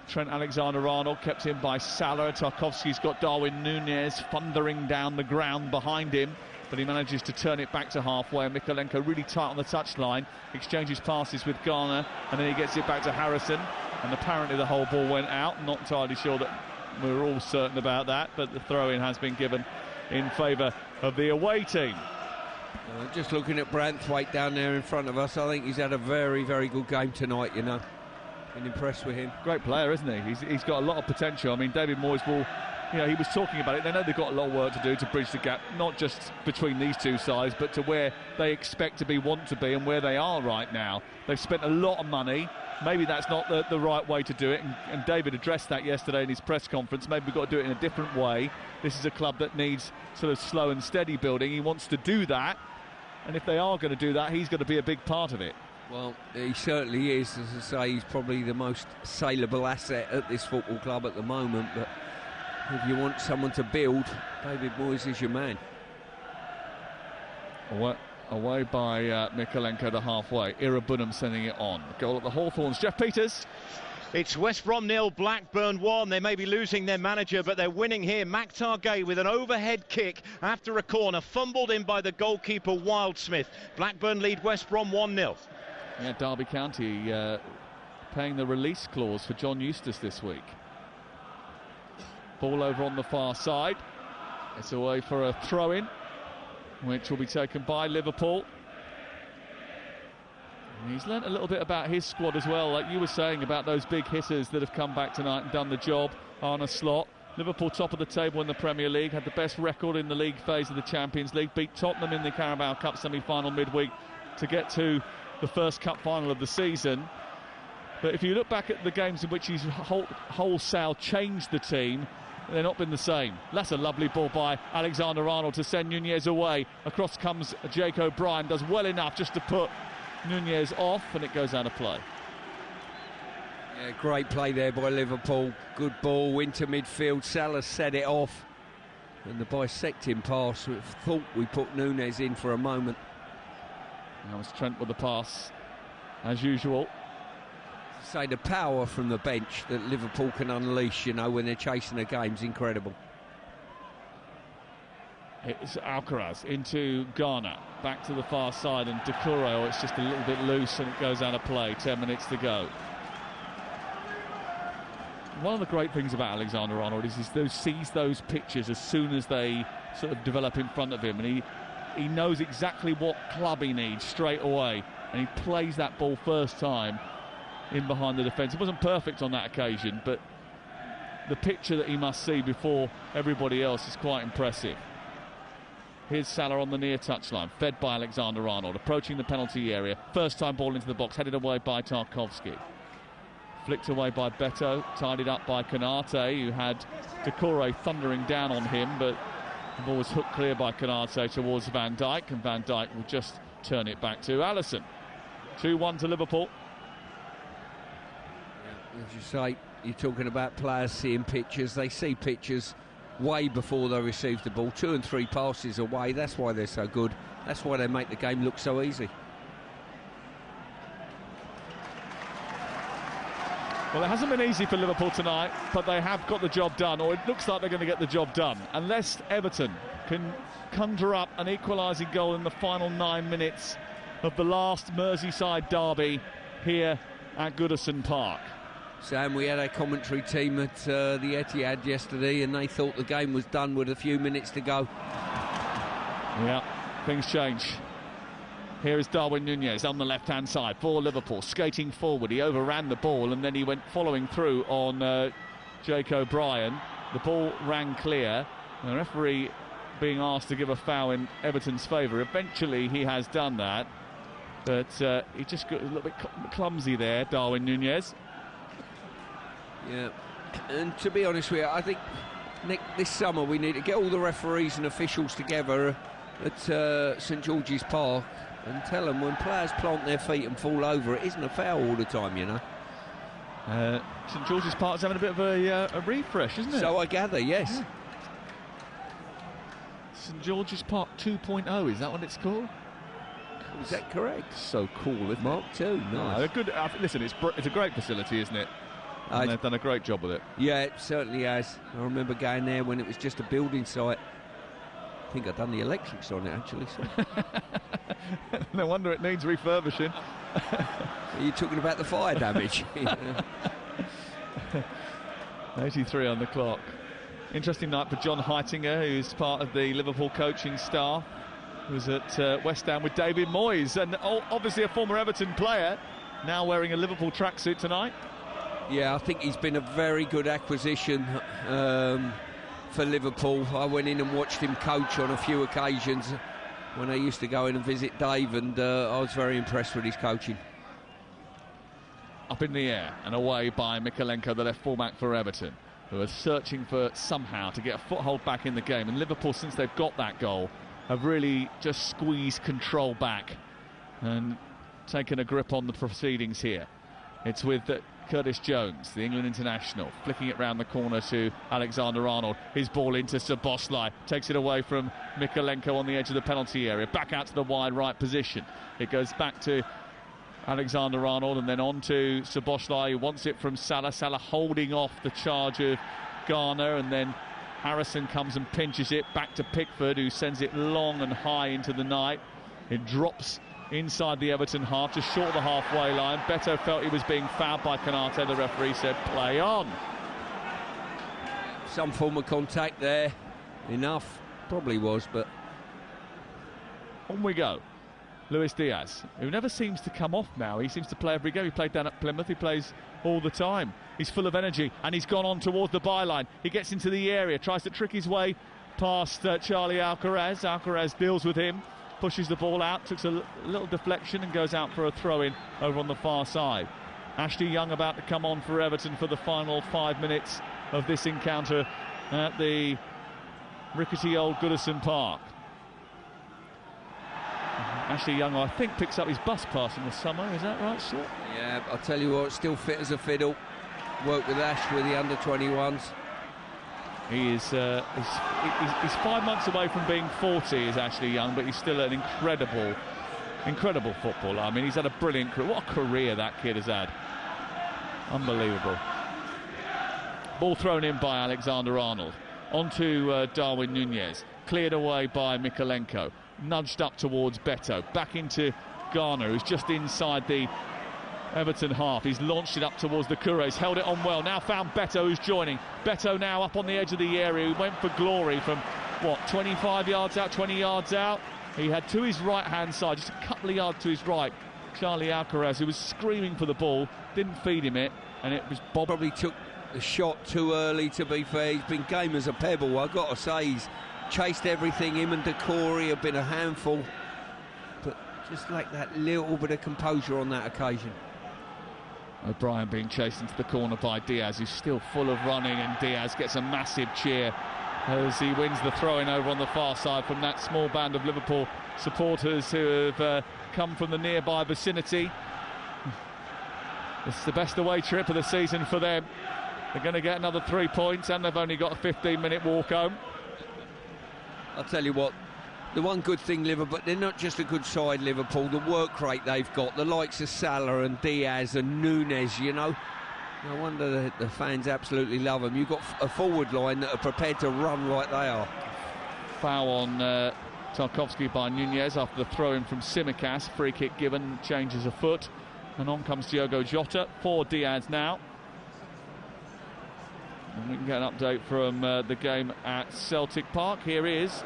Trent Alexander-Arnold, kept in by Salah. Tarkowski's got Darwin Núñez thundering down the ground behind him, but he manages to turn it back to halfway. And Mykolenko really tight on the touchline, exchanges passes with Garner, and then he gets it back to Harrison, and apparently the whole ball went out. Not entirely sure that we're all certain about that, but the throw-in has been given in favour of the away team. Just looking at Branthwaite down there in front of us, I think he's had a very, very good game tonight, you know. Been impressed with him. Great player, isn't he? He's got a lot of potential. I mean, David Moyes will he was talking about it. They know they've got a lot of work to do to bridge the gap, not just between these two sides, but to where they expect to be, want to be, and where they are right now. They've spent a lot of money. Maybe that's not the right way to do it, and David addressed that yesterday in his press conference. Maybe we've got to do it in a different way. This is a club that needs sort of slow and steady building. He wants to do that, and if they are going to do that, he's going to be a big part of it. Well, he certainly is. As I say, he's probably the most saleable asset at this football club at the moment, but if you want someone to build, David Moyes is your man. Away by Mikalenko to halfway. Irabunum sending it on. Goal at the Hawthorns. Jeff Peters. It's West Brom 0, Blackburn 1. They may be losing their manager, but they're winning here. Maktar Gueye with an overhead kick after a corner, fumbled in by the goalkeeper Wildsmith. Blackburn lead West Brom 1-0. Yeah, Derby County paying the release clause for John Eustace this week. Ball over on the far side. It's away for a throw-in, which will be taken by Liverpool. And he's learnt a little bit about his squad as well, like you were saying about those big hitters that have come back tonight and done the job. Arne Slot, Liverpool top of the table in the Premier League, had the best record in the league phase of the Champions League, beat Tottenham in the Carabao Cup semi-final midweek to get to the first cup final of the season. But if you look back at the games in which he's wholesale changed the team, they've not been the same. That's a lovely ball by Alexander-Arnold to send Nunez away. Across comes Jake O'Brien, does well enough just to put Nunez off, and it goes out of play. Yeah, great play there by Liverpool. Good ball into midfield. Salah set it off, and the bisecting pass. We thought we put Nunez in for a moment. That was Trent with the pass, as usual. Say the power from the bench that Liverpool can unleash, when they're chasing a game, is incredible. It's Alcaraz into Ghana, back to the far side, and Doucouré, it's just a little bit loose and it goes out of play. 10 minutes to go. One of the great things about Alexander-Arnold is he sees those pictures as soon as they sort of develop in front of him, and he knows exactly what club he needs straight away, and he plays that ball first time in behind the defence. It wasn't perfect on that occasion, but the picture that he must see before everybody else is quite impressive. Here's Salah on the near touchline, fed by Alexander-Arnold, approaching the penalty area. First time ball into the box, headed away by Tarkowski. Flicked away by Beto, tidied up by Konate, who had Doucouré thundering down on him, but the ball was hooked clear by Konate towards Van Dijk, and Van Dijk will just turn it back to Alisson. 2-1 to Liverpool. As you say, you're talking about players seeing pictures. They see pictures way before they receive the ball. 2 and 3 passes away. That's why they're so good. That's why they make the game look so easy. Well, it hasn't been easy for Liverpool tonight, but they have got the job done, or it looks like they're going to get the job done, unless Everton can conjure up an equalising goal in the final 9 minutes of the last Merseyside derby here at Goodison Park. Sam, we had a commentary team at the Etihad yesterday, and they thought the game was done with a few minutes to go. Yeah, things change. Here is Darwin Nunez on the left-hand side for Liverpool, skating forward. He overran the ball, and then he went following through on Jake O'Brien. The ball ran clear. The referee being asked to give a foul in Everton's favour. Eventually, he has done that, but he just got a little bit clumsy there, Darwin Nunez. Yeah, and to be honest with you, I think, Nick, this summer we need to get all the referees and officials together at St George's Park and tell them when players plant their feet and fall over, it isn't a foul all the time, St George's Park's having a bit of a refresh, isn't it? So I gather, yes. Yeah. St George's Park 2.0, is that what it's called? Is that correct? So cool, isn't it? Mark 2, nice. Good. Listen, it's a great facility, isn't it? And they've done a great job with it. Yeah, it certainly has. I remember going there when it was just a building site. I think I've done the electrics on it, actually. So. No wonder it needs refurbishing. Are you talking about the fire damage? 83 on the clock. Interesting night for John Heitinger, who's part of the Liverpool coaching staff. He was at West Ham with David Moyes, and obviously a former Everton player, now wearing a Liverpool tracksuit tonight. Yeah, I think he's been a very good acquisition for Liverpool. I went in and watched him coach on a few occasions when I used to go in and visit Dave, and I was very impressed with his coaching. Up in the air and away by Mykolenko, the left fullback for Everton, who are searching for somehow to get a foothold back in the game. And Liverpool, since they've got that goal, have really just squeezed control back and taken a grip on the proceedings here. It's with Curtis Jones, the England international, flicking it round the corner to Alexander-Arnold. His ball into Szoboszlai, takes it away from Mykolenko on the edge of the penalty area, back out to the wide right position. It goes back to Alexander-Arnold and then on to Szoboszlai, who wants it from Salah. Salah holding off the charge of Garner, and then Harrison comes and pinches it back to Pickford, who sends it long and high into the night. It drops inside the Everton half, just short of the halfway line. Beto felt he was being fouled by Konate. The referee said play on. Some form of contact there. Enough. Probably was, but... On we go. Luis Diaz, who never seems to come off now. He seems to play every game. He played down at Plymouth. He plays all the time. He's full of energy, and he's gone on towards the byline. He gets into the area, tries to trick his way past Charlie Alcaraz. Alcaraz deals with him, pushes the ball out, takes a little deflection and goes out for a throw-in over on the far side. Ashley Young about to come on for Everton for the final 5 minutes of this encounter at the rickety old Goodison Park. Ashley Young, I think, picks up his bus pass in the summer. Is that right, Stuart? Yeah, I'll tell you what, still fit as a fiddle. Worked with Ash with the under-21s. He is he's 5 months away from being 40, is Ashley Young, but he's still an incredible footballer. I mean, he's had a brilliant career. What a career that kid has had. Unbelievable. Ball thrown in by Alexander-Arnold. Onto Darwin Núñez. Cleared away by Mykolenko. Nudged up towards Beto. Back into Garner, who's just inside the Everton half. He's launched it up towards the Cures, held it on well. Now found Beto, who's joining. Beto now up on the edge of the area, who went for glory from, 25 yards out, 20 yards out. He had to his right-hand side, just a couple of yards to his right, Charlie Alcaraz, who was screaming for the ball, didn't feed him it, and it was Bob. Probably took the shot too early, to be fair. He's been game as a pebble. I've got to say, he's chased everything. Him and Decore have been a handful, but just lacked that little bit of composure on that occasion. O'Brien being chased into the corner by Diaz, who's still full of running, and Diaz gets a massive cheer as he wins the throw-in over on the far side from that small band of Liverpool supporters who have come from the nearby vicinity. It's the best away trip of the season for them. They're going to get another 3 points, and they've only got a 15-minute walk home. I'll tell you what, the one good thing, Liverpool, they're not just a good side, Liverpool. The work rate they've got, the likes of Salah and Diaz and Núñez, you know. No wonder the fans absolutely love them. You've got a forward line that are prepared to run like they are. Foul on Tarkowski by Núñez after the throw-in from Tsimikas. Free kick given, changes a foot. And on comes Diogo Jota for Diaz now. And we can get an update from the game at Celtic Park. Here is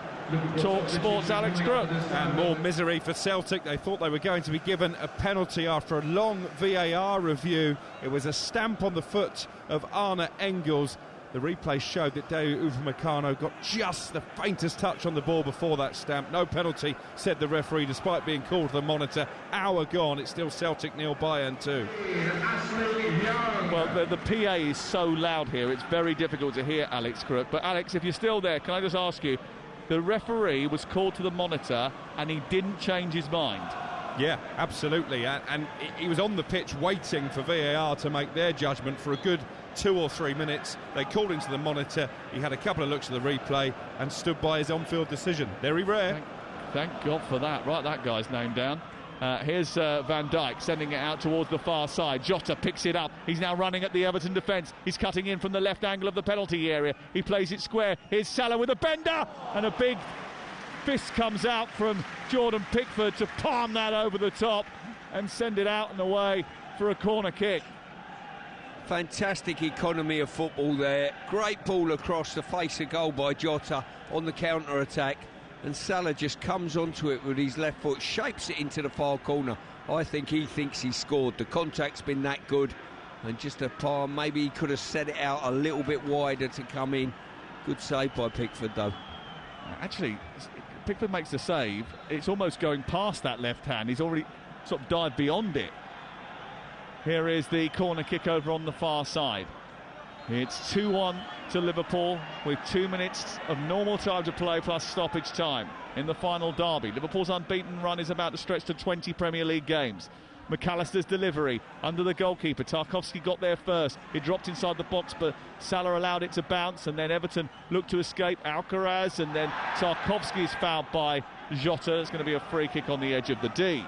Talk Sports' Alex Crook. And more misery for Celtic. They thought they were going to be given a penalty after a long VAR review. It was a stamp on the foot of Arne Engels. The replay showed that Deu Upamecano got just the faintest touch on the ball before that stamp. No penalty, said the referee, despite being called to the monitor. Hour gone, it's still Celtic 0, Bayern 2. Well, the PA is so loud here, it's very difficult to hear Alex Crook. But Alex, if you're still there, can I just ask you, the referee was called to the monitor and he didn't change his mind? Yeah, absolutely. And he was on the pitch waiting for VAR to make their judgment for a good 2 or 3 minutes. They called him to the monitor. He had a couple of looks at the replay and stood by his on-field decision. Very rare. Thank God for that. Write that guy's name down. Here's Van Dijk sending it out towards the far side. Jota picks it up. He's now running at the Everton defence. He's cutting in from the left angle of the penalty area. He plays it square. Here's Salah with a bender, and a big fist comes out from Jordan Pickford to palm that over the top and send it out and away for a corner kick. Fantastic economy of football there. Great ball across the face of goal by Jota on the counter-attack, and Salah just comes onto it with his left foot, shapes it into the far corner. I think he thinks he scored. The contact's been that good, and just a palm. Maybe he could have set it out a little bit wider to come in. Good save by Pickford, though. Actually, Pickford makes the save. It's almost going past that left hand. He's already sort of dived beyond it. Here is the corner kick over on the far side. It's 2-1 to Liverpool with 2 minutes of normal time to play plus stoppage time in the final derby. Liverpool's unbeaten run is about to stretch to 20 Premier League games. McAllister's delivery under the goalkeeper. Tarkowski got there first. He dropped inside the box, but Salah allowed it to bounce, and then Everton looked to escape. Alcaraz, and then Tarkowski is fouled by Jota. It's going to be a free kick on the edge of the D.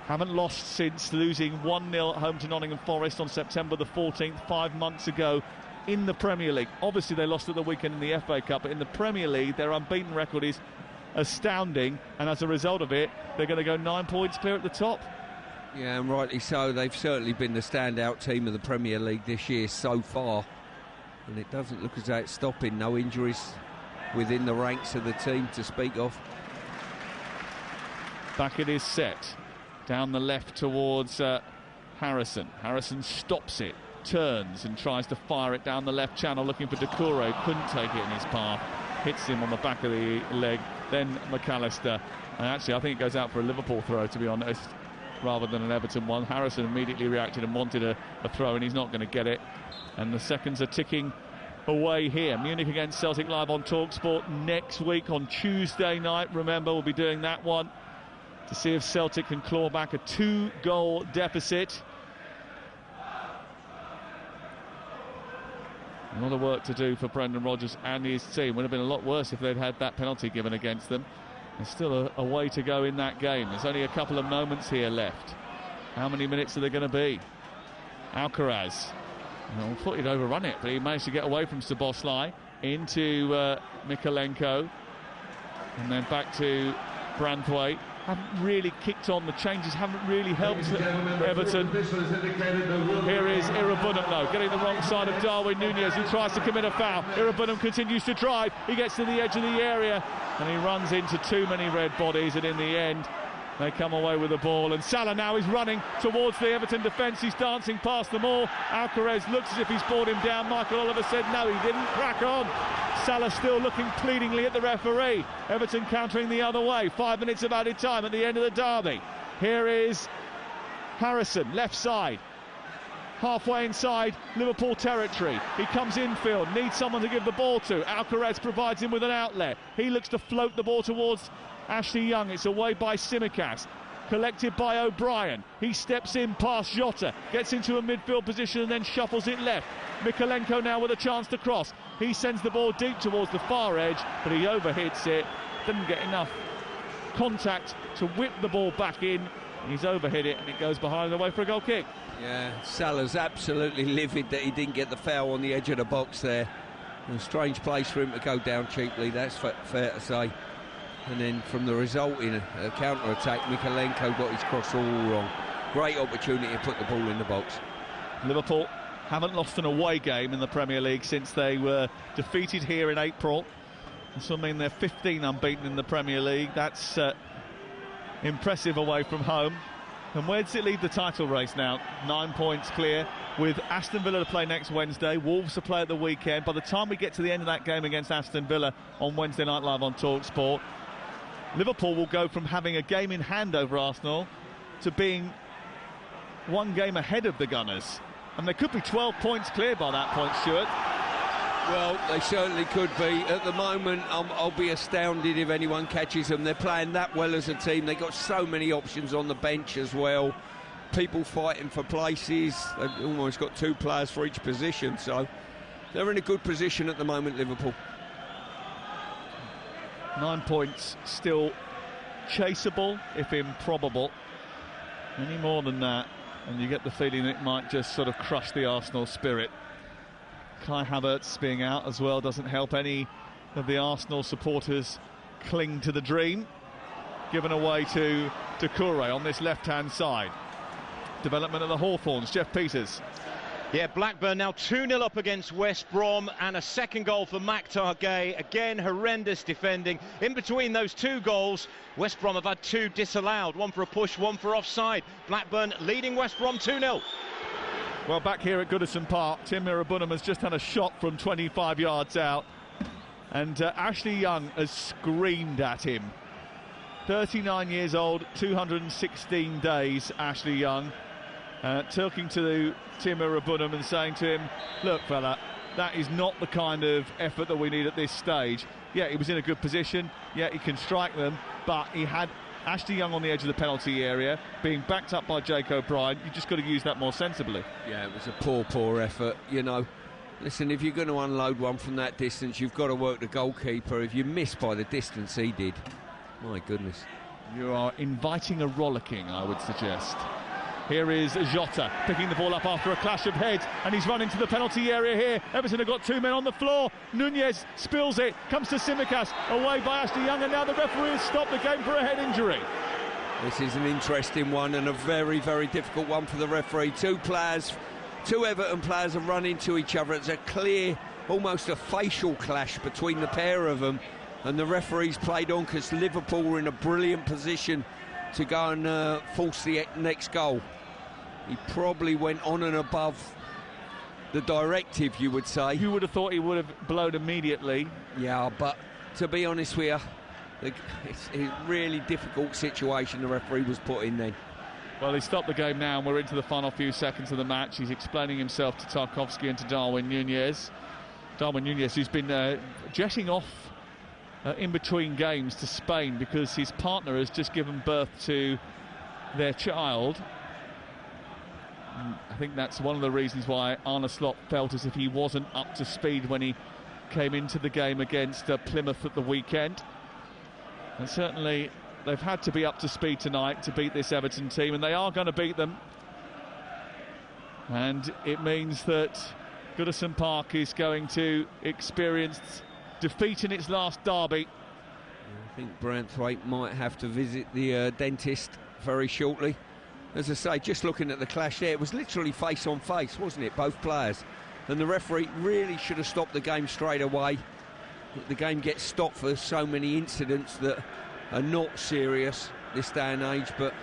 Haven't lost since losing 1-0 at home to Nottingham Forest on September the 14th, 5 months ago in the Premier League. Obviously, they lost at the weekend in the FA Cup, but in the Premier League, their unbeaten record is astounding, and as a result of it, they're going to go 9 points clear at the top. Yeah, and rightly so. They've certainly been the standout team of the Premier League this year so far, and it doesn't look as though it's stopping. No injuries within the ranks of the team to speak of. Back it is set. Down the left towards Harrison. Harrison stops it, turns and tries to fire it down the left channel looking for Doucouré. Couldn't take it in his path. Hits him on the back of the leg. Then McAllister. And actually, I think it goes out for a Liverpool throw, to be honest, rather than an Everton one. Harrison immediately reacted and wanted a throw, and he's not going to get it. And the seconds are ticking away here. Munich against Celtic live on TalkSport next week on Tuesday night. Remember, we'll be doing that one to see if Celtic can claw back a 2-goal deficit. A lot of work to do for Brendan Rodgers and his team. Would have been a lot worse if they'd had that penalty given against them. There's still a way to go in that game. There's only a couple of moments here left. How many minutes are there going to be? Alcaraz. I thought he'd overrun it, but he managed to get away from Szoboszlai into Mykolenko. And then back to Branthwaite. Haven't really kicked on. The changes haven't really helped Everton. Here is Irabunam, though, getting the wrong side of Darwin Núñez, who tries to commit a foul. Irabunam continues to drive. He gets to the edge of the area, and he runs into too many red bodies, and in the end, they come away with the ball. And Salah now is running towards the Everton defence. He's dancing past them all. Alcaraz looks as if he's brought him down. Michael Oliver said no, he didn't. Crack on. Salah still looking pleadingly at the referee. Everton countering the other way. 5 minutes of added time at the end of the derby. Here is Harrison, left side. Halfway inside Liverpool territory. He comes infield, needs someone to give the ball to. Alcaraz provides him with an outlet. He looks to float the ball towards Ashley Young. It's away by Tsimikas. Collected by O'Brien. He steps in past Jota, gets into a midfield position and then shuffles it left. Mykolenko now with a chance to cross. He sends the ball deep towards the far edge, but he overhits it. Didn't get enough contact to whip the ball back in. He's overhit it and it goes behind the way for a goal kick. Yeah, Salah's absolutely livid that he didn't get the foul on the edge of the box there. A strange place for him to go down cheaply, that's fair to say. And then from the resulting counter-attack, Mykolenko got his cross all wrong. Great opportunity to put the ball in the box. Liverpool haven't lost an away game in the Premier League since they were defeated here in April. This will mean they're 15 unbeaten in the Premier League. That's impressive away from home. And where does it leave the title race now? 9 points clear, with Aston Villa to play next Wednesday, Wolves to play at the weekend. By the time we get to the end of that game against Aston Villa on Wednesday night live on TalkSport, Liverpool will go from having a game in hand over Arsenal to being one game ahead of the Gunners. And they could be 12 points clear by that point, Stuart. Well, they certainly could be. At the moment, I'll be astounded if anyone catches them. They're playing that well as a team. They've got so many options on the bench as well. People fighting for places. They've almost got 2 players for each position. So they're in a good position at the moment, Liverpool. 9 points still chaseable, if improbable. Any more than that, and you get the feeling it might just sort of crush the Arsenal spirit. Kai Havertz being out as well doesn't help any of the Arsenal supporters cling to the dream. Given away to Doucouré on this left-hand side. Development of the Hawthorns, Jeff Peters. Yeah, Blackburn now 2-0 up against West Brom, and a second goal for Maktar Gueye. Again, horrendous defending. In between those 2 goals, West Brom have had 2 disallowed. 1 for a push, 1 for offside. Blackburn leading West Brom 2-0. Well, back here at Goodison Park, Tim Irabunam has just had a shot from 25 yards out. And Ashley Young has screamed at him. 39 years old, 216 days, Ashley Young. Talking to Tim Irabunam and saying to him, look, fella, that is not the kind of effort that we need at this stage. Yeah, he was in a good position. Yeah, he can strike them. But he had Ashley Young on the edge of the penalty area, being backed up by Jake O'Brien. You just got to use that more sensibly. Yeah, it was a poor effort, you know. Listen, if you're going to unload one from that distance, you've got to work the goalkeeper. If you miss by the distance he did, my goodness. You are inviting a rollicking, I would suggest. Here is Jota picking the ball up after a clash of heads, and he's run into the penalty area here. Everton have got two men on the floor. Nunez spills it, comes to Tsimikas, away by Ashley Young, and now the referee has stopped the game for a head injury. This is an interesting one and a very, very difficult one for the referee. Two Everton players have run into each other. It's a clear, almost a facial clash between the pair of them, and the referee's played on because Liverpool were in a brilliant position to go and force the next goal. He probably went on and above the directive, you would say. You would have thought he would have blown immediately. Yeah, but to be honest with you, it's a really difficult situation the referee was put in then. Well, he stopped the game now, and we're into the final few seconds of the match. He's explaining himself to Tarkowski and to Darwin Nunez. Darwin Nunez, who's been jetting off in between games to Spain because his partner has just given birth to their child. I think that's one of the reasons why Arne Slot felt as if he wasn't up to speed when he came into the game against Plymouth at the weekend. And certainly they've had to be up to speed tonight to beat this Everton team, and they are going to beat them. And it means that Goodison Park is going to experience defeat in its last derby. I think Branthwaite might have to visit the dentist very shortly. As I say, just looking at the clash there, it was literally face on face, wasn't it, both players? And the referee really should have stopped the game straight away. The game gets stopped for so many incidents that are not serious this day and age, but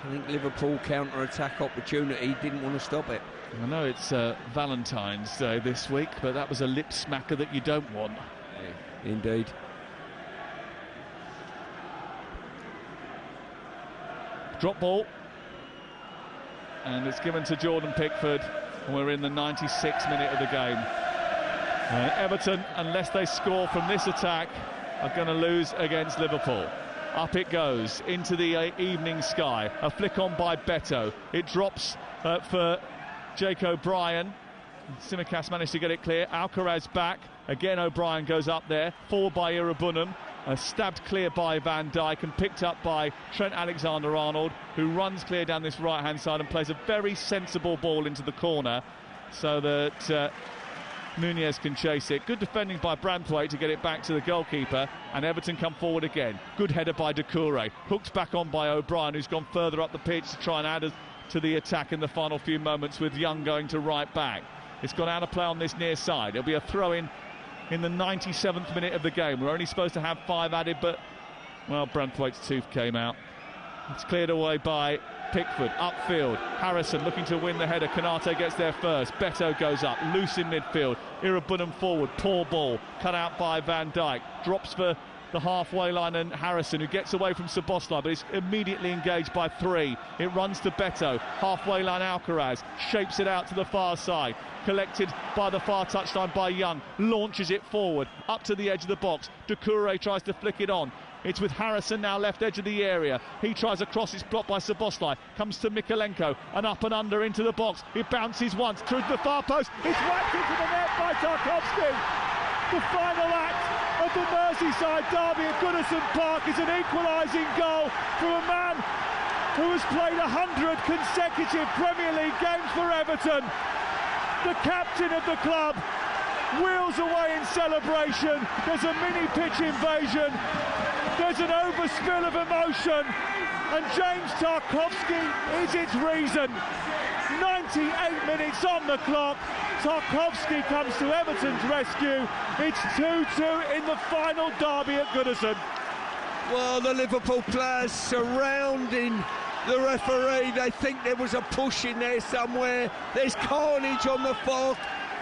I think Liverpool counter-attack opportunity didn't want to stop it. I know it's Valentine's Day this week, but that was a lip smacker that you don't want. Yeah, indeed. Drop ball, and it's given to Jordan Pickford, and we're in the 96th minute of the game. Everton, unless they score from this attack, are going to lose against Liverpool. Up it goes into the evening sky. A flick on by Beto. It drops for Jake O'Brien. Tsimikas managed to get it clear. Alcaraz back. Again, O'Brien goes up there. Forward by Irabunam. Stabbed clear by Van Dijk and picked up by Trent Alexander-Arnold, who runs clear down this right-hand side and plays a very sensible ball into the corner so that Nunez can chase it. Good defending by Branthwaite to get it back to the goalkeeper, and Everton come forward again. Good header by Doucouré. Hooked back on by O'Brien, who's gone further up the pitch to try and add to the attack in the final few moments, with Young going to right back. It's gone out of play on this near side. It'll be a throw-in in the 97th minute of the game. We're only supposed to have 5 added, but, well, Branthwaite's tooth came out. It's cleared away by Pickford, upfield. Harrison looking to win the header. Konate gets there first. Beto goes up, loose in midfield. Irabunam forward, poor ball. Cut out by Van Dijk. Drops for the halfway line, and Harrison, who gets away from Szoboszlai, but is immediately engaged by 3. It runs to Beto. Halfway line, Alcaraz shapes it out to the far side. Collected by the far touchline by Young. Launches it forward, up to the edge of the box. Doucouré tries to flick it on. It's with Harrison now left edge of the area. He tries a cross, it's blocked by Szoboszlai. Comes to Mikalenko, and up and under into the box. It bounces once through the far post. It's whacked into the net by Tarkowski. The final act of the Merseyside derby at Goodison Park is an equalising goal from a man who has played 100 consecutive Premier League games for Everton. The captain of the club wheels away in celebration. There's a mini pitch invasion. There's an overspill of emotion, and James Tarkowski is its reason. 98 minutes on the clock. Tarkowski comes to Everton's rescue. It's 2-2 in the final derby at Goodison. Well, the Liverpool players surrounding the referee. They think there was a push in there somewhere. There's carnage on the far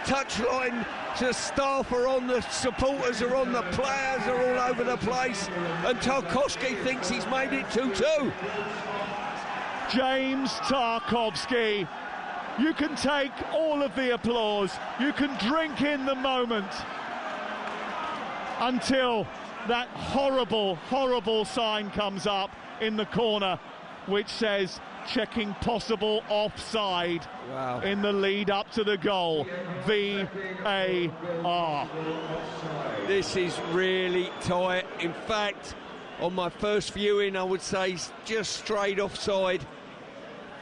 touchline. The staff are on, the supporters are on, the players are all over the place, and Tarkowski thinks he's made it 2-2. James Tarkowski, you can take all of the applause, you can drink in the moment until that horrible, horrible sign comes up in the corner which says checking possible offside. Wow. In the lead up to the goal. VAR. This is really tight. In fact, on my first viewing, I would say just straight offside.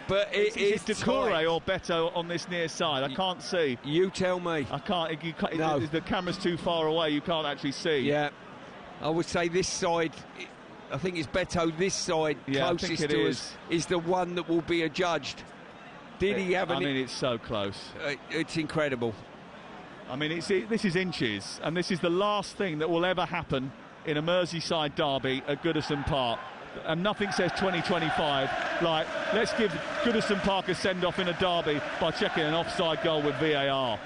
But it is Decore tight. or Beto on this near side? I can't see. You tell me. I can't. You can't No. The camera's too far away. You can't actually see. Yeah. I would say this side, I think it's Beto, this side, closest to us, is the one that will be adjudged. Did he have any... I mean, it's so close. It's incredible. I mean, this is inches, and this is the last thing that will ever happen in a Merseyside derby at Goodison Park. And nothing says 2025 like, let's give Goodison Park a send-off in a derby by checking an offside goal with VAR.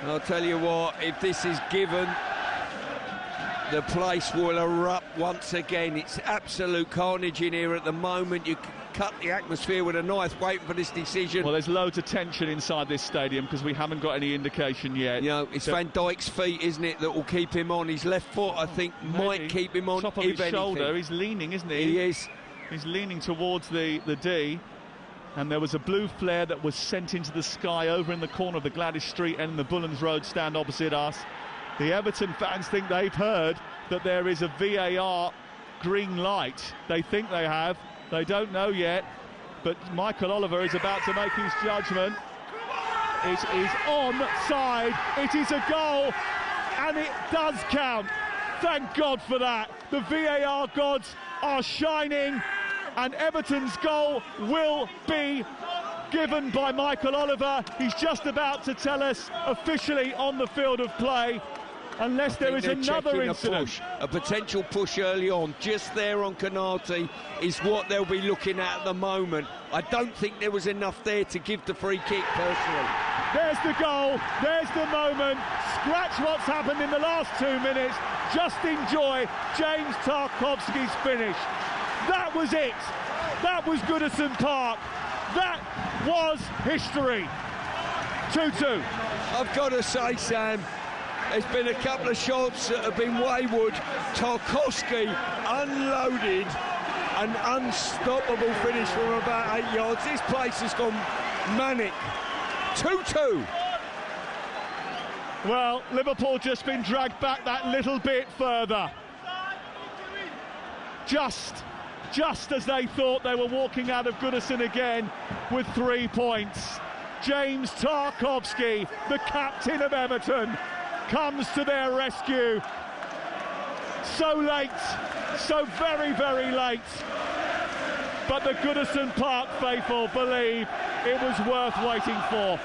I'll tell you what, if this is given, the place will erupt once again. It's absolute carnage in here at the moment. You cut the atmosphere with a knife waiting for this decision. Well, there's loads of tension inside this stadium because we haven't got any indication yet. You know, it's Van Dijk's feet, isn't it, that will keep him on. His left foot, I think, might keep him on. Top of his shoulder, he's leaning, isn't he? He is. He's leaning towards the D. And there was a blue flare that was sent into the sky over in the corner of the Gladys Street and the Bullens Road stand opposite us. The Everton fans think they've heard that there is a VAR green light. They think they have. They don't know yet. But Michael Oliver is about to make his judgment. It is onside. It is a goal. And it does count. Thank God for that. The VAR gods are shining. And Everton's goal will be given by Michael Oliver. He's just about to tell us officially on the field of play. Unless there is another incident. A potential push early on, just there on Canati, is what they'll be looking at the moment. I don't think there was enough there to give the free kick, personally. There's the goal, there's the moment. Scratch what's happened in the last 2 minutes. Just enjoy James Tarkowski's finish. That was it. That was Goodison Park. That was history. 2-2. I've got to say, Sam, there's been a couple of shots that have been wayward. Tarkowski unloaded an unstoppable finish from about 8 yards. This place has gone manic. 2-2. Well, Liverpool just been dragged back that little bit further. Just as they thought they were walking out of Goodison again with 3 points. James Tarkowski, the captain of Everton, comes to their rescue. So late, so very, very late. But the Goodison Park faithful believe it was worth waiting for.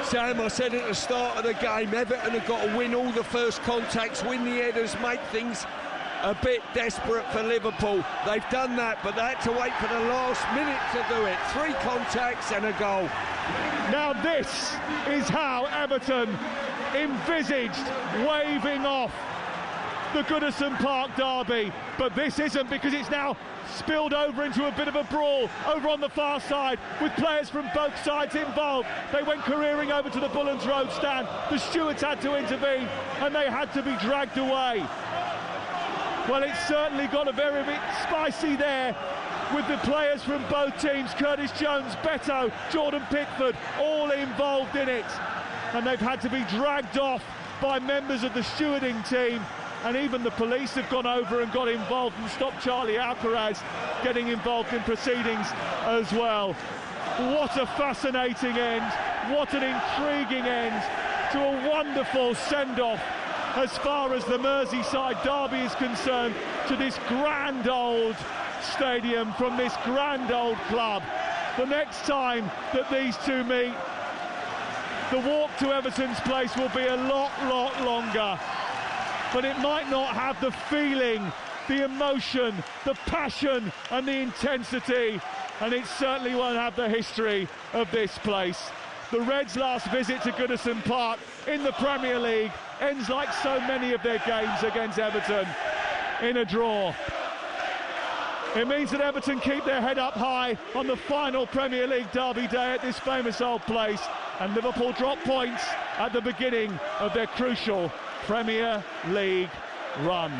Sam, I said at the start of the game, Everton have got to win all the first contacts, win the headers, make things a bit desperate for Liverpool. They've done that, but they had to wait for the last minute to do it. 3 contacts and a goal. Now this is how Everton envisaged waving off the Goodison Park derby, but this isn't, because it's now spilled over into a bit of a brawl over on the far side with players from both sides involved. They went careering over to the Bullens Road stand. The stewards had to intervene and they had to be dragged away. Well, it's certainly got a very bit spicy there with the players from both teams. Curtis Jones, Beto, Jordan Pickford, all involved in it. And they've had to be dragged off by members of the stewarding team. And even the police have gone over and got involved and stopped Charlie Alcaraz getting involved in proceedings as well. What a fascinating end. What an intriguing end to a wonderful send-off as far as the Merseyside derby is concerned, to this grand old stadium from this grand old club. The next time that these two meet, the walk to Everton's place will be a lot longer. But it might not have the feeling, the emotion, the passion and the intensity, and it certainly won't have the history of this place. The Reds' last visit to Goodison Park in the Premier League ends like so many of their games against Everton, in a draw. It means that Everton keep their head up high on the final Premier League derby day at this famous old place, and Liverpool drop points at the beginning of their crucial Premier League run.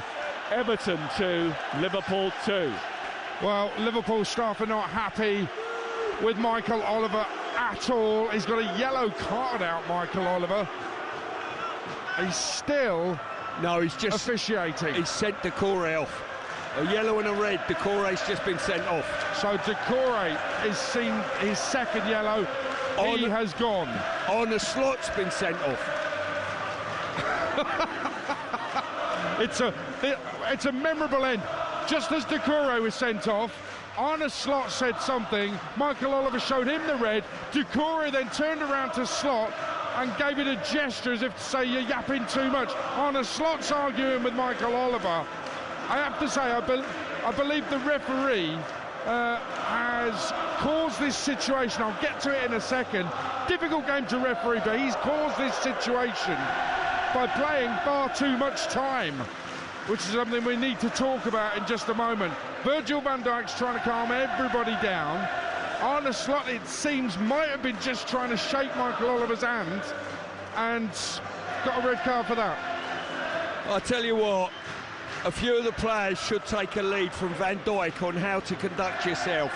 Everton 2, Liverpool 2. Well, Liverpool staff are not happy with Michael Oliver at all. He's got a yellow card out, Michael Oliver. He's still he's just officiating. He's sent Decore off. A yellow and a red. Decore's just been sent off. So Decore has seen his second yellow. He has gone. Arne Slot's been sent off. It's a memorable end. Just as Decore was sent off, Arne Slot said something. Michael Oliver showed him the red. Decore then turned around to Slot and gave it a gesture as if to say, you're yapping too much. Arne Slot's arguing with Michael Oliver. I have to say, I believe the referee has caused this situation. I'll get to it in a second. Difficult game to referee, but he's caused this situation by playing far too much time, which is something we need to talk about in just a moment. Virgil van Dijk's trying to calm everybody down. Arne Slot, it seems, might have been just trying to shake Michael Oliver's hand and got a red card for that. I tell you what, a few of the players should take a lead from Van Dijk on how to conduct yourself.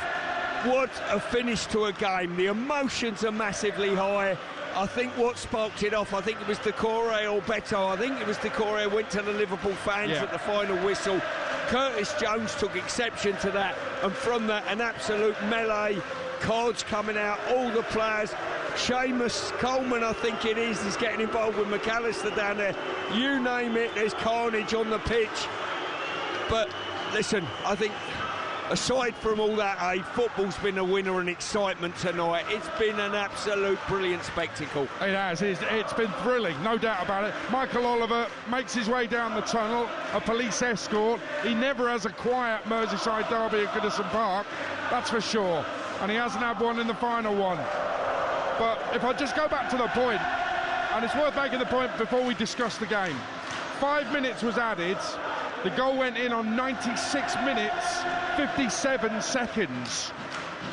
What a finish to a game. The emotions are massively high. I think what sparked it off, I think it was Decore or Beto. I think it was Decore went to the Liverpool fans at the final whistle. Curtis Jones took exception to that, and from that, an absolute melee. Cards coming out, all the players. Seamus Coleman, I think it is getting involved with McAllister down there. You name it, there's carnage on the pitch. But listen, I think aside from all that, football's been a winner and excitement tonight. It's been an absolute brilliant spectacle. It has. It's been thrilling, no doubt about it. Michael Oliver makes his way down the tunnel, a police escort. He never has a quiet Merseyside derby at Goodison Park, that's for sure. And he hasn't had one in the final one. But if I just go back to the point, and it's worth making the point before we discuss the game. 5 minutes was added. The goal went in on 96 minutes, 57 seconds.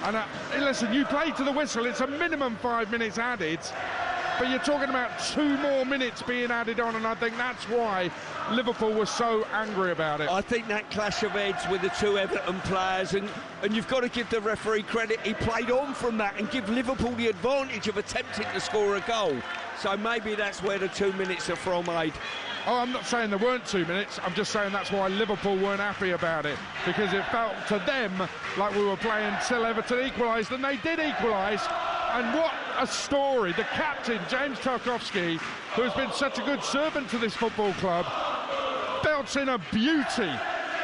And listen, you play to the whistle, it's a minimum 5 minutes added, but you're talking about 2 more minutes being added on, and I think that's why Liverpool was so angry about it. I think that clash of heads with the two Everton players, and you've got to give the referee credit, he played on from that and give Liverpool the advantage of attempting to score a goal. So maybe that's where the 2 minutes are from, Aid. Oh, I'm not saying there weren't 2 minutes, I'm just saying that's why Liverpool weren't happy about it, because it felt to them like we were playing till Everton equalised, and they did equalise. And what a story. The captain, James Tarkowski, who has been such a good servant to this football club, belts in a beauty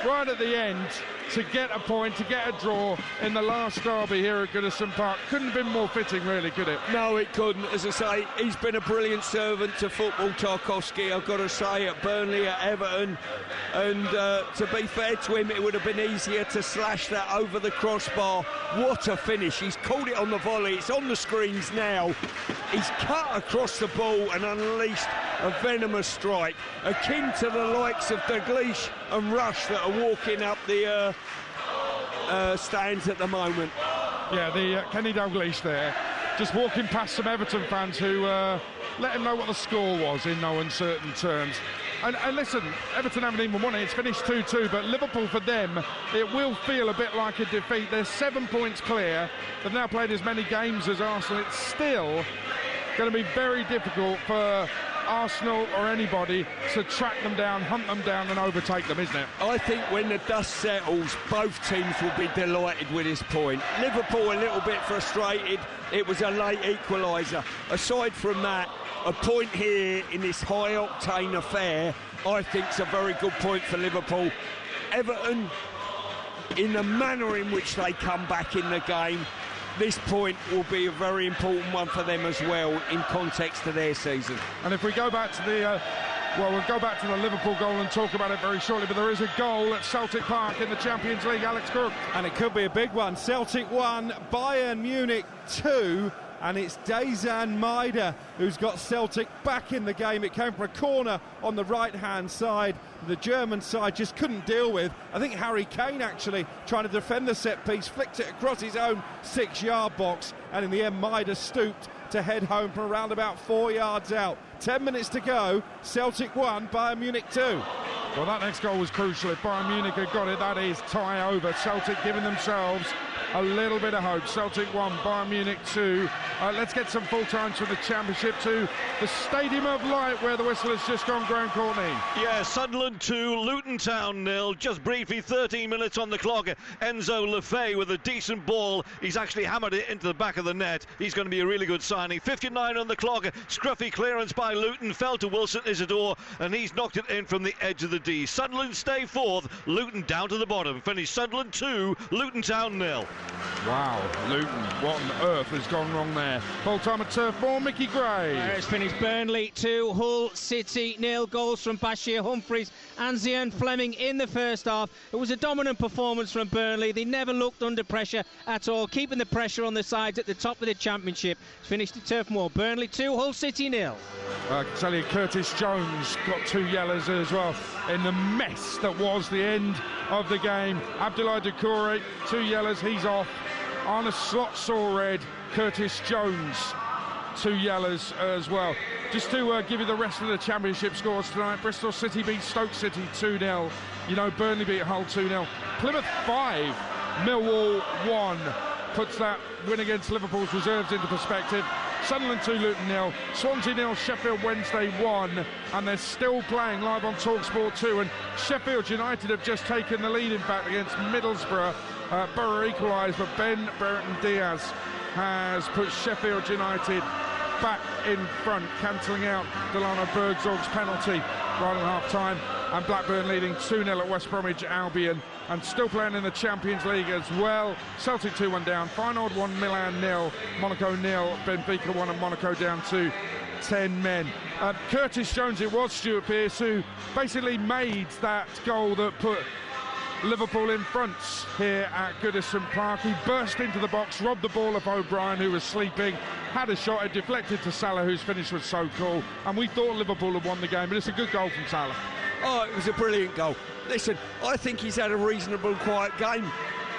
right at the end to get a point, to get a draw in the last derby here at Goodison Park. Couldn't have been more fitting, really, could it? No, it couldn't. As I say, he's been a brilliant servant to football, Tarkowski, I've got to say, at Burnley, at Everton. And to be fair to him, it would have been easier to slash that over the crossbar. What a finish. He's called it on the volley. It's on the screens now. He's cut across the ball and unleashed a venomous strike, akin to the likes of Dalglish and Rush that are walking up the stands at the moment. Yeah, the Kenny Dalglish there, just walking past some Everton fans who let him know what the score was in no uncertain terms. And listen, Everton haven't even won it, it's finished 2-2, but Liverpool, for them, it will feel a bit like a defeat. They're 7 points clear, they've now played as many games as Arsenal. It's still going to be very difficult for Arsenal or anybody to track them down, hunt them down and overtake them, isn't it? I think when the dust settles, both teams will be delighted with this point. Liverpool a little bit frustrated, it was a late equaliser. Aside from that, a point here in this high-octane affair, I think is a very good point for Liverpool. Everton, in the manner in which they come back in the game, this point will be a very important one for them as well in context to their season. And if we go back to the we'll go back to the Liverpool goal and talk about it very shortly, but there is a goal at Celtic Park in the Champions League, Alex Cook. And it could be a big one. Celtic 1, Bayern Munich 2. and it's Dejan Maida who's got Celtic back in the game. It came from a corner on the right-hand side. The German side just couldn't deal with. I think Harry Kane actually trying to defend the set piece, flicked it across his own 6-yard box, and in the end Maida stooped to head home from around about 4 yards out. 10 minutes to go. Celtic 1, Bayern Munich 2. Well, that next goal was crucial. If Bayern Munich had got it, that is tie over. Celtic giving themselves a little bit of hope. Celtic 1, Bayern Munich 2. Let's get some full times from the Championship to the Stadium of Light, where the whistle has just gone, Graham Courtney. Yeah, Sunderland 2, Luton Town 0. Just briefly, 13 minutes on the clock. Enzo Lefebvre with a decent ball. He's actually hammered it into the back of the net. He's going to be a really good signing. 59 on the clock. Scruffy clearance by Luton. Fell to Wilson Isidore, and he's knocked it in from the edge of the D. Sunderland stay fourth. Luton down to the bottom. Finish Sunderland 2, Luton Town 0. Wow, Luton, what on earth has gone wrong there? Full-time at Turf Moor, Mickey Gray. It's finished Burnley 2, Hull City 0. Goals from Bashir Humphreys and Zian Fleming in the first half. It was a dominant performance from Burnley. They never looked under pressure at all, keeping the pressure on the sides at the top of the Championship. It's finished at Turf Moor, Burnley 2, Hull City 0. I can tell you, Curtis Jones got 2 yellows as well in the mess that was the end of the game. Abdoulaye Doucouré, 2 yellows, he's off. Arne Slot saw red. Curtis Jones, 2 yellows as well. Just to give you the rest of the Championship scores tonight: Bristol City beat Stoke City 2-0. You know, Burnley beat Hull 2-0. Plymouth 5, Millwall 1. Puts that win against Liverpool's reserves into perspective. Sunderland 2, Luton 0. Swansea 0, Sheffield Wednesday 1. And they're still playing live on TalkSport 2. And Sheffield United have just taken the lead, in fact, against Middlesbrough. Borough equalised, but Ben Brereton Diaz has put Sheffield United back in front, cancelling out Delano Bergzorg's penalty right at half-time. And Blackburn leading 2-0 at West Bromwich Albion, and still playing in the Champions League as well. Celtic 2-1 down, Feyenoord 1, Milan 0, Monaco 0, Benfica 1, and Monaco down to 10 men. Curtis Jones, it was Stuart Pearce who basically made that goal that put Liverpool in front here at Goodison Park. He burst into the box, robbed the ball of O'Brien, who was sleeping, had a shot, it deflected to Salah, whose finish was so cool, and we thought Liverpool had won the game, but it's a good goal from Salah. Oh, it was a brilliant goal. Listen, I think he's had a reasonable, quiet game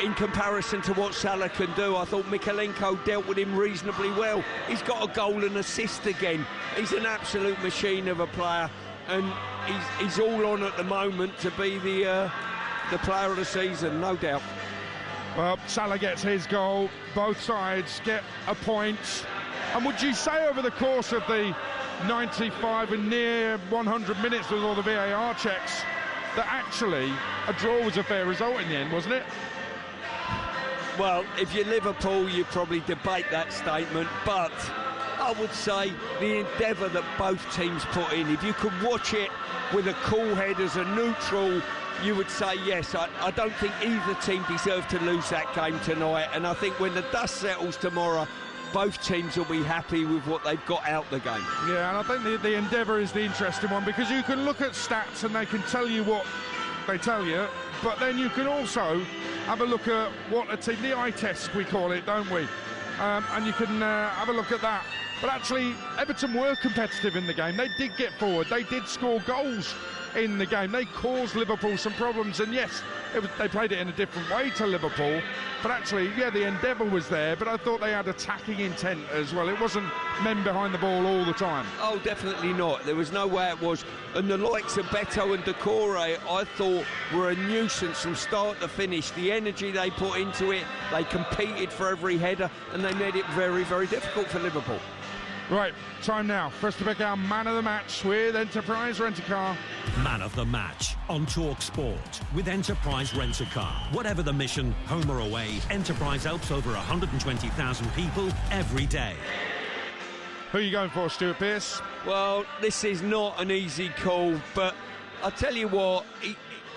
in comparison to what Salah can do. I thought Mikalenko dealt with him reasonably well. He's got a goal and assist again. He's an absolute machine of a player, and he's all on at the moment to be the player of the season, no doubt. Well, Salah gets his goal. Both sides get a point. And would you say over the course of the 95 and near 100 minutes with all the VAR checks that actually a draw was a fair result in the end, wasn't it? Well, if you're Liverpool, you probably debate that statement, but I would say the endeavour that both teams put in, if you could watch it with a cool head as a neutral, you would say yes. I don't think either team deserved to lose that game tonight, and I think when the dust settles tomorrow, both teams will be happy with what they've got out the game. Yeah, and I think the endeavour is the interesting one, because you can look at stats and they can tell you what they tell you, but then you can also have a look at what a team, the eye test we call it, don't we? And you can have a look at that. But actually, Everton were competitive in the game. They did get forward. They did score goals in the game. They caused Liverpool some problems, and yes, they played it in a different way to Liverpool, but actually, yeah, the endeavour was there, but I thought they had attacking intent as well. It wasn't men behind the ball all the time. Oh, definitely not. There was no way it was. And the likes of Beto and Doucouré, I thought, were a nuisance from start to finish. The energy they put into it, they competed for every header, and they made it very, very difficult for Liverpool. Right, time now for us to pick our man of the match with Enterprise Rent-A-Car. Man of the match on TalkSport with Enterprise Rent-A-Car. Whatever the mission, home or away, Enterprise helps over 120,000 people every day. Who are you going for, Stuart Pearce? Well, this is not an easy call, but I tell you what,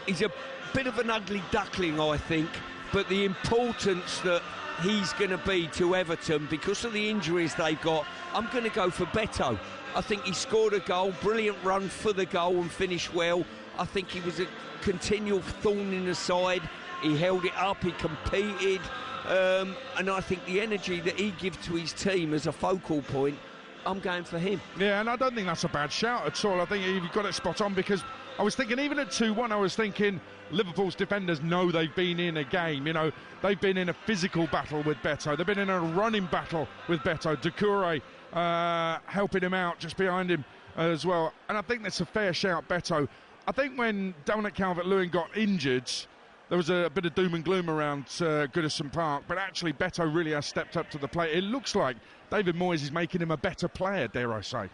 he's a bit of an ugly duckling, I think, but the importance that he's going to be to Everton because of the injuries they've got, I'm going to go for Beto. I think he scored a goal, brilliant run for the goal and finished well. I think he was a continual thorn in the side. He held it up, he competed, and I think the energy that he gives to his team as a focal point, I'm going for him. Yeah, and I don't think that's a bad shout at all. I think you've got it spot on, because I was thinking, even at 2-1, I was thinking Liverpool's defenders know they've been in a game. You know, they've been in a physical battle with Beto. They've been in a running battle with Beto. Doucouré helping him out just behind him as well. And I think that's a fair shout, Beto. I think when Dominic Calvert-Lewin got injured, there was a bit of doom and gloom around Goodison Park, but actually Beto really has stepped up to the plate. It looks like David Moyes is making him a better player, dare I say.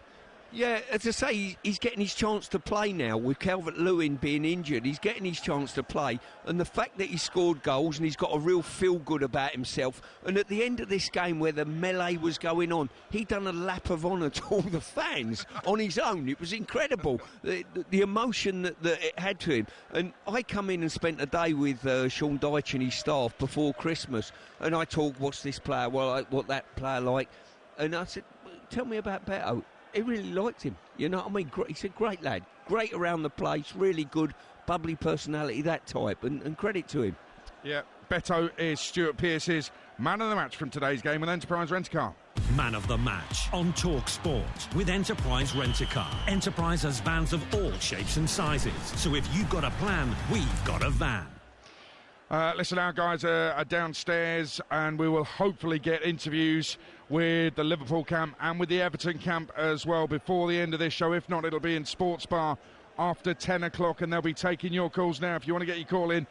Yeah, as I say, he's getting his chance to play now. With Calvert-Lewin being injured, he's getting his chance to play. And the fact that he scored goals and he's got a real feel-good about himself. And at the end of this game where the melee was going on, he done a lap of honour to all the fans on his own. It was incredible, the emotion that it had to him. And I come in and spent a day with Sean Dyche and his staff before Christmas. And I talked, what's this player, what that player like? And I said, tell me about Beto. He really liked him, you know what I mean? He's a great lad, great around the place, really good, bubbly personality, that type, and credit to him. Yeah, Beto is Stuart Pearce's man of the match from today's game with Enterprise Rent-A-Car. Man of the match on Talk Sport with Enterprise Rent-A-Car. Enterprise has vans of all shapes and sizes, so if you've got a plan, we've got a van. Listen, our guys are downstairs, and we will hopefully get interviews with the Liverpool camp and with the Everton camp as well before the end of this show. If not, it'll be in Sports Bar after 10 o'clock, and they'll be taking your calls now. If you want to get your call in,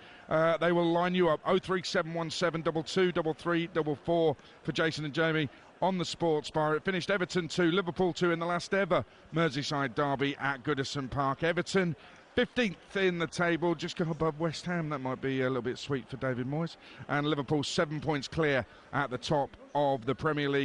they will line you up. 03717 223344 for Jason and Jamie on the Sports Bar. It finished Everton 2, Liverpool 2 in the last ever Merseyside derby at Goodison Park. Everton 15th in the table, just go above West Ham. That might be a little bit sweet for David Moyes. And Liverpool 7 points clear at the top of the Premier League